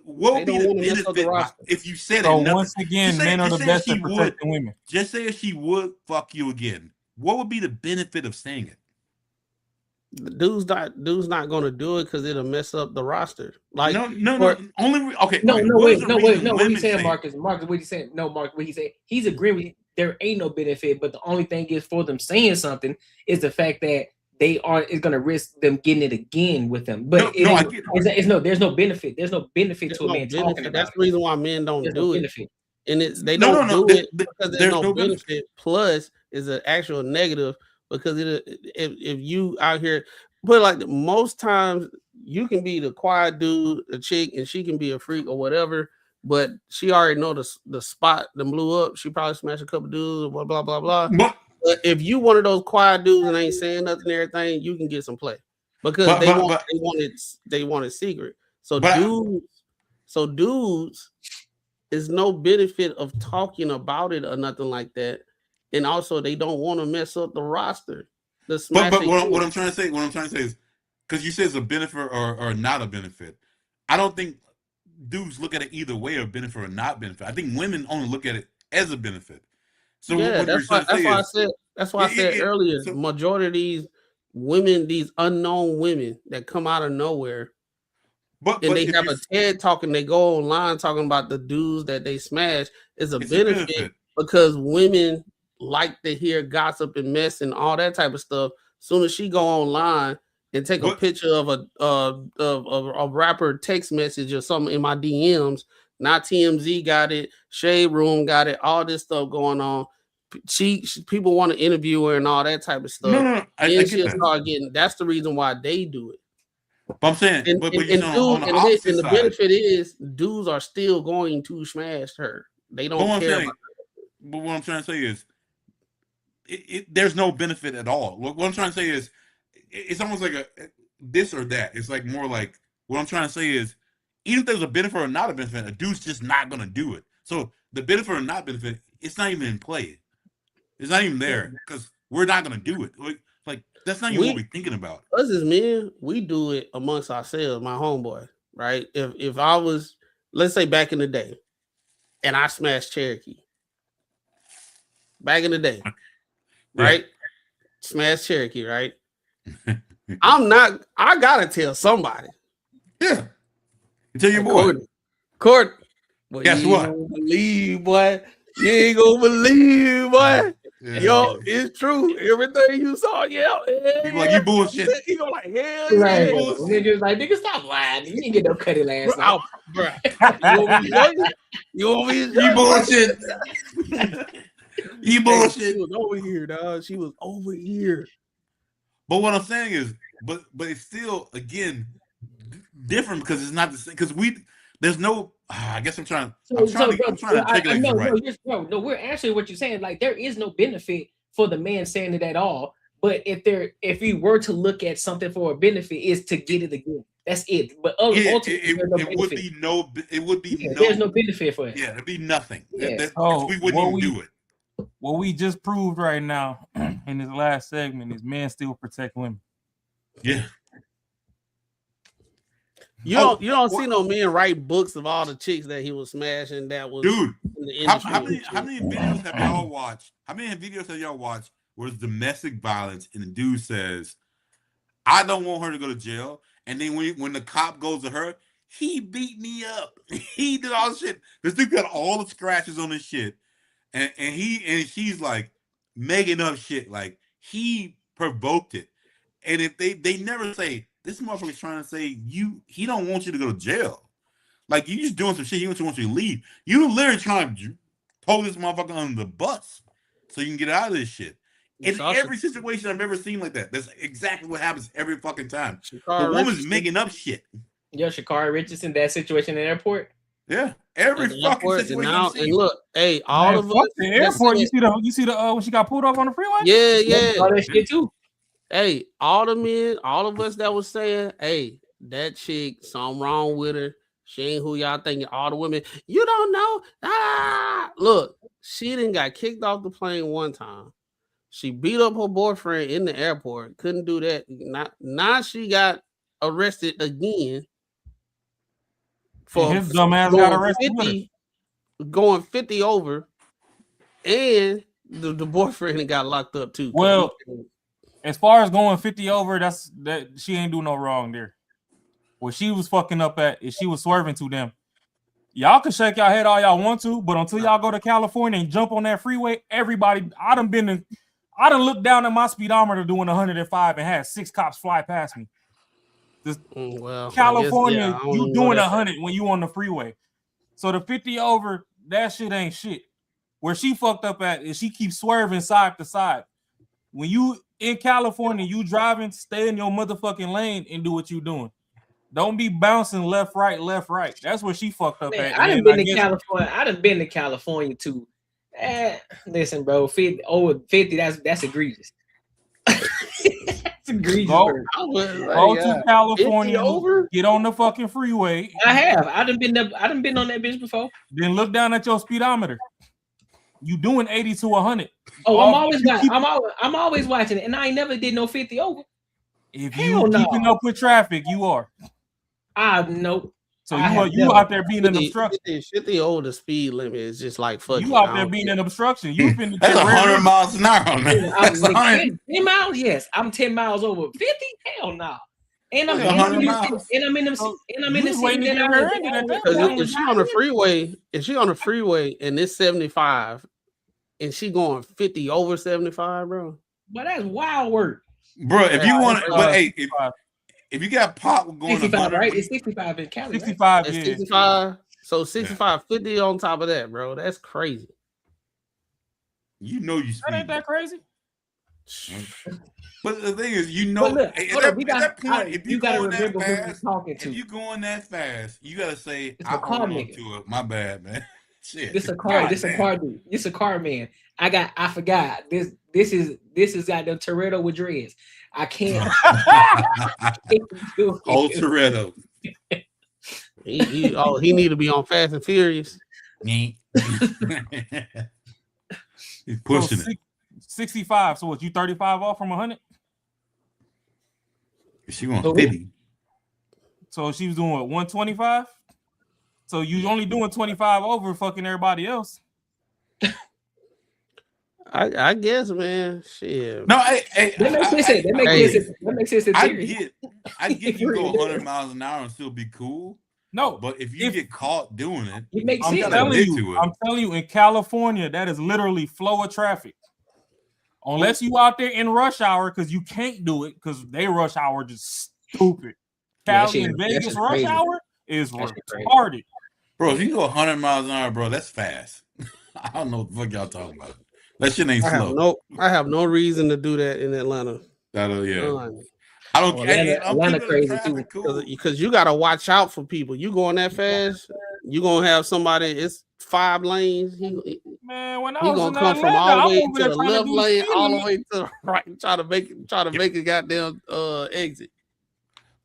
what would be the benefit if you said so it? Once again, men are the best at protecting women. Just say if she would fuck you again, what would be the benefit of saying it? The dude's not going to do it because it'll mess up the roster. Like no. Only wait. What are you saying, Marcus? Marcus, what you saying? No, Marcus, what he said? He's agreeing with you. There ain't no benefit, but the only thing is for them saying something is the fact that it's going to risk them getting it again with them. But there's no benefit. There's no benefit to a man talking about. That's the reason why men don't do it. Benefit. And they don't do it because there's no benefit. Plus, is an actual negative, because if you out here, but like most times you can be the quiet dude, a chick, and she can be a freak or whatever. But she already know the spot that blew up. She probably smashed a couple dudes, blah blah blah blah. But if you one of those quiet dudes and ain't saying nothing and everything, you can get some play, because they want it secret. So dudes is no benefit of talking about it or nothing like that, and also they don't want to mess up the roster. But what I'm trying to say is, because you say it's a benefit or not a benefit, I don't think dudes look at it either way, or benefit or not benefit. I think women only look at it as a benefit. So yeah, that's why I said earlier, the majority of these women, these unknown women that come out of nowhere, and they have a TED talk and they go online talking about the dudes that they smash, is a benefit because women like to hear gossip and mess and all that type of stuff. Soon as she go online and take a picture of a rapper text message or something in my DMs. Not TMZ got it, Shade Room got it, all this stuff going on. People want to interview her and all that type of stuff. No, I she'll start getting. That's the reason why they do it. But I'm saying, the benefit is dudes are still going to smash her. They don't care about her. But what I'm trying to say is, there's no benefit at all. What I'm trying to say is, it's almost like a this or that. It's like more like, what I'm trying to say is, even if there's a benefit or not a benefit, a dude's just not gonna do it. So the benefit or not benefit, it's not even in play. It's not even there, because we're not gonna do it. Like that's not even what we're thinking about. Us as men, we do it amongst ourselves. My homeboy, right? If I was, let's say back in the day, and I smashed Cherokee. Back in the day, right? Smash Cherokee, right? I gotta tell somebody. Yeah. Tell your boy. Court. Guess what? Believe, boy. You ain't gonna believe, boy. Yeah. Yo, it's true. Everything you saw, like you bullshit. You go like, hell right. Yeah. And then just like, nigga, stop lying. You didn't get no cutty last night. Bro. You want me to show you? You want me to show you? Bullshit. You bullshit. She was over here, dog. She was over here. But what I'm saying is, but it's still, again, different, because it's not the same. Because there's no. I guess I'm trying to articulate this right. No, we're answering what you're saying. Like, there is no benefit for the man saying it at all. But if you were to look at something for a benefit, is to get it again. That's it. But ultimately, it would be no. There's no benefit for it. Yeah, it'd be nothing. Yeah. We wouldn't even do it. what we just proved right now in this last segment is men still protect women. Yeah. You don't see no men write books of all the chicks that he was smashing. That was Dude. in the How industry. many videos have y'all watched? How many videos have y'all watched where it's domestic violence and the dude says, "I don't want her to go to jail," and then when the cop goes to her, he beat me up. He did all this shit. This dude got all the scratches on his shit, and she's like making up shit. Like he provoked it, and if they never say this motherfucker's trying to say he don't want you to go to jail. Like you just doing some shit. He wants you to leave. You literally trying to pull this motherfucker under the bus so you can get out of this shit. In every situation I've ever seen like that, that's exactly what happens every fucking time. The woman's making up shit. Yo, Shakari Richardson, that situation in the airport. Yeah, every fucking situation. And look, hey, all of us. The airport. You see the when she got pulled up on the freeway. Yeah. All that shit too. Hey, all the men, all of us that was saying, hey, that chick, something wrong with her. She ain't who y'all thinking. All the women, you don't know. Look, she didn't got kicked off the plane one time. She beat up her boyfriend in the airport. Couldn't do that. Now she got arrested again. For his dumb ass got arrested 50, going 50 over, and the boyfriend got locked up too. Well, as far as going 50 over, that she ain't do no wrong there. What she was fucking up at is she was swerving to them. Y'all can shake your head all y'all want to, but until y'all go to California and jump on that freeway, everybody, I done looked down at my speedometer doing 105 and had 6 cops fly past me. California, you doing 100 when you on the freeway. So the 50 over, that shit ain't shit. Where she fucked up at is she keeps swerving side to side. When you in California, you driving, stay in your motherfucking lane and do what you doing. Don't be bouncing left, right. That's where she fucked up at. I done been to California. I done been to California too. Listen, bro, 50 over 50. That's egregious. That's egregious. Go to California. Get on the fucking freeway. I have. I done been on that bitch before. Then look down at your speedometer. You doing 80 to 100. Oh, I'm always watching it, and I ain't never did no 50 over. If you keeping up with traffic, you are. Nope. So you out there being an obstruction. 50 over the speed limit is just like fuck. You out there being an obstruction. You finna that's 100 miles an hour, man. That's 10 miles. Yes, I'm 10 miles over 50. Hell no. And I'm in the city. If she on the freeway, and it's 75, and she going 50 over 75, bro. But that's wild work, bro. If you want, but hey, if you got pop going 65, right? It's 65 in Cali. 65, right? It's 65. So 65, 50 on top of that, bro. That's crazy. You know you speed. That ain't that crazy. But the thing is, you know, look, at that point, if you gotta going that remember who you're fast, talking to. if you going that fast, you gotta say, It's "I a car hold on nigga. to it." My bad, man. Shit. This a car. This a car dude. This a car man. I forgot. This is got the Toretto with dreads. I can't. Old Toretto. He need to be on Fast and Furious. He's pushing it. 65. So what? You 35 off from 100? She going 50. So she was doing what? 125. So you only doing 25 over fucking everybody else. I guess, man. Shit. No, that makes sense. I get you go 100 miles an hour and still be cool. No, but if you get caught doing it, it makes sense. I'm telling you, in California, that is literally flow of traffic. Unless you out there in rush hour, because you can't do it because they rush hour just stupid. Cali and Vegas rush hour is retarded. Bro, if you go 100 miles an hour, bro, that's fast. I don't know what the fuck y'all talking about. That shit ain't slow. I have no reason to do that in Atlanta. I don't care. Atlanta crazy too, because you gotta watch out for people. You going that fast, you gonna have somebody. It's 5 lanes. Man, when I he was gonna in come from Atlanta, all the way I'm to the over there left trying to do lane, speed all the limit. way to the right, try to make a goddamn exit.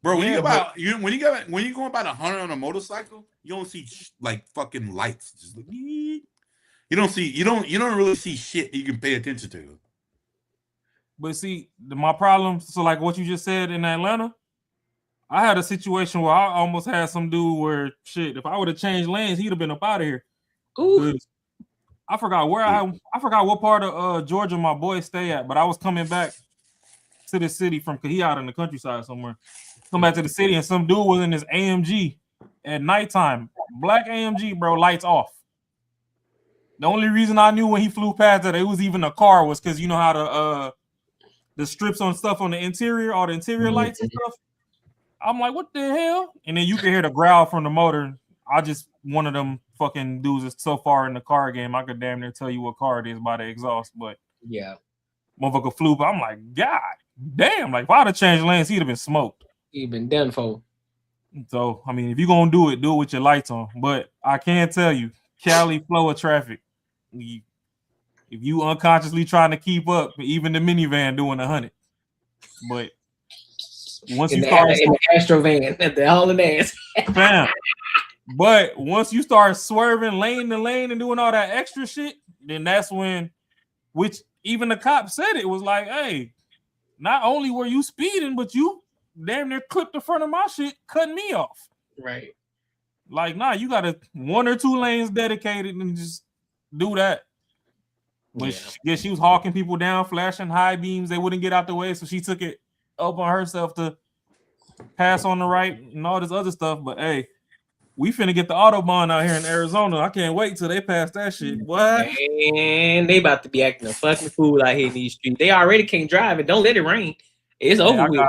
Bro, when you going about 100 on a motorcycle, you don't see like fucking lights. Just like, you You don't really see shit you can pay attention to. But see, my problem. So like what you just said in Atlanta, I had a situation where I almost had some dude where shit. If I would have changed lanes, he'd have been up out of here. Ooh. I forgot where I forgot what part of Georgia my boy stay at, but I was coming back to the city from because he out in the countryside somewhere. Come back to the city and some dude was in his AMG at nighttime. Black AMG, bro, lights off. The only reason I knew when he flew past that it was even a car was because you know how the strips on stuff on the interior, all the interior lights and stuff. I'm like, what the hell? And then you can hear the growl from the motor. I just one of them fucking dudes is so far in the car game, I could damn near tell you what car it is by the exhaust. But yeah, motherfucker flew. But I'm like, God damn! Like, if I'd have changed lanes, he'd have been smoked. He'd been done for. So I mean, if you're gonna do it with your lights on. But I can tell you, Cali flow of traffic. If you unconsciously trying to keep up, even the minivan doing 100. But once you start in the Astro van at the all in ass. Fam. But once you start swerving lane to lane and doing all that extra shit, then that's when, which even the cop said it was like, hey, not only were you speeding, but you damn near clipped the front of my shit, cutting me off. Right. Like, nah, you got 1 or 2 lanes dedicated and just do that. But she was hawking people down, flashing high beams. They wouldn't get out the way, so she took it up on herself to pass on the right and all this other stuff. But hey, we finna get the Autobahn out here in Arizona. I can't wait till they pass that shit. What? And they about to be acting a fucking fool out here in these streets. They already can't drive it. Don't let it rain. It's over with.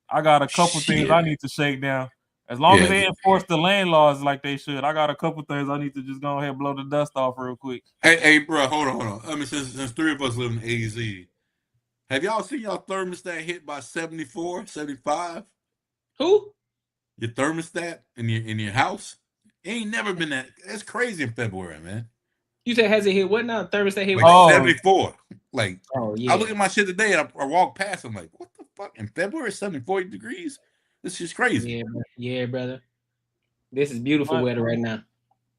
I got a couple things I need to shake down. As long as they enforce the lane laws like they should, I got a couple things I need to just go ahead and blow the dust off real quick. Hey, bro, hold on. I mean, since 3 of us live in AZ, have y'all seen y'all thermostat hit by 74, 75? Who? Your thermostat in your house? It ain't never been that. That's crazy in February, man. You said has it hit what now? Thermostat hit like 74. Like, yeah. I look at my shit today and I walk past. I'm like, what the fuck? In February, 74 degrees? This is crazy. Yeah, brother. This is beautiful weather right now.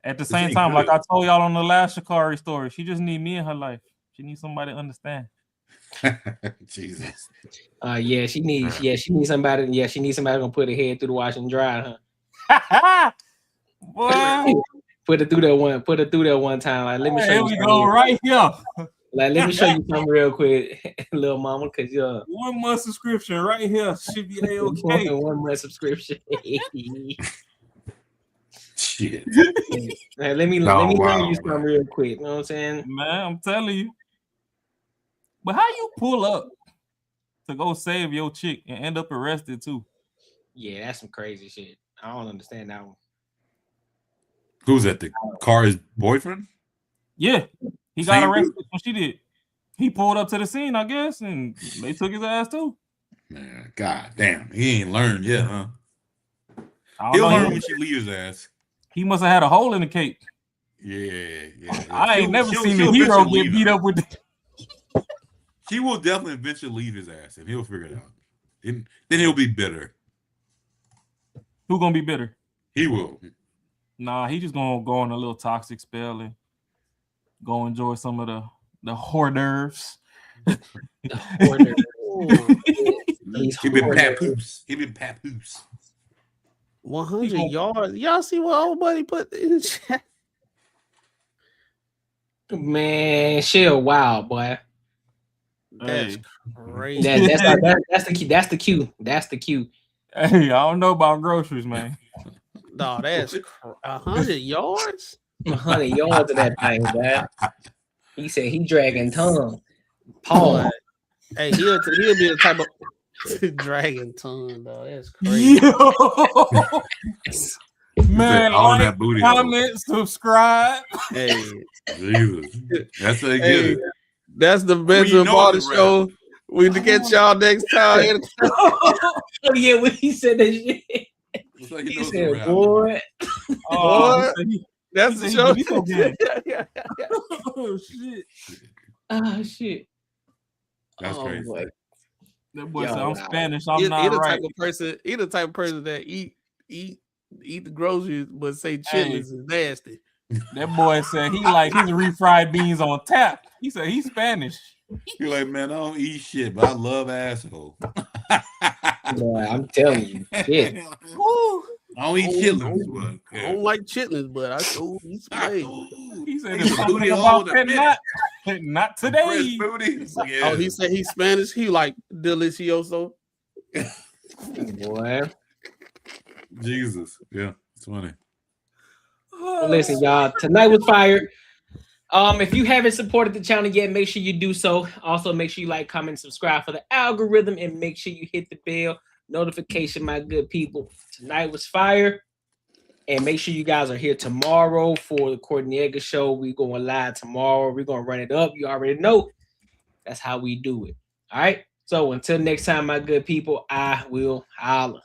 At the same time, like I told y'all on the last Sha'Carri story, she just need me in her life. She needs somebody to understand. Jesus. She needs somebody. Yeah, she needs somebody gonna put her head through the wash and dry, huh? Put her through that one time. Like, let me show you. Here we go, right here. Like, let me show you something real quick, little mama, because 1 month subscription right here should be A-okay. 1 month subscription. Shit. Hey, let me learn you something real quick. You know what I'm saying? Man, I'm telling you. But how you pull up to go save your chick and end up arrested too? Yeah, that's some crazy shit. I don't understand that one. Who's that? The car's boyfriend? Yeah. He got arrested when she did. He pulled up to the scene, I guess, and they took his ass too. Man, god damn. He ain't learned yet, huh? He'll learn when she leaves his ass. He must have had a hole in the cape. Yeah. I ain't never seen a hero get beat up with the... She will definitely eventually leave his ass, and he'll figure it out. Then he'll be bitter. Who gonna be bitter? He will. Nah, he just gonna go on a little toxic spell and go enjoy some of the hors d'oeuvres. The He been papoose. 100 yards. Y'all see what old buddy put in the chat? Man, she a wild boy. That's crazy. That's the cue. That's the cue. Hey, I don't know about groceries, man. No, that's 100 yards. 100 yards of that thing, man. He said he dragging tongue. Paul. Hey, he'll be the type of dragon tongue, though. That's crazy. Man, like, comment, subscribe. Hey, Jesus. That's how they get it. That's the Benjamin Barter Show. We to get y'all next time. Oh yeah, when he said that shit. Like he said, boy. Boy. That's the show. Oh shit. Oh shit. That's crazy. Boy. That boy said, I'm Spanish. I'm not right. He the type of person that eat the groceries but say chitlins is nasty. That boy said he like his refried beans on tap. He said he's Spanish. You're like, man, I don't eat shit, but I love asshole. Boy, I'm telling you, shit. Woo. I don't eat chitlins, but I don't like chitlins, but I sure eat spaghetti. He said Nigga, there's something booty hole about with a that minute. not today. Fresh booty. Yeah. Oh, he said he's Spanish. He like delicioso. Boy. Jesus. Yeah, it's funny. Well, listen, y'all. Tonight was fire. If you haven't supported the channel yet, make sure you do so. Also, make sure you like, comment, subscribe for the algorithm, and make sure you hit the bell notification, my good people. Tonight was fire. And make sure you guys are here tomorrow for the Courtney show. We're going live tomorrow. We're going to run it up. You already know. That's how we do it. All right. So until next time, my good people, I will holla.